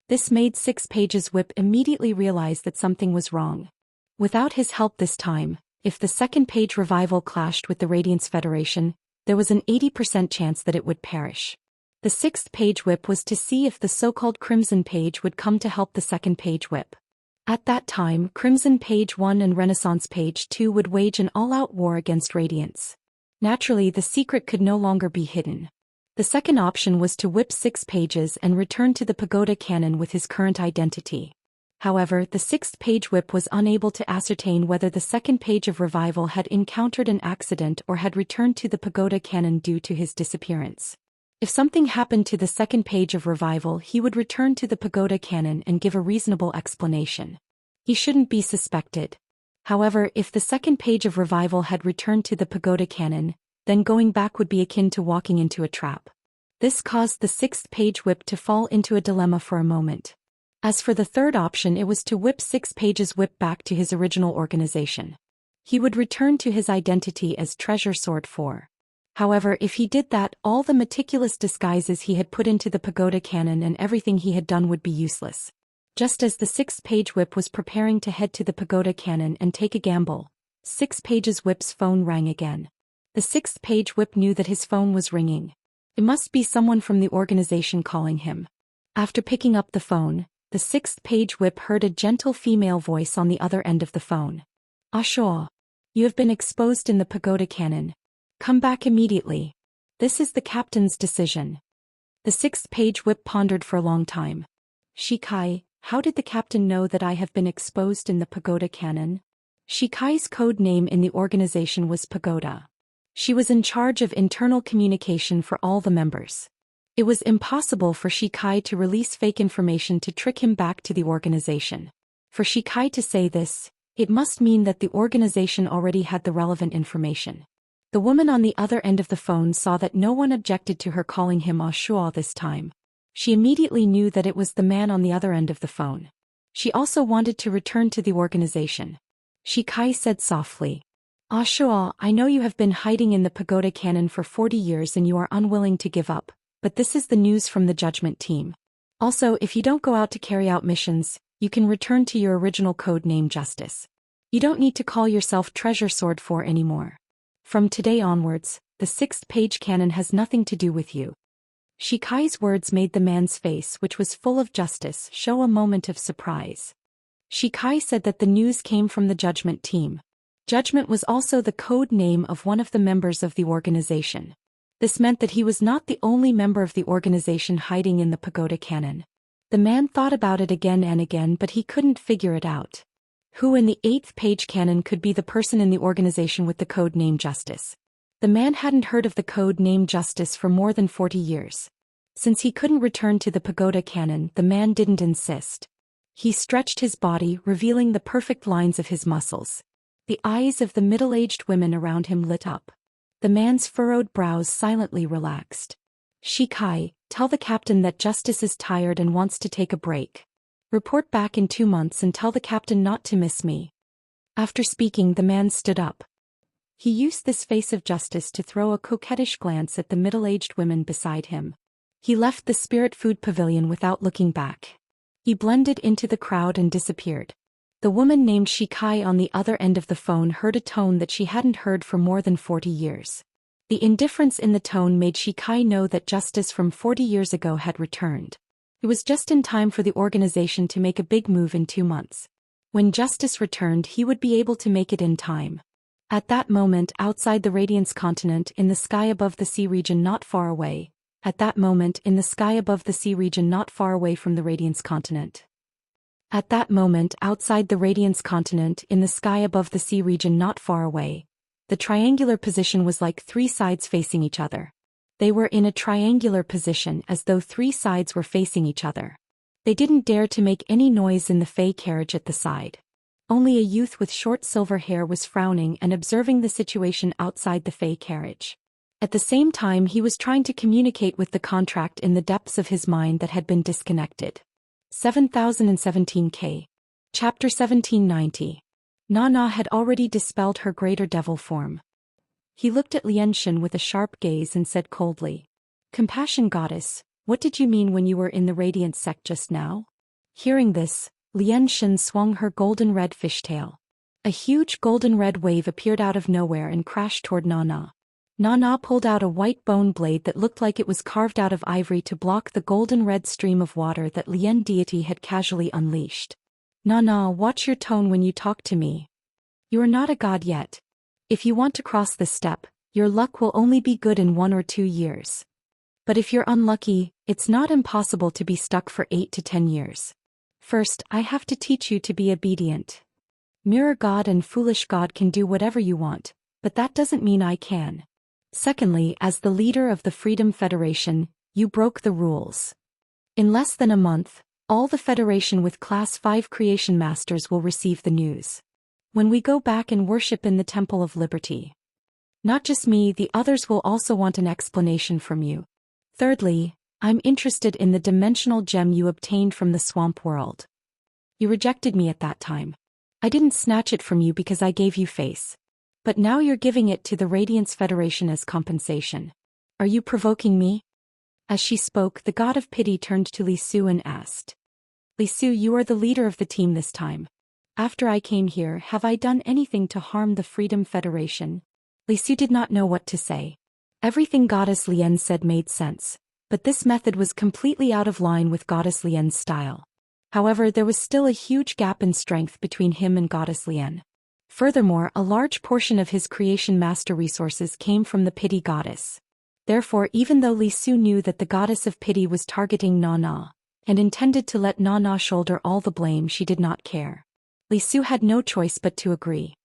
This made 6 pages whip immediately realize that something was wrong. Without his help this time, if the 2nd page revival clashed with the Radiance Federation, there was an 80% chance that it would perish. The 6th page whip was to see if the so-called Crimson page would come to help the 2nd page whip. At that time, Crimson Page 1 and Renaissance Page 2 would wage an all-out war against Radiance. Naturally, the secret could no longer be hidden. The second option was to whip 6 pages and return to the Pagoda Canon with his current identity. However, the 6th page whip was unable to ascertain whether the 2nd page of revival had encountered an accident or had returned to the Pagoda Canon due to his disappearance. If something happened to the 2nd page of revival, he would return to the Pagoda Canon and give a reasonable explanation. He shouldn't be suspected. However, if the 2nd page of revival had returned to the Pagoda Canon, then going back would be akin to walking into a trap. This caused the 6th page whip to fall into a dilemma for a moment. As for the third option, it was to whip 6 pages whip back to his original organization. He would return to his identity as Treasure Sword 4. However, if he did that, all the meticulous disguises he had put into the Pagoda Canon and everything he had done would be useless. Just as the 6th page whip was preparing to head to the Pagoda Canon and take a gamble, 6 pages whip's phone rang again. The 6th page whip knew that his phone was ringing. It must be someone from the organization calling him. After picking up the phone, the 6th page whip heard a gentle female voice on the other end of the phone. "Shaw. You have been exposed in the Pagoda Canon. Come back immediately. This is the captain's decision." The 6th page whip pondered for a long time. "Shikai, how did the captain know that I have been exposed in the Pagoda Canon?" Shikai's code name in the organization was Pagoda. She was in charge of internal communication for all the members. It was impossible for Shikai to release fake information to trick him back to the organization. For Shikai to say this, it must mean that the organization already had the relevant information. The woman on the other end of the phone saw that no one objected to her calling him Ashua this time. She immediately knew that it was the man on the other end of the phone. She also wanted to return to the organization. Shikai said softly, "Ashua, I know you have been hiding in the Pagoda Canon for 40 years and you are unwilling to give up, but this is the news from the Judgment Team. Also, if you don't go out to carry out missions, you can return to your original code name Justice. You don't need to call yourself Treasure Sword 4 anymore. From today onwards, the 6th page canon has nothing to do with you." Shikai's words made the man's face, which was full of justice, show a moment of surprise. Shikai said that the news came from the Judgment Team. Judgment was also the code name of one of the members of the organization. This meant that he was not the only member of the organization hiding in the Pagoda Canon. The man thought about it again and again, but he couldn't figure it out. Who in the 8th page canon could be the person in the organization with the code name Justice? The man hadn't heard of the code name Justice for more than 40 years. Since he couldn't return to the Pagoda Canon, the man didn't insist. He stretched his body, revealing the perfect lines of his muscles. The eyes of the middle-aged women around him lit up. The man's furrowed brows silently relaxed. Shikai, tell the captain that Justice is tired and wants to take a break. Report back in 2 months and tell the captain not to miss me. After speaking, the man stood up. He used this face of justice to throw a coquettish glance at the middle-aged women beside him. He left the spirit food pavilion without looking back. He blended into the crowd and disappeared. The woman named Shikai on the other end of the phone heard a tone that she hadn't heard for more than 40 years. The indifference in the tone made Shikai know that justice from 40 years ago had returned. It was just in time for the organization to make a big move in 2 months. When justice returned, he would be able to make it in time. At that moment, outside the Radiance continent, in the sky above the sea region not far away. At that moment, in the sky above the sea region not far away from the Radiance continent. At that moment, outside the Radiance continent, in the sky above the sea region not far away. The triangular position was like 3 sides facing each other. They were in a triangular position as though 3 sides were facing each other. They didn't dare to make any noise in the Fey carriage at the side. Only a youth with short silver hair was frowning and observing the situation outside the Fey carriage. At the same time, he was trying to communicate with the contract in the depths of his mind that had been disconnected. 7017K. Chapter 1790. Nana had already dispelled her greater devil form. He looked at Xianxia with a sharp gaze and said coldly, "Compassion goddess, what did you mean when you were in the Radiant sect just now?" Hearing this, Xianxia swung her golden-red fishtail. A huge golden-red wave appeared out of nowhere and crashed toward Nana. Nana pulled out a white bone blade that looked like it was carved out of ivory to block the golden-red stream of water that Lien deity had casually unleashed. "Nana, watch your tone when you talk to me. You are not a god yet. If you want to cross this step, your luck will only be good in 1 or 2 years. But if you're unlucky, it's not impossible to be stuck for 8 to 10 years. First, I have to teach you to be obedient. Mirror God and Foolish God can do whatever you want, but that doesn't mean I can. Secondly, as the leader of the Freedom Federation, you broke the rules. In less than a month, all the Federation with Class 5 Creation Masters will receive the news. When we go back and worship in the Temple of Liberty. Not just me, the others will also want an explanation from you. Thirdly, I'm interested in the dimensional gem you obtained from the swamp world. You rejected me at that time. I didn't snatch it from you because I gave you face. But now you're giving it to the Radiance Federation as compensation. Are you provoking me?" As she spoke, the god of pity turned to Li Su and asked. "Li Su, you are the leader of the team this time. After I came here, have I done anything to harm the Freedom Federation?" Li Su did not know what to say. Everything Goddess Lien said made sense, but this method was completely out of line with Goddess Lien's style. However, there was still a huge gap in strength between him and Goddess Lien. Furthermore, a large portion of his creation master resources came from the pity goddess. Therefore, even though Li Su knew that the goddess of pity was targeting Nana, and intended to let Nana shoulder all the blame, she did not care. Li Su had no choice but to agree.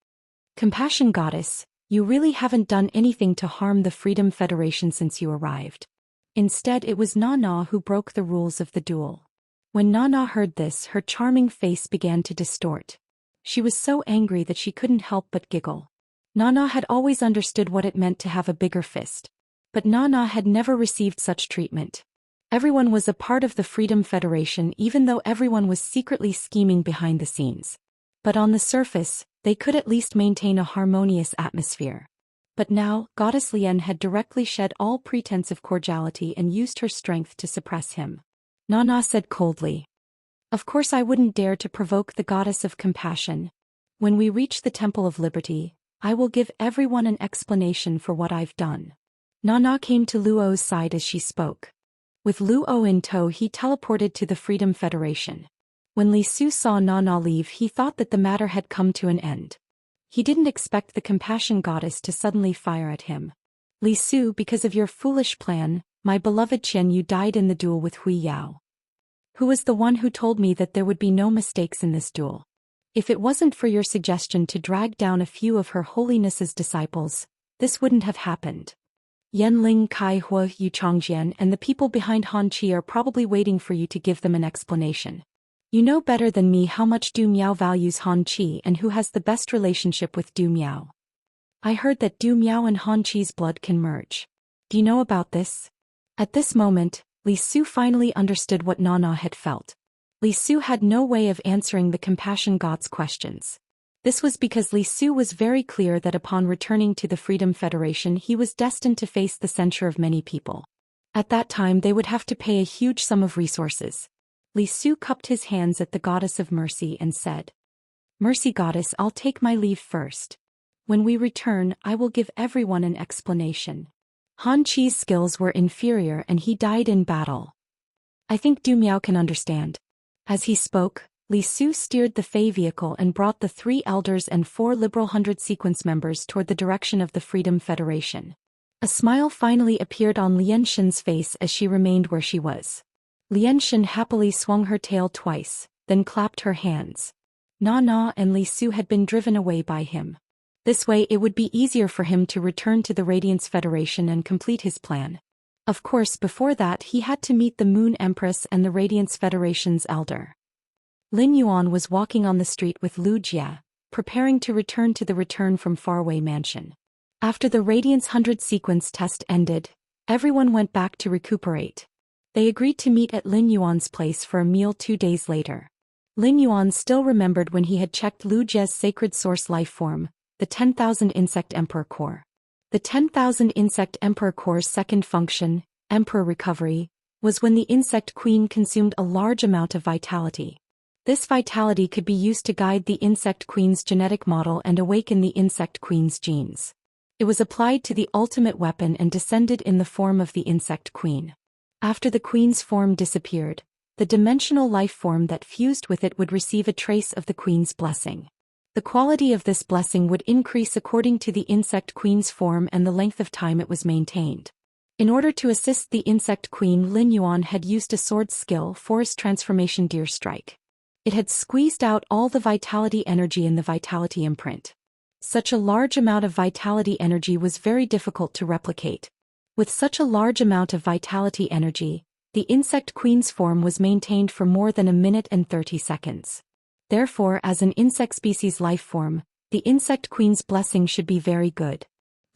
"Compassion goddess, you really haven't done anything to harm the Freedom Federation since you arrived. Instead, it was Nana who broke the rules of the duel." When Nana heard this, her charming face began to distort. She was so angry that she couldn't help but giggle. Nana had always understood what it meant to have a bigger fist. But Nana had never received such treatment. Everyone was a part of the Freedom Federation, even though everyone was secretly scheming behind the scenes. But on the surface, they could at least maintain a harmonious atmosphere. But now, Goddess Lien had directly shed all pretense of cordiality and used her strength to suppress him. Nana said coldly, "Of course I wouldn't dare to provoke the goddess of compassion. When we reach the Temple of Liberty, I will give everyone an explanation for what I've done." Nana came to Luo's side as she spoke. With Luo in tow, he teleported to the Freedom Federation. When Li Su saw Nana leave, he thought that the matter had come to an end. He didn't expect the compassion goddess to suddenly fire at him. "Li Su, because of your foolish plan, my beloved Qian Yu died in the duel with Hui Yao. Who was the one who told me that there would be no mistakes in this duel? If it wasn't for your suggestion to drag down a few of Her Holiness's disciples, this wouldn't have happened. Yanling Kai Hua Yu Changjian and the people behind Han Qi are probably waiting for you to give them an explanation. You know better than me how much Du Miao values Han Qi and who has the best relationship with Du Miao. I heard that Du Miao and Han Qi's blood can merge. Do you know about this? At this moment, Li Su finally understood what Nana had felt. Li Su had no way of answering the compassion god's questions. This was because Li Su was very clear that upon returning to the Freedom Federation he was destined to face the censure of many people. At that time they would have to pay a huge sum of resources. Li Su cupped his hands at the goddess of mercy and said, "Mercy goddess, I'll take my leave first. When we return, I will give everyone an explanation." Han Qi's skills were inferior and he died in battle. I think Du Miao can understand. As he spoke, Li Su steered the Fey vehicle and brought the 3 elders and 4 Liberal 100 sequence members toward the direction of the Freedom Federation. A smile finally appeared on Lianshen's face as she remained where she was. Lianshen happily swung her tail twice, then clapped her hands. Na and Li Su had been driven away by him. This way it would be easier for him to return to the Radiance Federation and complete his plan. Of course, before that he had to meet the Moon Empress and the Radiance Federation's elder. Lin Yuan was walking on the street with Lu Jia, preparing to return to the return from faraway mansion. After the Radiance 100 sequence test ended, everyone went back to recuperate. They agreed to meet at Lin Yuan's place for a meal 2 days later. Lin Yuan still remembered when he had checked Lu Jia's sacred source life form, the 10,000 Insect Emperor Core. The 10,000 Insect Emperor Core's second function, Emperor Recovery, was when the Insect Queen consumed a large amount of vitality. This vitality could be used to guide the Insect Queen's genetic model and awaken the Insect Queen's genes. It was applied to the ultimate weapon and descended in the form of the Insect Queen. After the Queen's form disappeared, the dimensional life form that fused with it would receive a trace of the Queen's blessing. The quality of this blessing would increase according to the Insect Queen's form and the length of time it was maintained. In order to assist the Insect Queen, Lin Yuan had used a sword skill, Forest Transformation Deer Strike. It had squeezed out all the vitality energy in the vitality imprint. Such a large amount of vitality energy was very difficult to replicate. With such a large amount of vitality energy, the Insect Queen's form was maintained for more than 1 minute and 30 seconds. Therefore, as an insect species life form, the Insect Queen's blessing should be very good.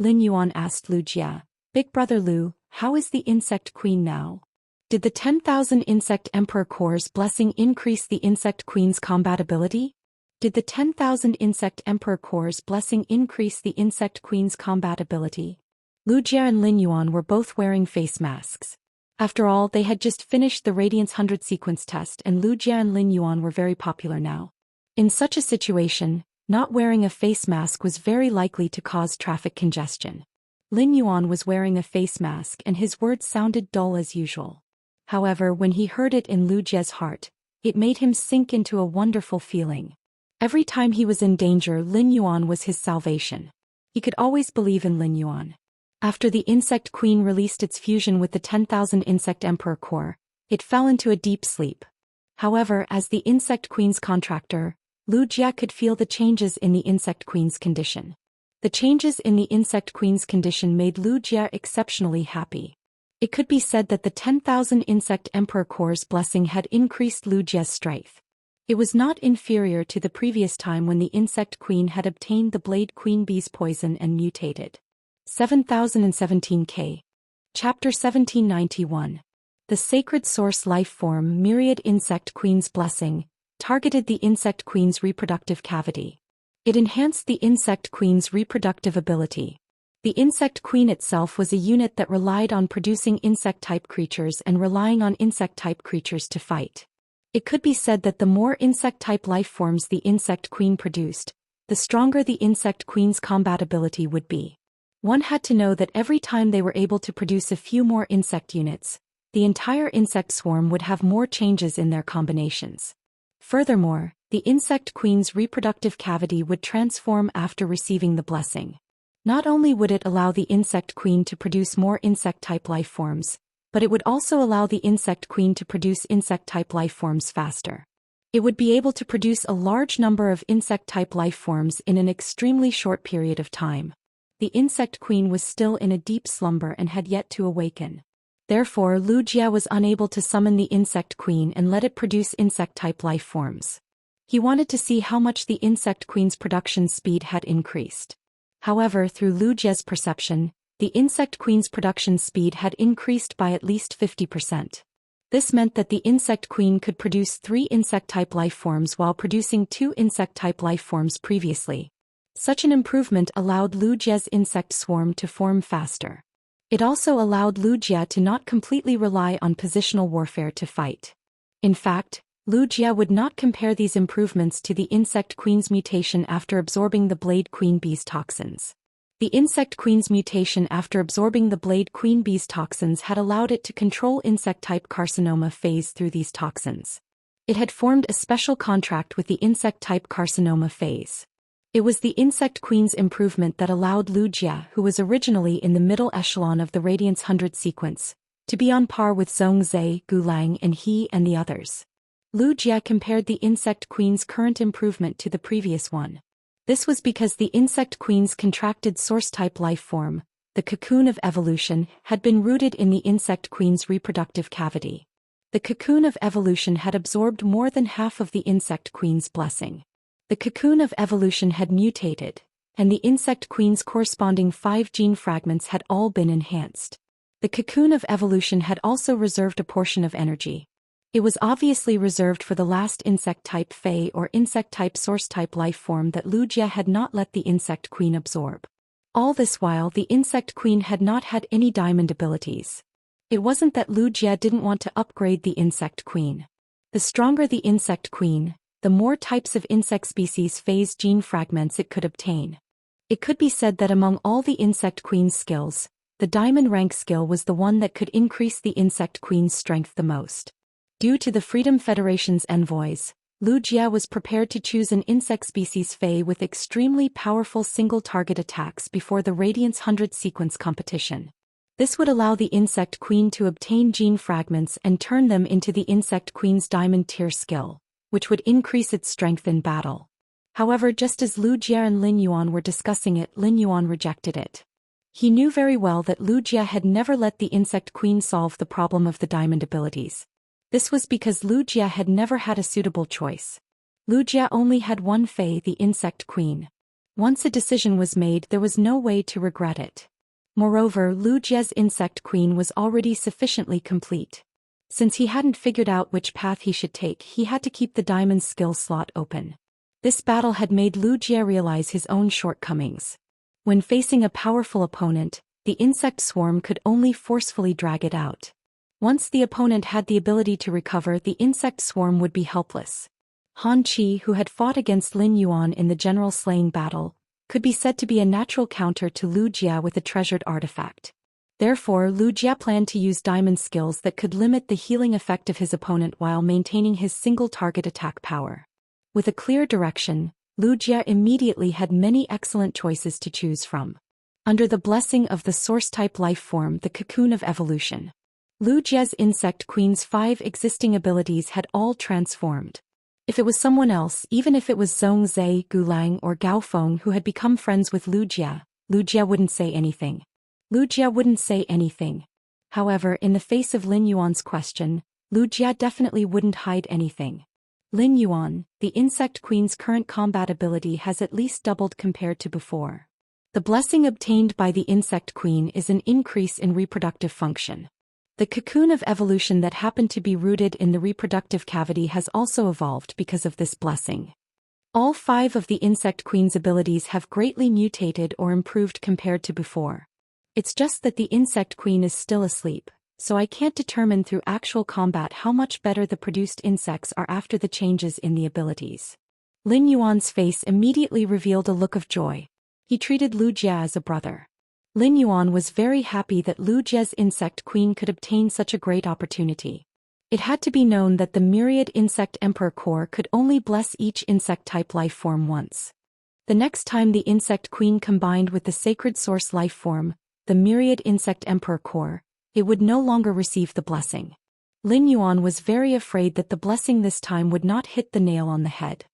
Lin Yuan asked Lu Jia, "Big brother Lu, how is the Insect Queen now? Did the 10,000 Insect Emperor Core's blessing increase the Insect Queen's combat ability? Did the 10,000 Insect Emperor Core's blessing increase the Insect Queen's combat ability?" Lu Jia and Lin Yuan were both wearing face masks. After all, they had just finished the Radiance 100 sequence test and Lu Jia and Lin Yuan were very popular now. In such a situation, not wearing a face mask was very likely to cause traffic congestion. Lin Yuan was wearing a face mask and his words sounded dull as usual. However, when he heard it in Lu Jia's heart, it made him sink into a wonderful feeling. Every time he was in danger, Lin Yuan was his salvation. He could always believe in Lin Yuan. After the Insect Queen released its fusion with the 10,000 Insect Emperor Core, it fell into a deep sleep. However, as the Insect Queen's contractor, Lu Jia could feel the changes in the Insect Queen's condition. The changes in the Insect Queen's condition made Lu Jia exceptionally happy. It could be said that the 10,000 Insect Emperor Core's blessing had increased Lu Jia's strength. It was not inferior to the previous time when the Insect Queen had obtained the Blade Queen Bee's poison and mutated. 7017K. Chapter 1791. The Sacred Source Life Form Myriad Insect Queen's Blessing targeted the Insect Queen's reproductive cavity. It enhanced the Insect Queen's reproductive ability. The Insect Queen itself was a unit that relied on producing insect-type creatures and relying on insect-type creatures to fight. It could be said that the more insect-type life forms the Insect Queen produced, the stronger the Insect Queen's combat ability would be. One had to know that every time they were able to produce a few more insect units, the entire insect swarm would have more changes in their combinations. Furthermore, the Insect Queen's reproductive cavity would transform after receiving the blessing. Not only would it allow the Insect Queen to produce more insect-type life forms, but it would also allow the Insect Queen to produce insect-type life forms faster. It would be able to produce a large number of insect-type life forms in an extremely short period of time. The Insect Queen was still in a deep slumber and had yet to awaken. Therefore, Lu Jia was unable to summon the Insect Queen and let it produce insect-type life forms. He wanted to see how much the Insect Queen's production speed had increased. However, through Lu Jie's perception, the insect queen's production speed had increased by at least 50%. This meant that the insect queen could produce 3 insect-type life forms while producing 2 insect-type life forms previously. Such an improvement allowed Lu Jie's insect swarm to form faster. It also allowed Lu Jie to not completely rely on positional warfare to fight. In fact, Lu Jie would not compare these improvements to the insect queen's mutation after absorbing the Blade Queen Bee's toxins. The insect queen's mutation after absorbing the Blade Queen Bee's toxins had allowed it to control insect-type carcinoma phase through these toxins. It had formed a special contract with the insect-type carcinoma phase. It was the insect queen's improvement that allowed Lu Jie, who was originally in the middle echelon of the Radiance 100 sequence, to be on par with Zhongzhe, Gulang and He and the others. Lu Jie compared the insect queen's current improvement to the previous one. This was because the insect queen's contracted source-type life form, the cocoon of evolution, had been rooted in the insect queen's reproductive cavity. The cocoon of evolution had absorbed more than half of the insect queen's blessing. The cocoon of evolution had mutated, and the insect queen's corresponding 5 gene fragments had all been enhanced. The cocoon of evolution had also reserved a portion of energy. It was obviously reserved for the last insect-type Fei or insect-type source-type life form that Lu Jie had not let the insect queen absorb. All this while the insect queen had not had any diamond abilities. It wasn't that Lu Jie didn't want to upgrade the insect queen. The stronger the insect queen, the more types of insect species phase gene fragments it could obtain. It could be said that among all the insect queen's skills, the diamond rank skill was the one that could increase the insect queen's strength the most. Due to the Freedom Federation's envoys, Lu Jie was prepared to choose an insect species Fei with extremely powerful single-target attacks before the Radiance 100 sequence competition. This would allow the insect queen to obtain gene fragments and turn them into the insect queen's diamond tier skill, which would increase its strength in battle. However, just as Lu Jie and Lin Yuan were discussing it, Lin Yuan rejected it. He knew very well that Lu Jie had never let the insect queen solve the problem of the diamond abilities. This was because Lu Jie had never had a suitable choice. Lu Jie only had one Fei, the insect queen. Once a decision was made, there was no way to regret it. Moreover, Lu Jie's insect queen was already sufficiently complete. Since he hadn't figured out which path he should take, he had to keep the diamond skill slot open. This battle had made Lu Jie realize his own shortcomings. When facing a powerful opponent, the insect swarm could only forcefully drag it out. Once the opponent had the ability to recover, the insect swarm would be helpless. Han Qi, who had fought against Lin Yuan in the general slaying battle, could be said to be a natural counter to Lu Jie with a treasured artifact. Therefore, Lu Jie planned to use diamond skills that could limit the healing effect of his opponent while maintaining his single-target attack power. With a clear direction, Lu Jie immediately had many excellent choices to choose from. Under the blessing of the source-type life form, the cocoon of evolution, Lu Jie's insect queen's 5 existing abilities had all transformed. If it was someone else, even if it was Zhongzhe, Gulang or Gao Feng who had become friends with Lu Jie wouldn't say anything. Lu Jie wouldn't say anything. However, in the face of Lin Yuan's question, Lu Jie definitely wouldn't hide anything. Lin Yuan, the insect queen's current combat ability has at least doubled compared to before. The blessing obtained by the insect queen is an increase in reproductive function. The cocoon of evolution that happened to be rooted in the reproductive cavity has also evolved because of this blessing. All 5 of the insect queen's abilities have greatly mutated or improved compared to before. It's just that the insect queen is still asleep, so I can't determine through actual combat how much better the produced insects are after the changes in the abilities. Lin Yuan's face immediately revealed a look of joy. He treated Lu Jie as a brother. Lin Yuan was very happy that Lu Jie's insect queen could obtain such a great opportunity. It had to be known that the myriad insect emperor core could only bless each insect-type life form once. The next time the insect queen combined with the sacred source life form, the myriad insect emperor core, it would no longer receive the blessing. Lin Yuan was very afraid that the blessing this time would not hit the nail on the head.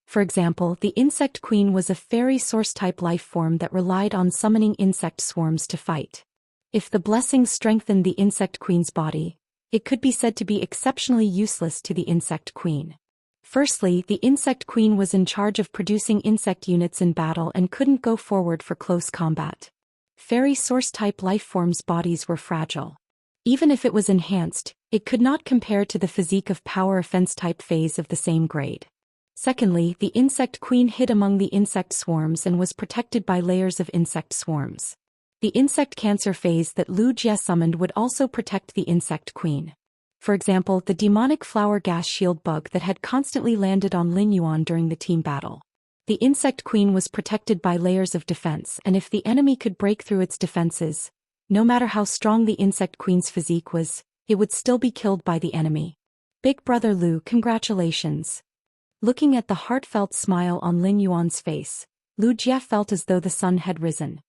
For example, the insect queen was a fairy source-type life form that relied on summoning insect swarms to fight. If the blessing strengthened the insect queen's body, it could be said to be exceptionally useless to the insect queen. Firstly, the insect queen was in charge of producing insect units in battle and couldn't go forward for close combat. Fairy source-type lifeforms' bodies were fragile. Even if it was enhanced, it could not compare to the physique of power offense-type phase of the same grade. Secondly, the insect queen hid among the insect swarms and was protected by layers of insect swarms. The insect cancer phase that Lu Jie summoned would also protect the insect queen. For example, the demonic flower gas shield bug that had constantly landed on Lin Yuan during the team battle. The insect queen was protected by layers of defense, and if the enemy could break through its defenses, no matter how strong the insect queen's physique was, it would still be killed by the enemy. Big brother Lu, congratulations. Looking at the heartfelt smile on Lin Yuan's face, Lu Jie felt as though the sun had risen.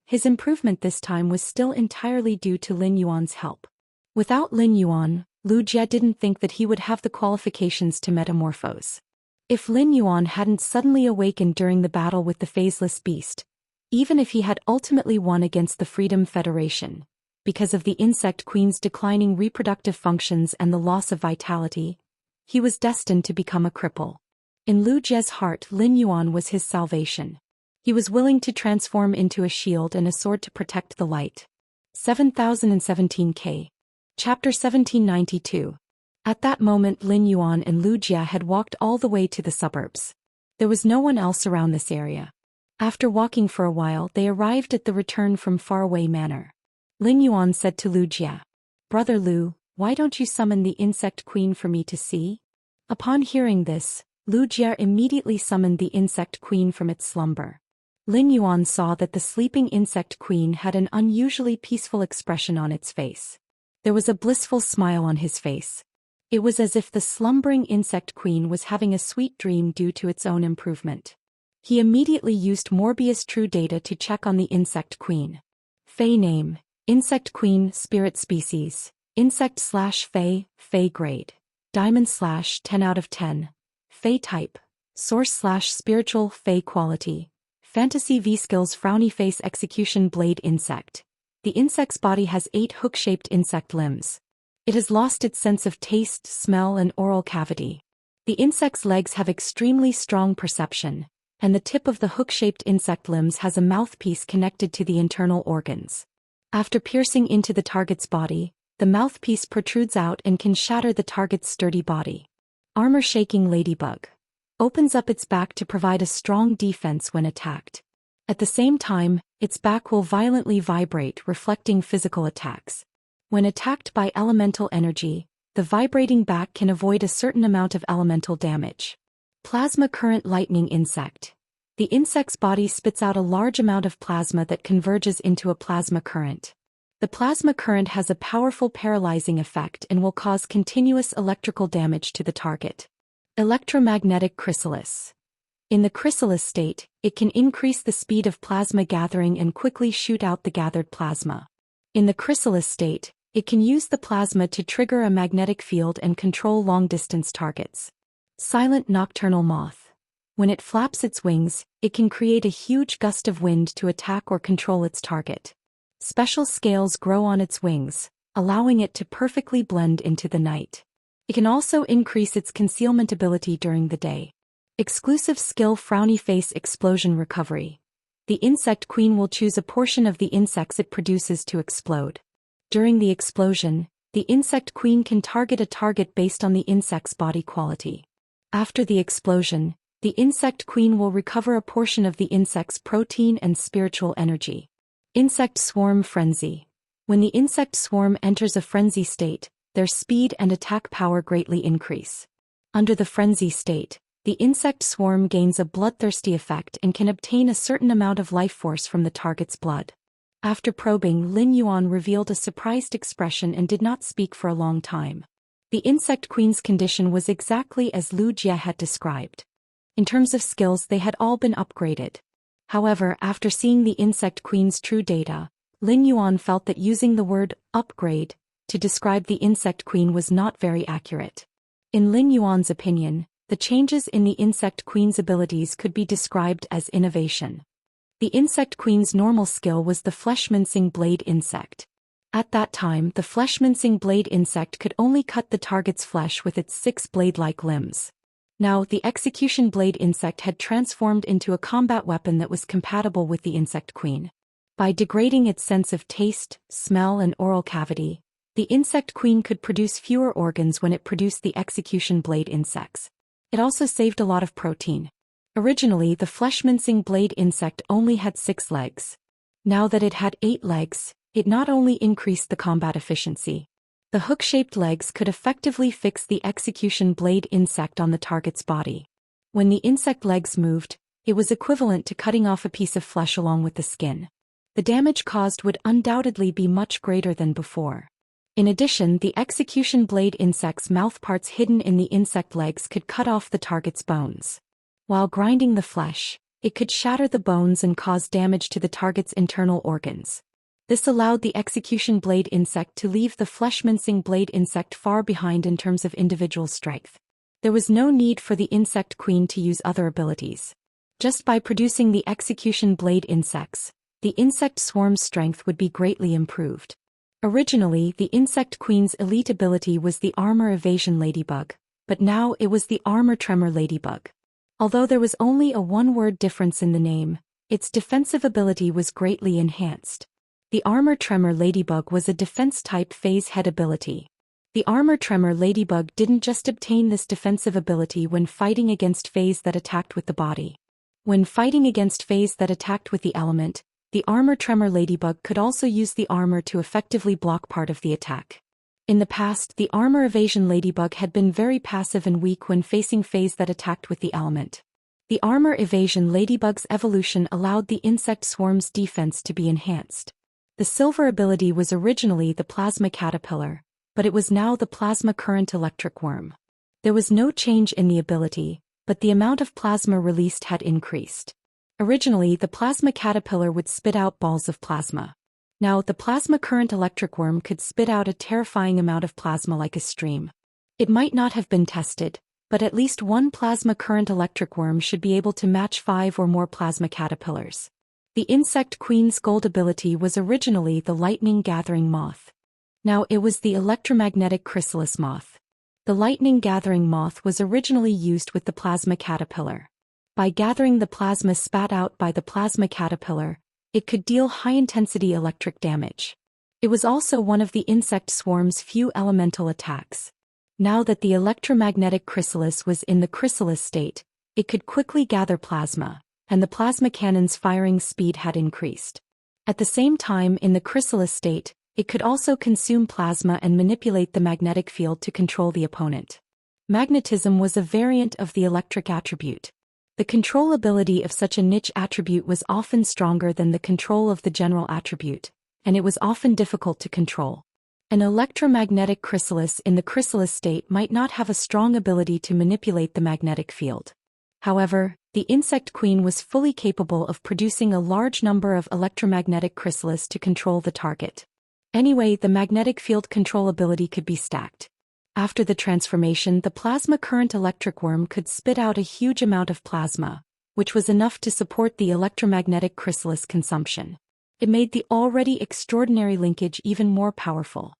His improvement this time was still entirely due to Lin Yuan's help. Without Lin Yuan, Lu Jie didn't think that he would have the qualifications to metamorphose. If Lin Yuan hadn't suddenly awakened during the battle with the phaseless beast, even if he had ultimately won against the Freedom Federation, because of the insect queen's declining reproductive functions and the loss of vitality, he was destined to become a cripple. In Lu Jie's heart, Lin Yuan was his salvation. He was willing to transform into a shield and a sword to protect the light. 7017K. Chapter 1792. At that moment Lin Yuan and Lu Jie had walked all the way to the suburbs. There was no one else around this area. After walking for a while they arrived at the return from faraway manor. Lin Yuan said to Lu Jie, "Brother Lu, why don't you summon the insect queen for me to see?" Upon hearing this, Lu Jie immediately summoned the insect queen from its slumber. Lin Yuan saw that the sleeping insect queen had an unusually peaceful expression on its face. There was a blissful smile on his face. It was as if the slumbering insect queen was having a sweet dream due to its own improvement. He immediately used Morbius True Data to check on the insect queen. Fey name: Insect Queen, Spirit Species, Insect/Fey, Fey Grade, Diamond/10 out of 10, Fey Type, Source/Spiritual, Fey Quality, Fantasy V Skills, Frowny Face, Execution Blade Insect. The insect's body has 8 hook-shaped insect limbs. It has lost its sense of taste, smell, and oral cavity. The insect's legs have extremely strong perception, and the tip of the hook-shaped insect limbs has a mouthpiece connected to the internal organs. After piercing into the target's body, the mouthpiece protrudes out and can shatter the target's sturdy body. Armor-shaking ladybug. Opens up its back to provide a strong defense when attacked. At the same time, its back will violently vibrate, reflecting physical attacks. When attacked by elemental energy, the vibrating back can avoid a certain amount of elemental damage. Plasma current lightning insect. The insect's body spits out a large amount of plasma that converges into a plasma current. The plasma current has a powerful paralyzing effect and will cause continuous electrical damage to the target. Electromagnetic chrysalis. In the chrysalis state, it can increase the speed of plasma gathering and quickly shoot out the gathered plasma. In the chrysalis state, it can use the plasma to trigger a magnetic field and control long-distance targets. Silent nocturnal moth. When it flaps its wings, it can create a huge gust of wind to attack or control its target. Special scales grow on its wings, allowing it to perfectly blend into the night. It can also increase its concealment ability during the day. Exclusive skill: Frowny Face Explosion Recovery. The insect queen will choose a portion of the insects it produces to explode. During the explosion, the insect queen can target a target based on the insect's body quality. After the explosion, the insect queen will recover a portion of the insect's protein and spiritual energy. Insect Swarm Frenzy. When the insect swarm enters a frenzy state, their speed and attack power greatly increase. Under the frenzy state, the insect swarm gains a bloodthirsty effect and can obtain a certain amount of life force from the target's blood. After probing, Lin Yuan revealed a surprised expression and did not speak for a long time. The insect queen's condition was exactly as Lu Jie had described. In terms of skills, they had all been upgraded. However, after seeing the insect queen's true data, Lin Yuan felt that using the word upgrade to describe the insect queen was not very accurate. In Lin Yuan's opinion, the changes in the insect queen's abilities could be described as innovation. The insect queen's normal skill was the flesh-mincing blade insect. At that time, the flesh-mincing blade insect could only cut the target's flesh with its 6 blade-like limbs. Now, the execution blade insect had transformed into a combat weapon that was compatible with the insect queen. By degrading its sense of taste, smell, and oral cavity, the insect queen could produce fewer organs when it produced the execution blade insects. It also saved a lot of protein. Originally, the flesh-mincing blade insect only had 6 legs. Now that it had 8 legs, it not only increased the combat efficiency. The hook-shaped legs could effectively fix the execution blade insect on the target's body. When the insect legs moved, it was equivalent to cutting off a piece of flesh along with the skin. The damage caused would undoubtedly be much greater than before. In addition, the execution blade insect's mouthparts hidden in the insect legs could cut off the target's bones. While grinding the flesh, it could shatter the bones and cause damage to the target's internal organs. This allowed the execution blade insect to leave the flesh-mincing blade insect far behind in terms of individual strength. There was no need for the insect queen to use other abilities. Just by producing the execution blade insects, the insect swarm's strength would be greatly improved. Originally, the insect queen's elite ability was the armor evasion ladybug, but now it was the armor tremor ladybug. Although there was only a one-word difference in the name, its defensive ability was greatly enhanced. The armor tremor ladybug was a defense-type phase head ability. The armor tremor ladybug didn't just obtain this defensive ability when fighting against phase that attacked with the body. When fighting against phase that attacked with the element, the armor tremor ladybug could also use the armor to effectively block part of the attack. In the past, the armor evasion ladybug had been very passive and weak when facing phase that attacked with the element. The armor evasion ladybug's evolution allowed the insect swarm's defense to be enhanced. The silver ability was originally the plasma caterpillar, but it was now the plasma current electric worm. There was no change in the ability, but the amount of plasma released had increased. Originally, the plasma caterpillar would spit out balls of plasma. Now, the plasma current electric worm could spit out a terrifying amount of plasma like a stream. It might not have been tested, but at least one plasma current electric worm should be able to match 5 or more plasma caterpillars. The insect queen's gold ability was originally the lightning gathering moth. Now it was the electromagnetic chrysalis moth. The lightning gathering moth was originally used with the plasma caterpillar. By gathering the plasma spat out by the plasma caterpillar, it could deal high-intensity electric damage. It was also one of the insect swarm's few elemental attacks. Now that the electromagnetic chrysalis was in the chrysalis state, it could quickly gather plasma, and the plasma cannon's firing speed had increased. At the same time, in the chrysalis state, it could also consume plasma and manipulate the magnetic field to control the opponent. Magnetism was a variant of the electric attribute. The control ability of such a niche attribute was often stronger than the control of the general attribute, and it was often difficult to control. An electromagnetic chrysalis in the chrysalis state might not have a strong ability to manipulate the magnetic field. However, the insect queen was fully capable of producing a large number of electromagnetic chrysalis to control the target. Anyway, the magnetic field control ability could be stacked. After the transformation, the plasma current electric worm could spit out a huge amount of plasma, which was enough to support the electromagnetic chrysalis consumption. It made the already extraordinary linkage even more powerful.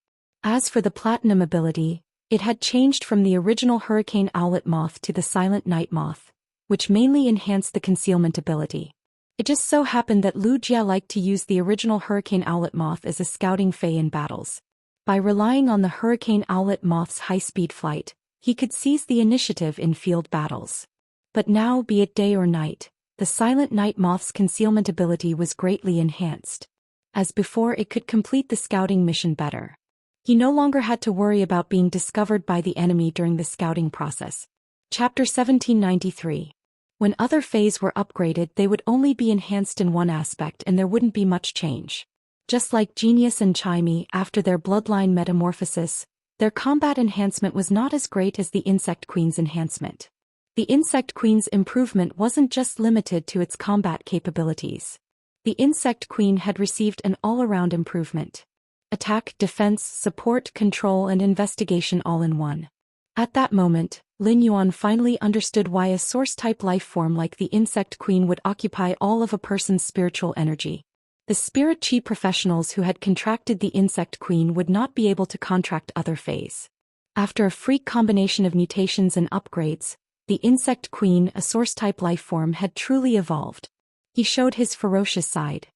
As for the platinum ability, it had changed from the original hurricane owlet moth to the silent night moth, which mainly enhanced the concealment ability. It just so happened that Lu Jia liked to use the original hurricane owlet moth as a scouting fae in battles. By relying on the hurricane owlet moth's high-speed flight, he could seize the initiative in field battles. But now, be it day or night, the silent night moth's concealment ability was greatly enhanced. As before, it could complete the scouting mission better. He no longer had to worry about being discovered by the enemy during the scouting process. Chapter 1793. When other faes were upgraded, they would only be enhanced in one aspect and there wouldn't be much change. Just like Genius and Chimey, after their bloodline metamorphosis, their combat enhancement was not as great as the Insect Queen's enhancement. The Insect Queen's improvement wasn't just limited to its combat capabilities. The Insect Queen had received an all-around improvement. Attack, defense, support, control, and investigation all in one. At that moment, Lin Yuan finally understood why a source-type life form like the Insect Queen would occupy all of a person's spiritual energy. The spirit chi professionals who had contracted the Insect Queen would not be able to contract other faes. After a freak combination of mutations and upgrades, The insect queen, a source-type life form, had truly evolved. He showed his ferocious side.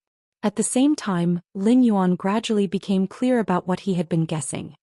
At the same time, Lin Yuan gradually became clear about what he had been guessing.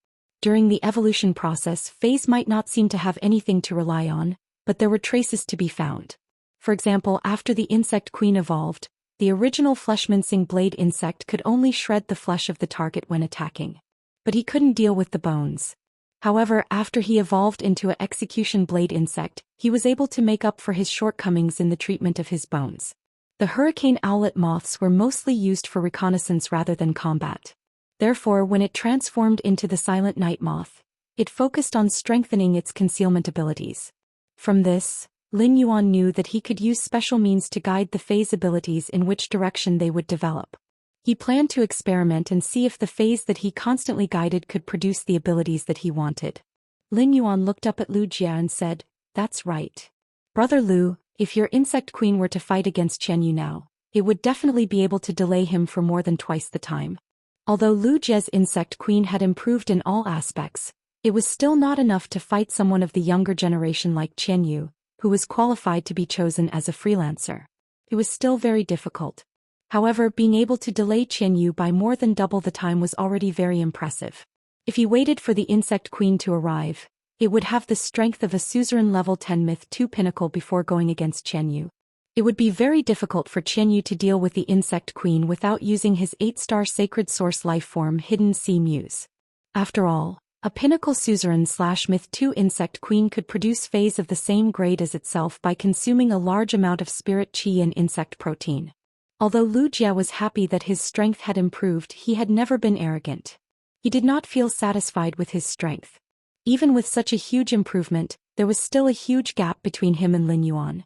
During the evolution process, phase might not seem to have anything to rely on, but there were traces to be found. For example, after the insect queen evolved, the original flesh-mincing blade insect could only shred the flesh of the target when attacking. But he couldn't deal with the bones. However, after he evolved into an execution blade insect, he was able to make up for his shortcomings in the treatment of his bones. The hurricane owlet moths were mostly used for reconnaissance rather than combat. Therefore, when it transformed into the silent night moth, it focused on strengthening its concealment abilities. From this, Lin Yuan knew that he could use special means to guide the phase abilities in which direction they would develop. He planned to experiment and see if the phase that he constantly guided could produce the abilities that he wanted. Lin Yuan looked up at Lu Jia and said, "That's right. Brother Lu, if your insect queen were to fight against Qianyu now, it would definitely be able to delay him for more than twice the time." Although Lu Jia's insect queen had improved in all aspects, it was still not enough to fight someone of the younger generation like Qianyu, who was qualified to be chosen as a freelancer. It was still very difficult. However, being able to delay Qianyu by more than double the time was already very impressive. If he waited for the insect queen to arrive, it would have the strength of a suzerain level 10 Myth 2 pinnacle before going against Qianyu. It would be very difficult for Qianyu to deal with the insect queen without using his 8-star sacred source life form Hidden Sea Muse. After all, a pinnacle suzerain/Myth 2 insect queen could produce phase of the same grade as itself by consuming a large amount of spirit qi and insect protein. Although Lu Jia was happy that his strength had improved, he had never been arrogant. He did not feel satisfied with his strength. Even with such a huge improvement, there was still a huge gap between him and Lin Yuan.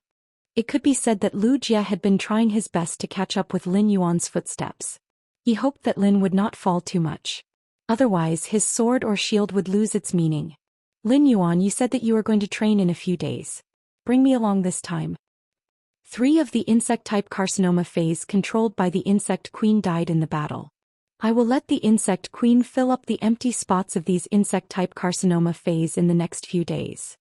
It could be said that Lu Jia had been trying his best to catch up with Lin Yuan's footsteps. He hoped that Lin would not fall too much. Otherwise, his sword or shield would lose its meaning. "Lin Yuan, you said that you are going to train in a few days. Bring me along this time." 3 of the insect-type carcinoma phase controlled by the insect queen died in the battle. I will let the insect queen fill up the empty spots of these insect-type carcinoma phase in the next few days.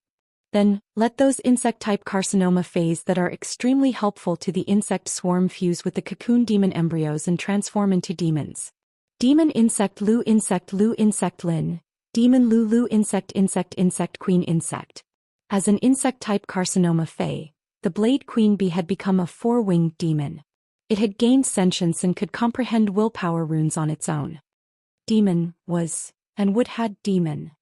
Then, let those insect-type carcinoma phase that are extremely helpful to the insect swarm fuse with the cocoon demon embryos and transform into demons. Demon insect Lu Lin, Demon Lu insect queen insect. As an insect-type carcinoma phase, the Blade Queen Bee had become a 4-winged demon. It had gained sentience and could comprehend willpower runes on its own. Demon was, and would had demon.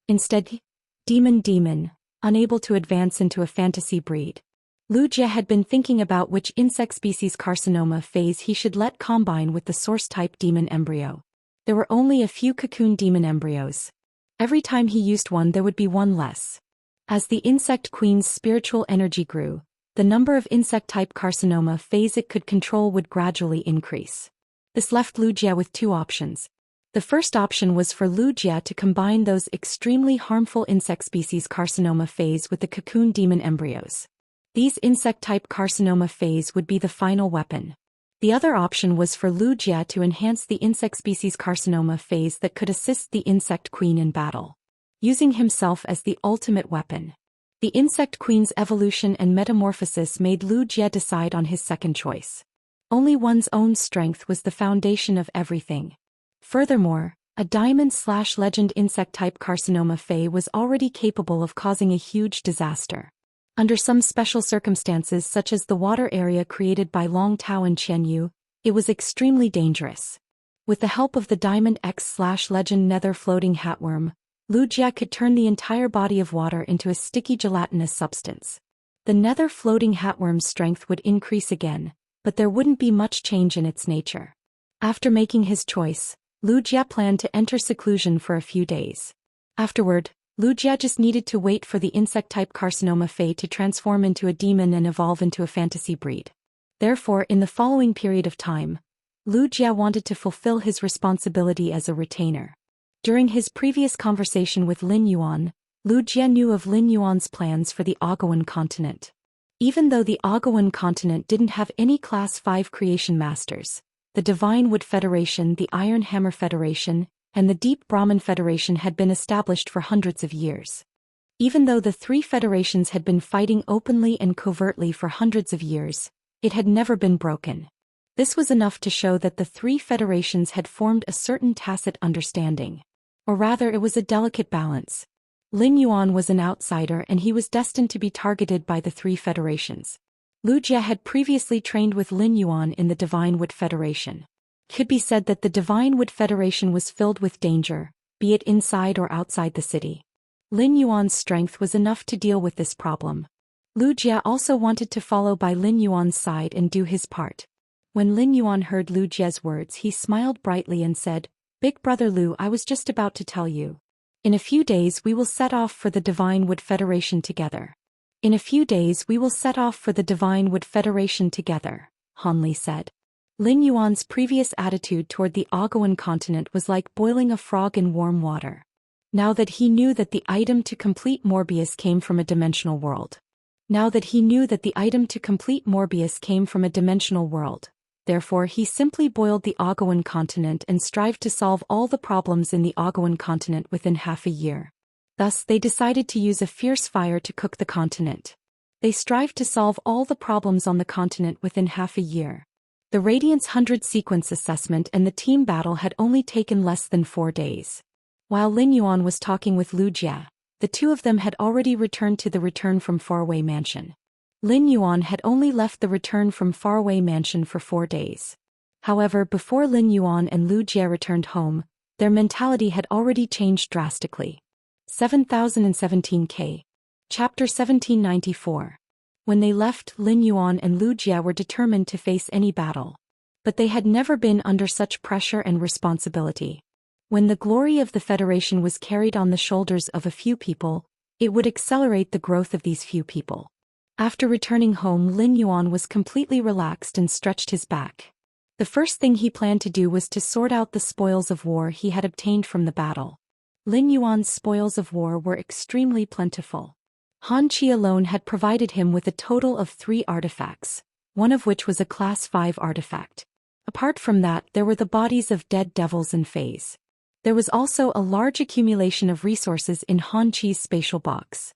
Instead, demon, unable to advance into a fantasy breed. Lu Jia had been thinking about which insect species carcinoma phase he should let combine with the source-type demon embryo. There were only a few cocoon demon embryos. Every time he used one there would be one less. As the insect queen's spiritual energy grew, the number of insect-type carcinoma phase it could control would gradually increase. This left Lu Jia with 2 options. The first option was for Lu Jia to combine those extremely harmful insect species carcinoma phase with the cocoon demon embryos. These insect-type carcinoma phase would be the final weapon. The other option was for Lu Jia to enhance the insect species carcinoma phase that could assist the insect queen in battle, using himself as the ultimate weapon. The insect queen's evolution and metamorphosis made Lu Jia decide on his second choice. Only one's own strength was the foundation of everything. Furthermore, a diamond/legend insect-type carcinoma phase was already capable of causing a huge disaster. Under some special circumstances such as the water area created by Long Tao and Qianyu, it was extremely dangerous. With the help of the Diamond X/legend nether floating hatworm, Lu Jia could turn the entire body of water into a sticky gelatinous substance. The nether floating hatworm's strength would increase again, but there wouldn't be much change in its nature. After making his choice, Lu Jia planned to enter seclusion for a few days. Afterward, Lu Jia just needed to wait for the insect-type carcinoma phase to transform into a demon and evolve into a fantasy breed. Therefore, in the following period of time, Lu Jia wanted to fulfill his responsibility as a retainer. During his previous conversation with Lin Yuan, Lu Jia knew of Lin Yuan's plans for the Agawan continent. Even though the Agawan continent didn't have any Class 5 creation masters, the Divine Wood Federation, the Iron Hammer Federation, and the Deep Brahman Federation had been established for hundreds of years. Even though the three federations had been fighting openly and covertly for hundreds of years, it had never been broken. This was enough to show that the three federations had formed a certain tacit understanding. Or rather, it was a delicate balance. Lin Yuan was an outsider and he was destined to be targeted by the three federations. Lu Jie had previously trained with Lin Yuan in the Divine Wood Federation. It could be said that the Divine Wood Federation was filled with danger, be it inside or outside the city. Lin Yuan's strength was enough to deal with this problem. Lu Jie also wanted to follow by Lin Yuan's side and do his part. When Lin Yuan heard Lu Jie's words, he smiled brightly and said, "Big brother Lu, I was just about to tell you. In a few days we will set off for the Divine Wood Federation together." "In a few days we will set off for the Divine Wood Federation together," Han Li said. Lin Yuan's previous attitude toward the Ogawan continent was like boiling a frog in warm water. Now that he knew that the item to complete Morbius came from a dimensional world. Therefore he simply boiled the Ogawan continent and strived to solve all the problems in the Ogawan continent within half a year. Thus they decided to use a fierce fire to cook the continent. They strived to solve all the problems on the continent within half a year. The Radiance 100 sequence assessment and the team battle had only taken less than 4 days. While Lin Yuan was talking with Lu Jie, the two of them had already returned to the Return from Faraway Mansion. Lin Yuan had only left the Return from Faraway Mansion for 4 days. However, before Lin Yuan and Lu Jie returned home, their mentality had already changed drastically. 7017K. Chapter 1794. When they left, Lin Yuan and Lu Jie were determined to face any battle. But they had never been under such pressure and responsibility. When the glory of the Federation was carried on the shoulders of a few people, it would accelerate the growth of these few people. After returning home, Lin Yuan was completely relaxed and stretched his back. The first thing he planned to do was to sort out the spoils of war he had obtained from the battle. Lin Yuan's spoils of war were extremely plentiful. Han Qi alone had provided him with a total of 3 artifacts, one of which was a Class 5 artifact. Apart from that, there were the bodies of dead devils and fays. There was also a large accumulation of resources in Han Qi's spatial box.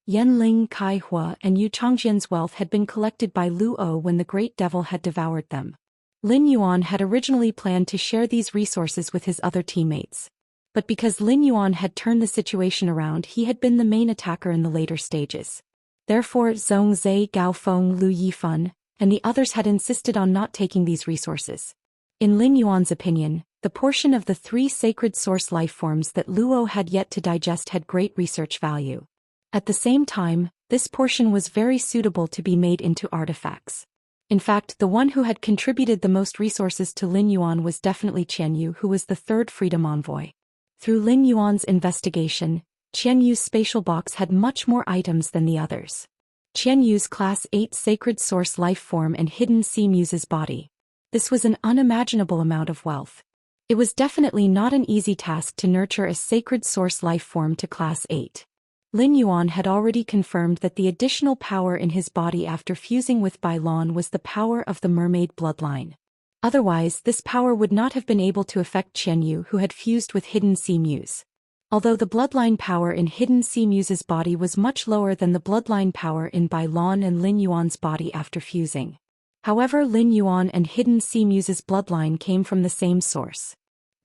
Yanling, Kai Hua, and Yu Changjian's wealth had been collected by Lu O when the Great Devil had devoured them. Lin Yuan had originally planned to share these resources with his other teammates. But because Lin Yuan had turned the situation around, he had been the main attacker in the later stages. Therefore, Zhong Zai, Gao Feng, Lu Yifan, and the others had insisted on not taking these resources. In Lin Yuan's opinion, the portion of the 3 sacred source lifeforms that Luo had yet to digest had great research value. At the same time, this portion was very suitable to be made into artifacts. In fact, the one who had contributed the most resources to Lin Yuan was definitely Qianyu, who was the 3rd Freedom Envoy. Through Lin Yuan's investigation, Qianyu's spatial box had much more items than the others. Qianyu's Class 8 sacred source lifeform and hidden sea muse's body. This was an unimaginable amount of wealth. It was definitely not an easy task to nurture a sacred source lifeform to Class 8. Lin Yuan had already confirmed that the additional power in his body after fusing with Bailon was the power of the mermaid bloodline. Otherwise, this power would not have been able to affect Qianyu, who had fused with Hidden Sea Muse. Although the bloodline power in Hidden Sea Muse's body was much lower than the bloodline power in Bailon and Lin Yuan's body after fusing. However, Lin Yuan and Hidden Sea Muse's bloodline came from the same source.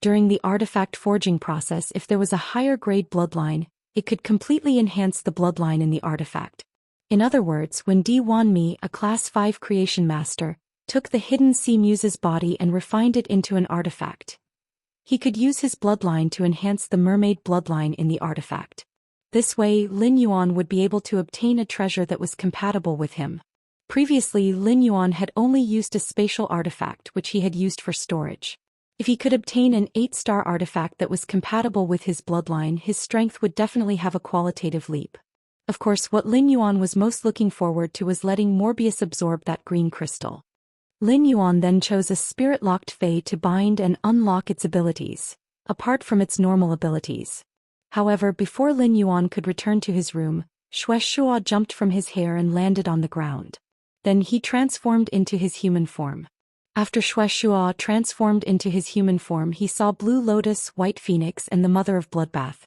During the artifact forging process, if there was a higher grade bloodline, it could completely enhance the bloodline in the artifact. In other words, when Di Wanmi, a Class 5 creation master, took the Hidden Sea Muse's body and refined it into an artifact, he could use his bloodline to enhance the mermaid bloodline in the artifact. This way, Lin Yuan would be able to obtain a treasure that was compatible with him. Previously, Lin Yuan had only used a spatial artifact which he had used for storage. If he could obtain an 8-star artifact that was compatible with his bloodline, his strength would definitely have a qualitative leap. Of course, what Lin Yuan was most looking forward to was letting Morbius absorb that green crystal. Lin Yuan then chose a spirit-locked Fey to bind and unlock its abilities, apart from its normal abilities. However, before Lin Yuan could return to his room, Shueshua jumped from his hair and landed on the ground. Then he transformed into his human form. After Shueshua transformed into his human form, he saw Blue Lotus, White Phoenix, and the Mother of Bloodbath.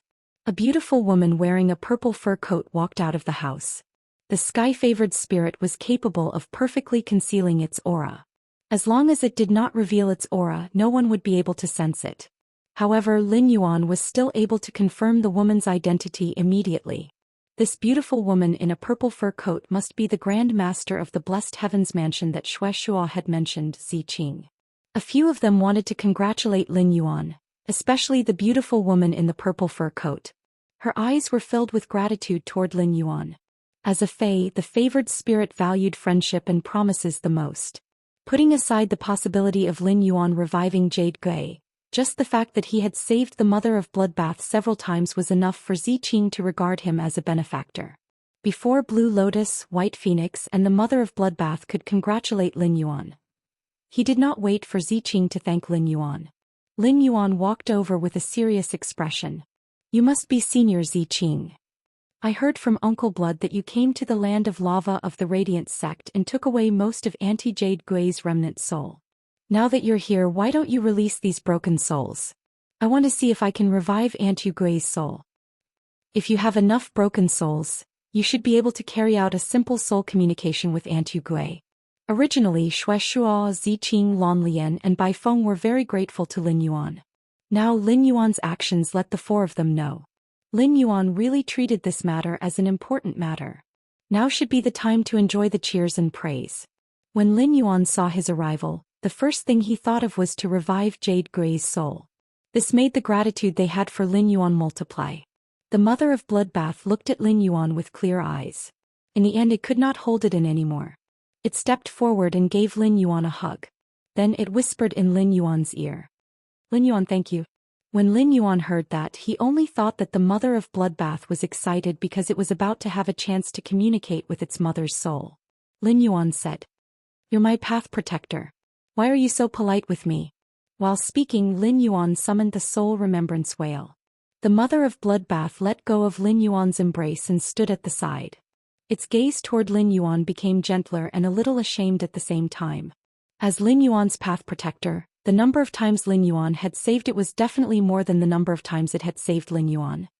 A beautiful woman wearing a purple fur coat walked out of the house. The sky-favored spirit was capable of perfectly concealing its aura. As long as it did not reveal its aura, no one would be able to sense it. However, Lin Yuan was still able to confirm the woman's identity immediately. This beautiful woman in a purple fur coat must be the Grand Master of the Blessed Heavens Mansion that Shuai had mentioned, Ziqing. A few of them wanted to congratulate Lin Yuan, especially the beautiful woman in the purple fur coat. Her eyes were filled with gratitude toward Lin Yuan. As a fae, the favored spirit valued friendship and promises the most. Putting aside the possibility of Lin Yuan reviving Jade Gui, just the fact that he had saved the Mother of Bloodbath several times was enough for Ziqing to regard him as a benefactor. Before Blue Lotus, White Phoenix and the Mother of Bloodbath could congratulate Lin Yuan, he did not wait for Ziqing to thank Lin Yuan. Lin Yuan walked over with a serious expression. "You must be Senior Ziqing. I heard from Uncle Blood that you came to the land of lava of the Radiant Sect and took away most of Auntie Jade Gui's remnant soul. Now that you're here, why don't you release these broken souls? I want to see if I can revive Auntie Gui's soul. If you have enough broken souls, you should be able to carry out a simple soul communication with Auntie Gui." Originally, Shuai, Ziqing, Lanlian and Bai Feng were very grateful to Lin Yuan. Now Lin Yuan's actions let the four of them know. Lin Yuan really treated this matter as an important matter. Now should be the time to enjoy the cheers and praise. When Lin Yuan saw his arrival, the first thing he thought of was to revive Jade Gui's soul. This made the gratitude they had for Lin Yuan multiply. The Mother of Bloodbath looked at Lin Yuan with clear eyes. In the end, it could not hold it in anymore. It stepped forward and gave Lin Yuan a hug. Then it whispered in Lin Yuan's ear. "Lin Yuan, thank you." When Lin Yuan heard that, he only thought that the Mother of Bloodbath was excited because it was about to have a chance to communicate with its mother's soul. Lin Yuan said, "You're my path protector. Why are you so polite with me?" While speaking, Lin Yuan summoned the soul remembrance whale. The Mother of Bloodbath let go of Lin Yuan's embrace and stood at the side. Its gaze toward Lin Yuan became gentler and a little ashamed at the same time. As Lin Yuan's path protector, the number of times Lin Yuan had saved it was definitely more than the number of times it had saved Lin Yuan.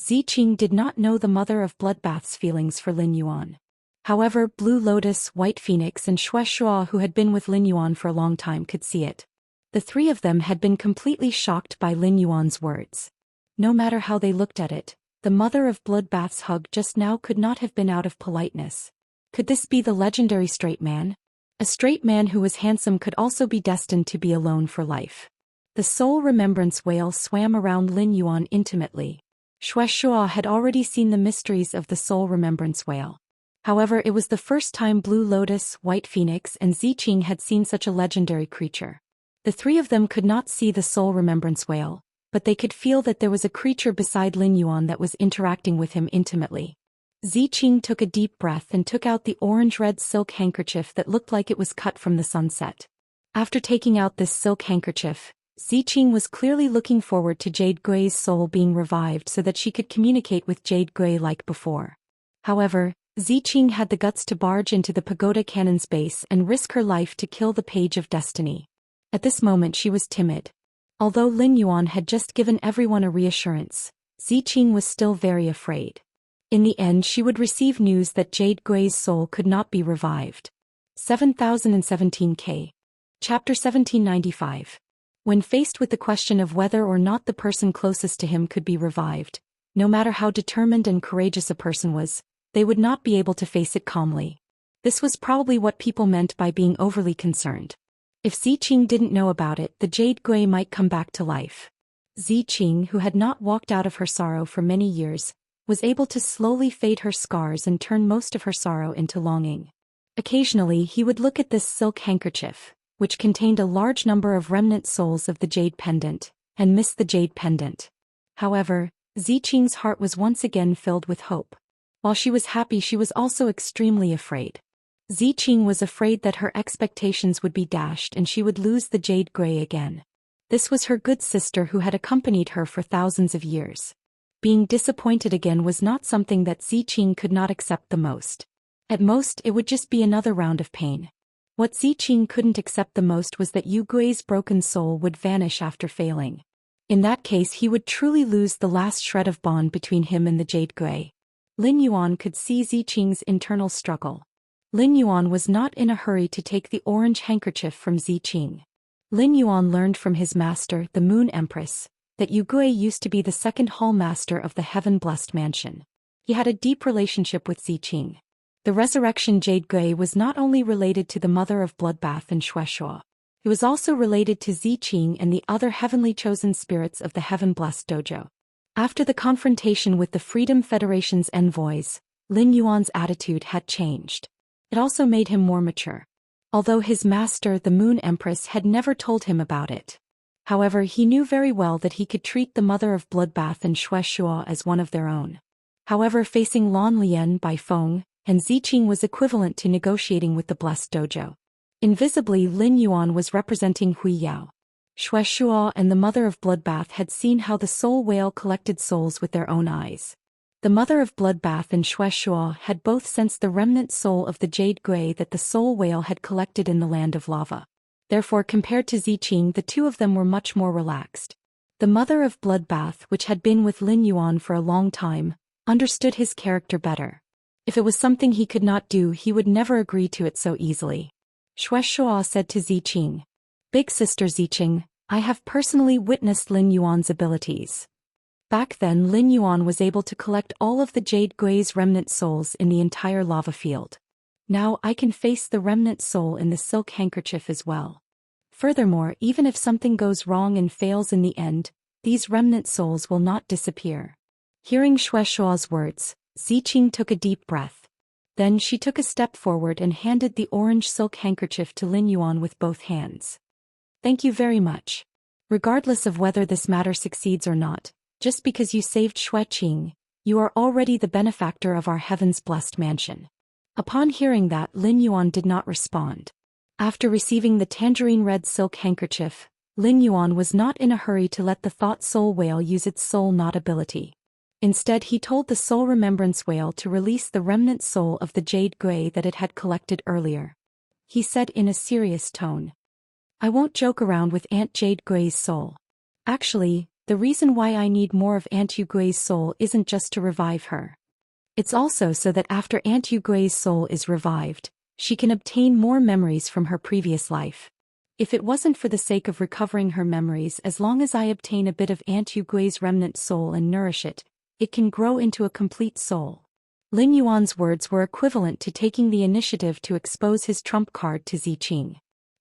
Ziqing did not know the Mother of Bloodbath's feelings for Lin Yuan. However, Blue Lotus, White Phoenix and Shuai, who had been with Lin Yuan for a long time, could see it. The three of them had been completely shocked by Lin Yuan's words. No matter how they looked at it, the Mother of Bloodbath's hug just now could not have been out of politeness. Could this be the legendary straight man? A straight man who was handsome could also be destined to be alone for life. The soul remembrance whale swam around Lin Yuan intimately. Shuai had already seen the mysteries of the soul remembrance whale. However, it was the first time Blue Lotus, White Phoenix and Ziqing had seen such a legendary creature. The three of them could not see the soul remembrance whale, but they could feel that there was a creature beside Lin Yuan that was interacting with him intimately. Ziqing took a deep breath and took out the orange-red silk handkerchief that looked like it was cut from the sunset. After taking out this silk handkerchief, Ziqing was clearly looking forward to Jade Gui's soul being revived so that she could communicate with Jade Gui like before. However, Ziqing had the guts to barge into the pagoda cannon's base and risk her life to kill the Page of Destiny. At this moment she was timid. Although Lin Yuan had just given everyone a reassurance, Ziqing was still very afraid. In the end, she would receive news that Jade Gui's soul could not be revived. 7017K. Chapter 1795. When faced with the question of whether or not the person closest to him could be revived, no matter how determined and courageous a person was, they would not be able to face it calmly. This was probably what people meant by being overly concerned. If Ziqing didn't know about it, the Jade Gui might come back to life. Ziqing, who had not walked out of her sorrow for many years, was able to slowly fade her scars and turn most of her sorrow into longing. Occasionally he would look at this silk handkerchief, which contained a large number of remnant souls of the Jade Pendant, and miss the Jade Pendant. However, Ziqing's heart was once again filled with hope. While she was happy, she was also extremely afraid. Ziqing was afraid that her expectations would be dashed and she would lose the Jade Gui again. This was her good sister who had accompanied her for thousands of years. Being disappointed again was not something that Ziqing could not accept the most. At most, it would just be another round of pain. What Ziqing couldn't accept the most was that Yu Gui's broken soul would vanish after failing. In that case he would truly lose the last shred of bond between him and the Jade Gui. Lin Yuan could see Ziqing's internal struggle. Lin Yuan was not in a hurry to take the orange handkerchief from Ziqing. Lin Yuan learned from his master, the Moon Empress, that Yu Gui used to be the second hall master of the heaven-blessed mansion. He had a deep relationship with Ziqing. The resurrection Jade Gui was not only related to the mother of Bloodbath and Xianxia. It was also related to Ziqing and the other heavenly chosen spirits of the heaven-blessed dojo. After the confrontation with the Freedom Federation's envoys, Lin Yuan's attitude had changed. It also made him more mature. Although his master, the Moon Empress, had never told him about it. However, he knew very well that he could treat the mother of Bloodbath and Xianxia as one of their own. However, facing Lan Lian, Bai Feng, and Ziqing was equivalent to negotiating with the Blessed Dojo. Invisibly, Lin Yuan was representing Hui Yao. Xianxia and the mother of Bloodbath had seen how the soul whale collected souls with their own eyes. The mother of Bloodbath and Xianxia had both sensed the remnant soul of the Jade Gui that the soul whale had collected in the land of lava. Therefore, compared to Ziqing, the two of them were much more relaxed. The mother of Bloodbath, which had been with Lin Yuan for a long time, understood his character better. If it was something he could not do, he would never agree to it so easily. Xianxia said to Ziqing, "Big sister Ziqing, I have personally witnessed Lin Yuan's abilities." Back then Lin Yuan was able to collect all of the Jade Gui's remnant souls in the entire lava field. Now I can face the remnant soul in the silk handkerchief as well. Furthermore, even if something goes wrong and fails in the end, these remnant souls will not disappear. Hearing Xianxia's words, Ziqing took a deep breath. Then she took a step forward and handed the orange silk handkerchief to Lin Yuan with both hands. "Thank you very much. Regardless of whether this matter succeeds or not, just because you saved Xueqing, you are already the benefactor of our heaven's blessed mansion." Upon hearing that, Lin Yuan did not respond. After receiving the tangerine red silk handkerchief, Lin Yuan was not in a hurry to let the thought soul whale use its soul knot ability. Instead, he told the soul remembrance whale to release the remnant soul of the Jade Gui that it had collected earlier. He said in a serious tone, "I won't joke around with Aunt Jade Gui's soul. Actually, the reason why I need more of Aunt Yu Gui's soul isn't just to revive her. It's also so that after Aunt Yu Gui's soul is revived, she can obtain more memories from her previous life. If it wasn't for the sake of recovering her memories, as long as I obtain a bit of Aunt Yu Gui's remnant soul and nourish it, it can grow into a complete soul." Lin Yuan's words were equivalent to taking the initiative to expose his trump card to Ziqing.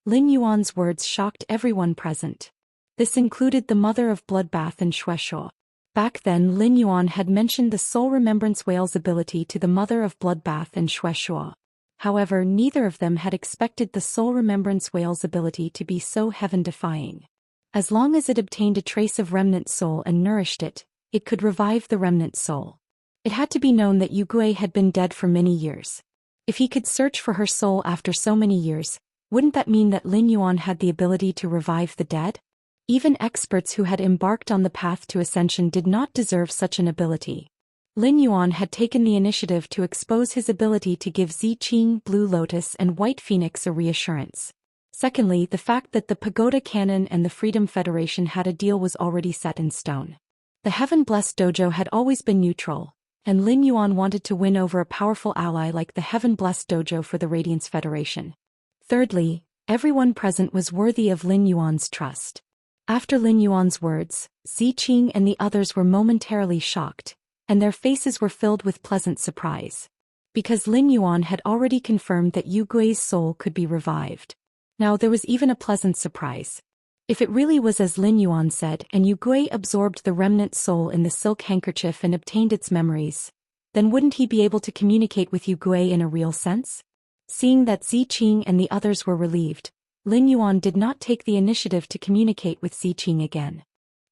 Lin Yuan's words shocked everyone present. This included the mother of Bloodbath and Xianxia. Back then Lin Yuan had mentioned the soul remembrance whale's ability to the mother of Bloodbath and Xianxia. However, neither of them had expected the soul remembrance whale's ability to be so heaven-defying. As long as it obtained a trace of remnant soul and nourished it, it could revive the remnant soul. It had to be known that Yu Gui had been dead for many years. If he could search for her soul after so many years, wouldn't that mean that Lin Yuan had the ability to revive the dead? Even experts who had embarked on the path to ascension did not deserve such an ability. Lin Yuan had taken the initiative to expose his ability to give Ziqing, Blue Lotus and White Phoenix a reassurance. Secondly, the fact that the Pagoda Canon and the Freedom Federation had a deal was already set in stone. The Heaven-Blessed Dojo had always been neutral, and Lin Yuan wanted to win over a powerful ally like the Heaven-Blessed Dojo for the Radiance Federation. Thirdly, everyone present was worthy of Lin Yuan's trust. After Lin Yuan's words, Ziqing and the others were momentarily shocked, and their faces were filled with pleasant surprise. Because Lin Yuan had already confirmed that Yu Gui's soul could be revived. Now there was even a pleasant surprise. If it really was as Lin Yuan said and Yu Gui absorbed the remnant soul in the silk handkerchief and obtained its memories, then wouldn't he be able to communicate with Yu Gui in a real sense? Seeing that Ziqing and the others were relieved, Lin Yuan did not take the initiative to communicate with Ziqing again.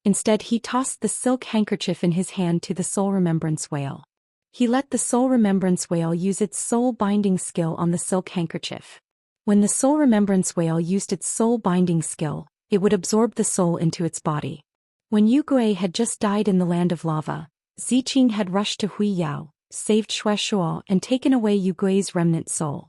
Instead, he tossed the silk handkerchief in his hand to the soul remembrance whale. He let the soul remembrance whale use its soul binding skill on the silk handkerchief. When the soul remembrance whale used its soul binding skill, it would absorb the soul into its body. When Yu Gui had just died in the land of lava, Ziqing had rushed to Hui Yao, saved Xianxia and taken away Yu Gui's remnant soul.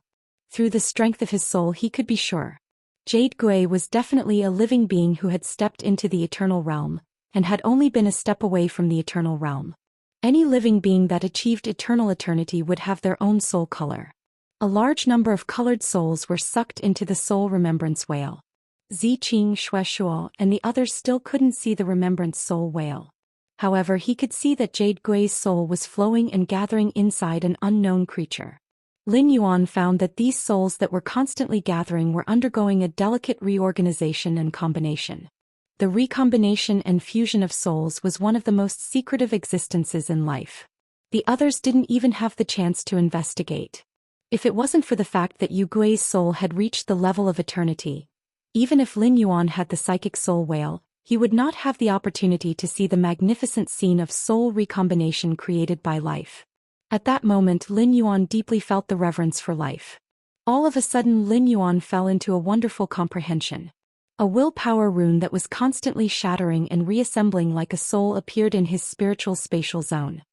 Through the strength of his soul he could be sure. Jade Gui was definitely a living being who had stepped into the eternal realm, and had only been a step away from the eternal realm. Any living being that achieved eternal eternity would have their own soul color. A large number of colored souls were sucked into the soul remembrance whale. Ziqing, Shuo, and the others still couldn't see the remembrance soul whale. However, he could see that Jade Gui's soul was flowing and gathering inside an unknown creature. Lin Yuan found that these souls that were constantly gathering were undergoing a delicate reorganization and combination. The recombination and fusion of souls was one of the most secretive existences in life. The others didn't even have the chance to investigate. If it wasn't for the fact that Yu Gui's soul had reached the level of eternity, even if Lin Yuan had the psychic soul whale, he would not have the opportunity to see the magnificent scene of soul recombination created by life. At that moment, Lin Yuan deeply felt the reverence for life. All of a sudden, Lin Yuan fell into a wonderful comprehension. A willpower rune that was constantly shattering and reassembling like a soul appeared in his spiritual spatial zone.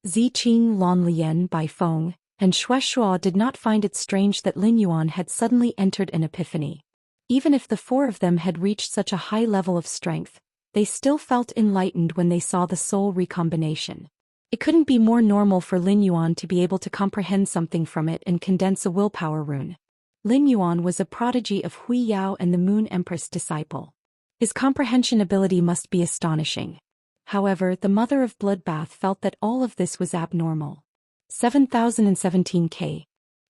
Ziqing, Lan Lian, Bai Feng, and Shuo did not find it strange that Lin Yuan had suddenly entered an epiphany. Even if the four of them had reached such a high level of strength, they still felt enlightened when they saw the soul recombination. It couldn't be more normal for Lin Yuan to be able to comprehend something from it and condense a willpower rune. Lin Yuan was a prodigy of Hui Yao and the Moon Empress disciple. His comprehension ability must be astonishing. However, the Mother of Bloodbath felt that all of this was abnormal. 7017K.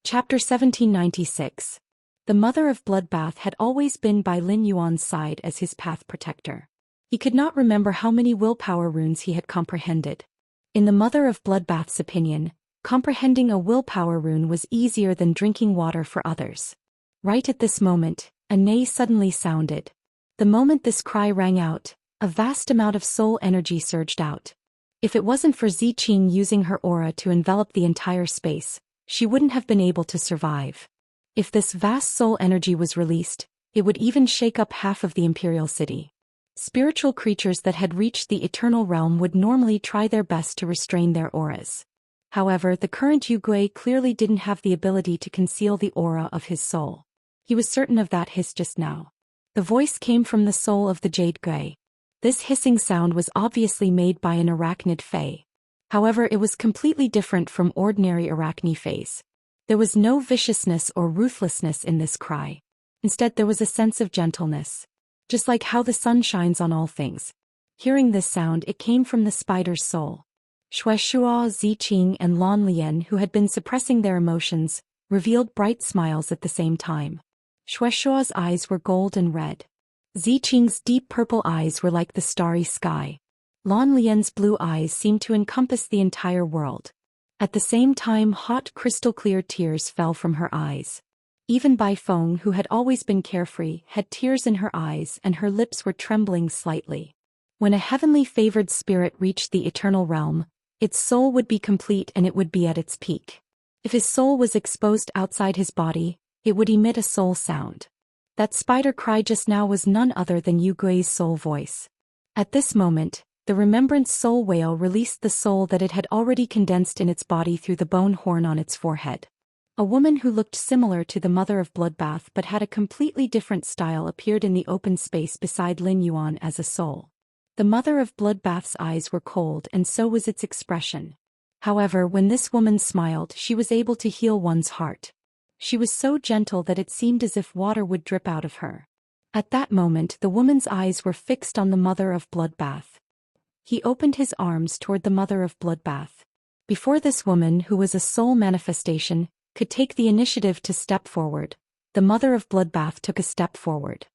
Chapter 1796. The Mother of Bloodbath had always been by Lin Yuan's side as his path protector. He could not remember how many willpower runes he had comprehended. In the Mother of Bloodbath's opinion, comprehending a willpower rune was easier than drinking water for others. Right at this moment, a neigh suddenly sounded. The moment this cry rang out, a vast amount of soul energy surged out. If it wasn't for Ziqing using her aura to envelop the entire space, she wouldn't have been able to survive. If this vast soul energy was released, it would even shake up half of the imperial city. Spiritual creatures that had reached the eternal realm would normally try their best to restrain their auras. However, the current Yu Gui clearly didn't have the ability to conceal the aura of his soul. He was certain of that hiss just now. The voice came from the soul of the Jade Gui. This hissing sound was obviously made by an arachnid fae. However, it was completely different from ordinary arachne faes. There was no viciousness or ruthlessness in this cry. Instead, there was a sense of gentleness. Just like how the sun shines on all things. Hearing this sound, it came from the spider's soul. Shuo, Ziqing, and Lan Lian, who had been suppressing their emotions, revealed bright smiles at the same time. Shuo's eyes were gold and red. Ziqing's deep purple eyes were like the starry sky. Lan Lian's blue eyes seemed to encompass the entire world. At the same time, hot crystal-clear tears fell from her eyes. Even Bai Feng, who had always been carefree, had tears in her eyes and her lips were trembling slightly. When a heavenly favored spirit reached the eternal realm, its soul would be complete and it would be at its peak. If his soul was exposed outside his body, it would emit a soul sound. That spider cry just now was none other than Yu Gui's soul voice. At this moment, the remembrance soul whale released the soul that it had already condensed in its body through the bone horn on its forehead. A woman who looked similar to the Mother of Bloodbath but had a completely different style appeared in the open space beside Lin Yuan as a soul. The Mother of Bloodbath's eyes were cold and so was its expression. However, when this woman smiled, she was able to heal one's heart. She was so gentle that it seemed as if water would drip out of her. At that moment, the woman's eyes were fixed on the Mother of Bloodbath. He opened his arms toward the Mother of Bloodbath. Before this woman, who was a soul manifestation, could take the initiative to step forward, the Mother of Bloodbath took a step forward.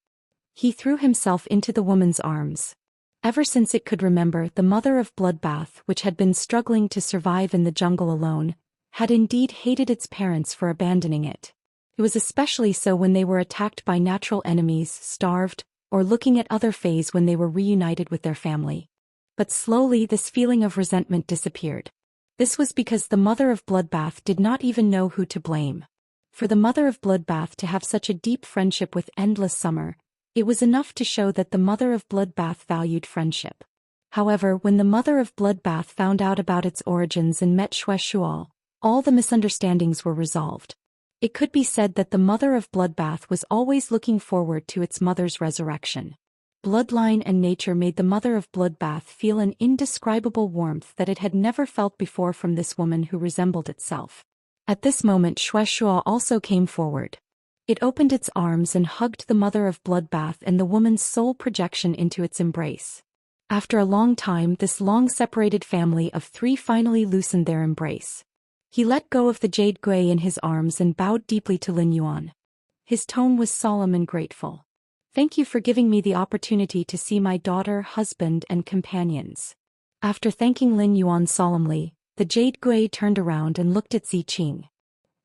He threw himself into the woman's arms. Ever since it could remember, the Mother of Bloodbath, which had been struggling to survive in the jungle alone, had indeed hated its parents for abandoning it. It was especially so when they were attacked by natural enemies, starved, or looking at other fays when they were reunited with their family. But slowly this feeling of resentment disappeared. This was because the Mother of Bloodbath did not even know who to blame. For the Mother of Bloodbath to have such a deep friendship with Endless Summer, it was enough to show that the Mother of Bloodbath valued friendship. However, when the Mother of Bloodbath found out about its origins and met Shuo, all the misunderstandings were resolved. It could be said that the Mother of Bloodbath was always looking forward to its mother's resurrection. Bloodline and nature made the mother of Bloodbath feel an indescribable warmth that it had never felt before from this woman who resembled itself. At this moment Shueshua also came forward. It opened its arms and hugged the mother of Bloodbath and the woman's soul projection into its embrace. After a long time, this long-separated family of three finally loosened their embrace. He let go of the Jade Gui in his arms and bowed deeply to Lin Yuan. His tone was solemn and grateful. "Thank you for giving me the opportunity to see my daughter, husband, and companions." After thanking Lin Yuan solemnly, the Jade Gui turned around and looked at Ziqing.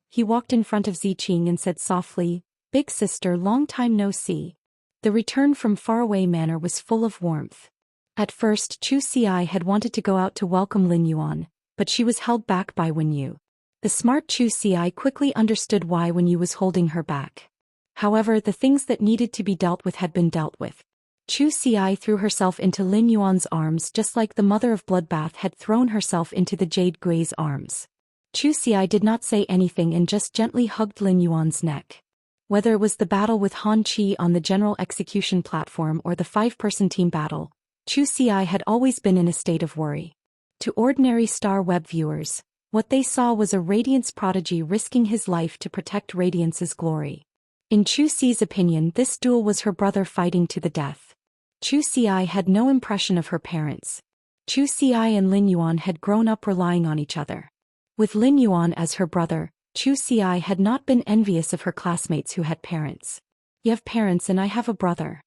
He walked in front of Ziqing and said softly, "Big sister, long time no see." The return from faraway manner was full of warmth. At first Chu Xi had wanted to go out to welcome Lin Yuan, but she was held back by Wen Yu. The smart Chu Xi quickly understood why Wen Yu was holding her back. However, the things that needed to be dealt with had been dealt with. Chu Xi threw herself into Lin Yuan's arms just like the mother of Bloodbath had thrown herself into the Jade Gui's arms. Chu Xi did not say anything and just gently hugged Lin Yuan's neck. Whether it was the battle with Han Qi on the general execution platform or the 5-person team battle, Chu Xi had always been in a state of worry. To ordinary Star Web viewers, what they saw was a Radiance prodigy risking his life to protect Radiance's glory. In Chu Xi's opinion, this duel was her brother fighting to the death. Chu Xi had no impression of her parents. Chu Xi and Lin Yuan had grown up relying on each other. With Lin Yuan as her brother, Chu Xi had not been envious of her classmates who had parents. "You have parents and I have a brother.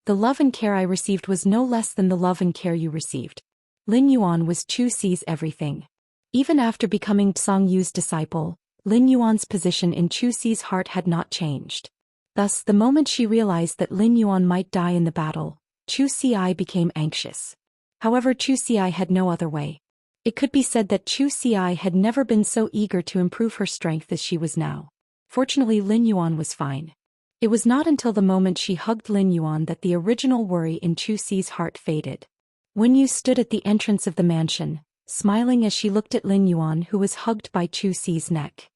The love and care I received was no less than the love and care you received." Lin Yuan was Chu Xi's everything. Even after becoming Song Yu's disciple, Lin Yuan's position in Chu Xi's heart had not changed. Thus, the moment she realized that Lin Yuan might die in the battle, Chu Xi became anxious. However, Chu Xi had no other way. It could be said that Chu Xi had never been so eager to improve her strength as she was now. Fortunately, Lin Yuan was fine. It was not until the moment she hugged Lin Yuan that the original worry in Chu Xi's heart faded. Wen Yu stood at the entrance of the mansion, smiling as she looked at Lin Yuan who was hugged by Chu Xi's neck.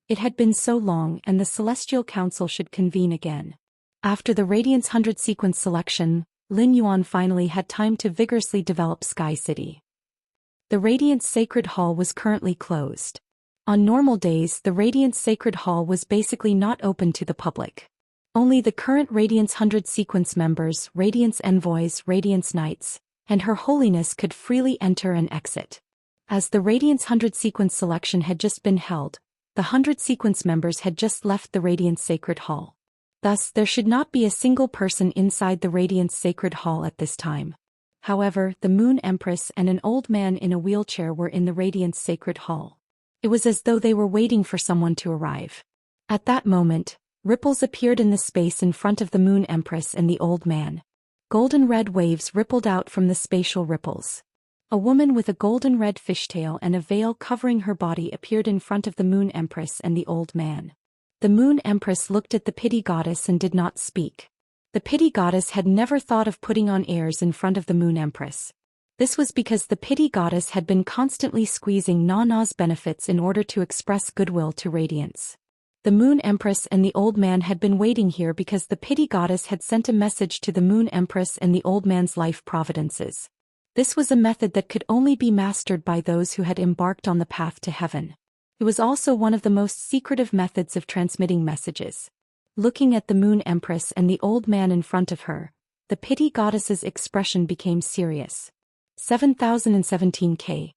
It had been so long and the Celestial Council should convene again. After the Radiance 100 sequence selection, Lin Yuan finally had time to vigorously develop Sky City. The Radiance Sacred Hall was currently closed. On normal days, the Radiance Sacred Hall was basically not open to the public. Only the current Radiance 100 sequence members, Radiance Envoys, Radiance Knights, and Her Holiness could freely enter and exit. As the Radiance 100 sequence selection had just been held, the 100 sequence members had just left the Radiance Sacred Hall. Thus, there should not be a single person inside the Radiance Sacred Hall at this time. However, the Moon Empress and an old man in a wheelchair were in the Radiance Sacred Hall. It was as though they were waiting for someone to arrive. At that moment, ripples appeared in the space in front of the Moon Empress and the old man. Golden red waves rippled out from the spatial ripples. A woman with a golden red fishtail and a veil covering her body appeared in front of the Moon Empress and the old man. The Moon Empress looked at the Pity Goddess and did not speak. The Pity Goddess had never thought of putting on airs in front of the Moon Empress. This was because the Pity Goddess had been constantly squeezing Nana's benefits in order to express goodwill to Radiance. The Moon Empress and the old man had been waiting here because the Pity Goddess had sent a message to the Moon Empress and the old man's life providences. This was a method that could only be mastered by those who had embarked on the path to heaven. It was also one of the most secretive methods of transmitting messages. Looking at the Moon Empress and the old man in front of her, the Pity Goddess's expression became serious. 7017K.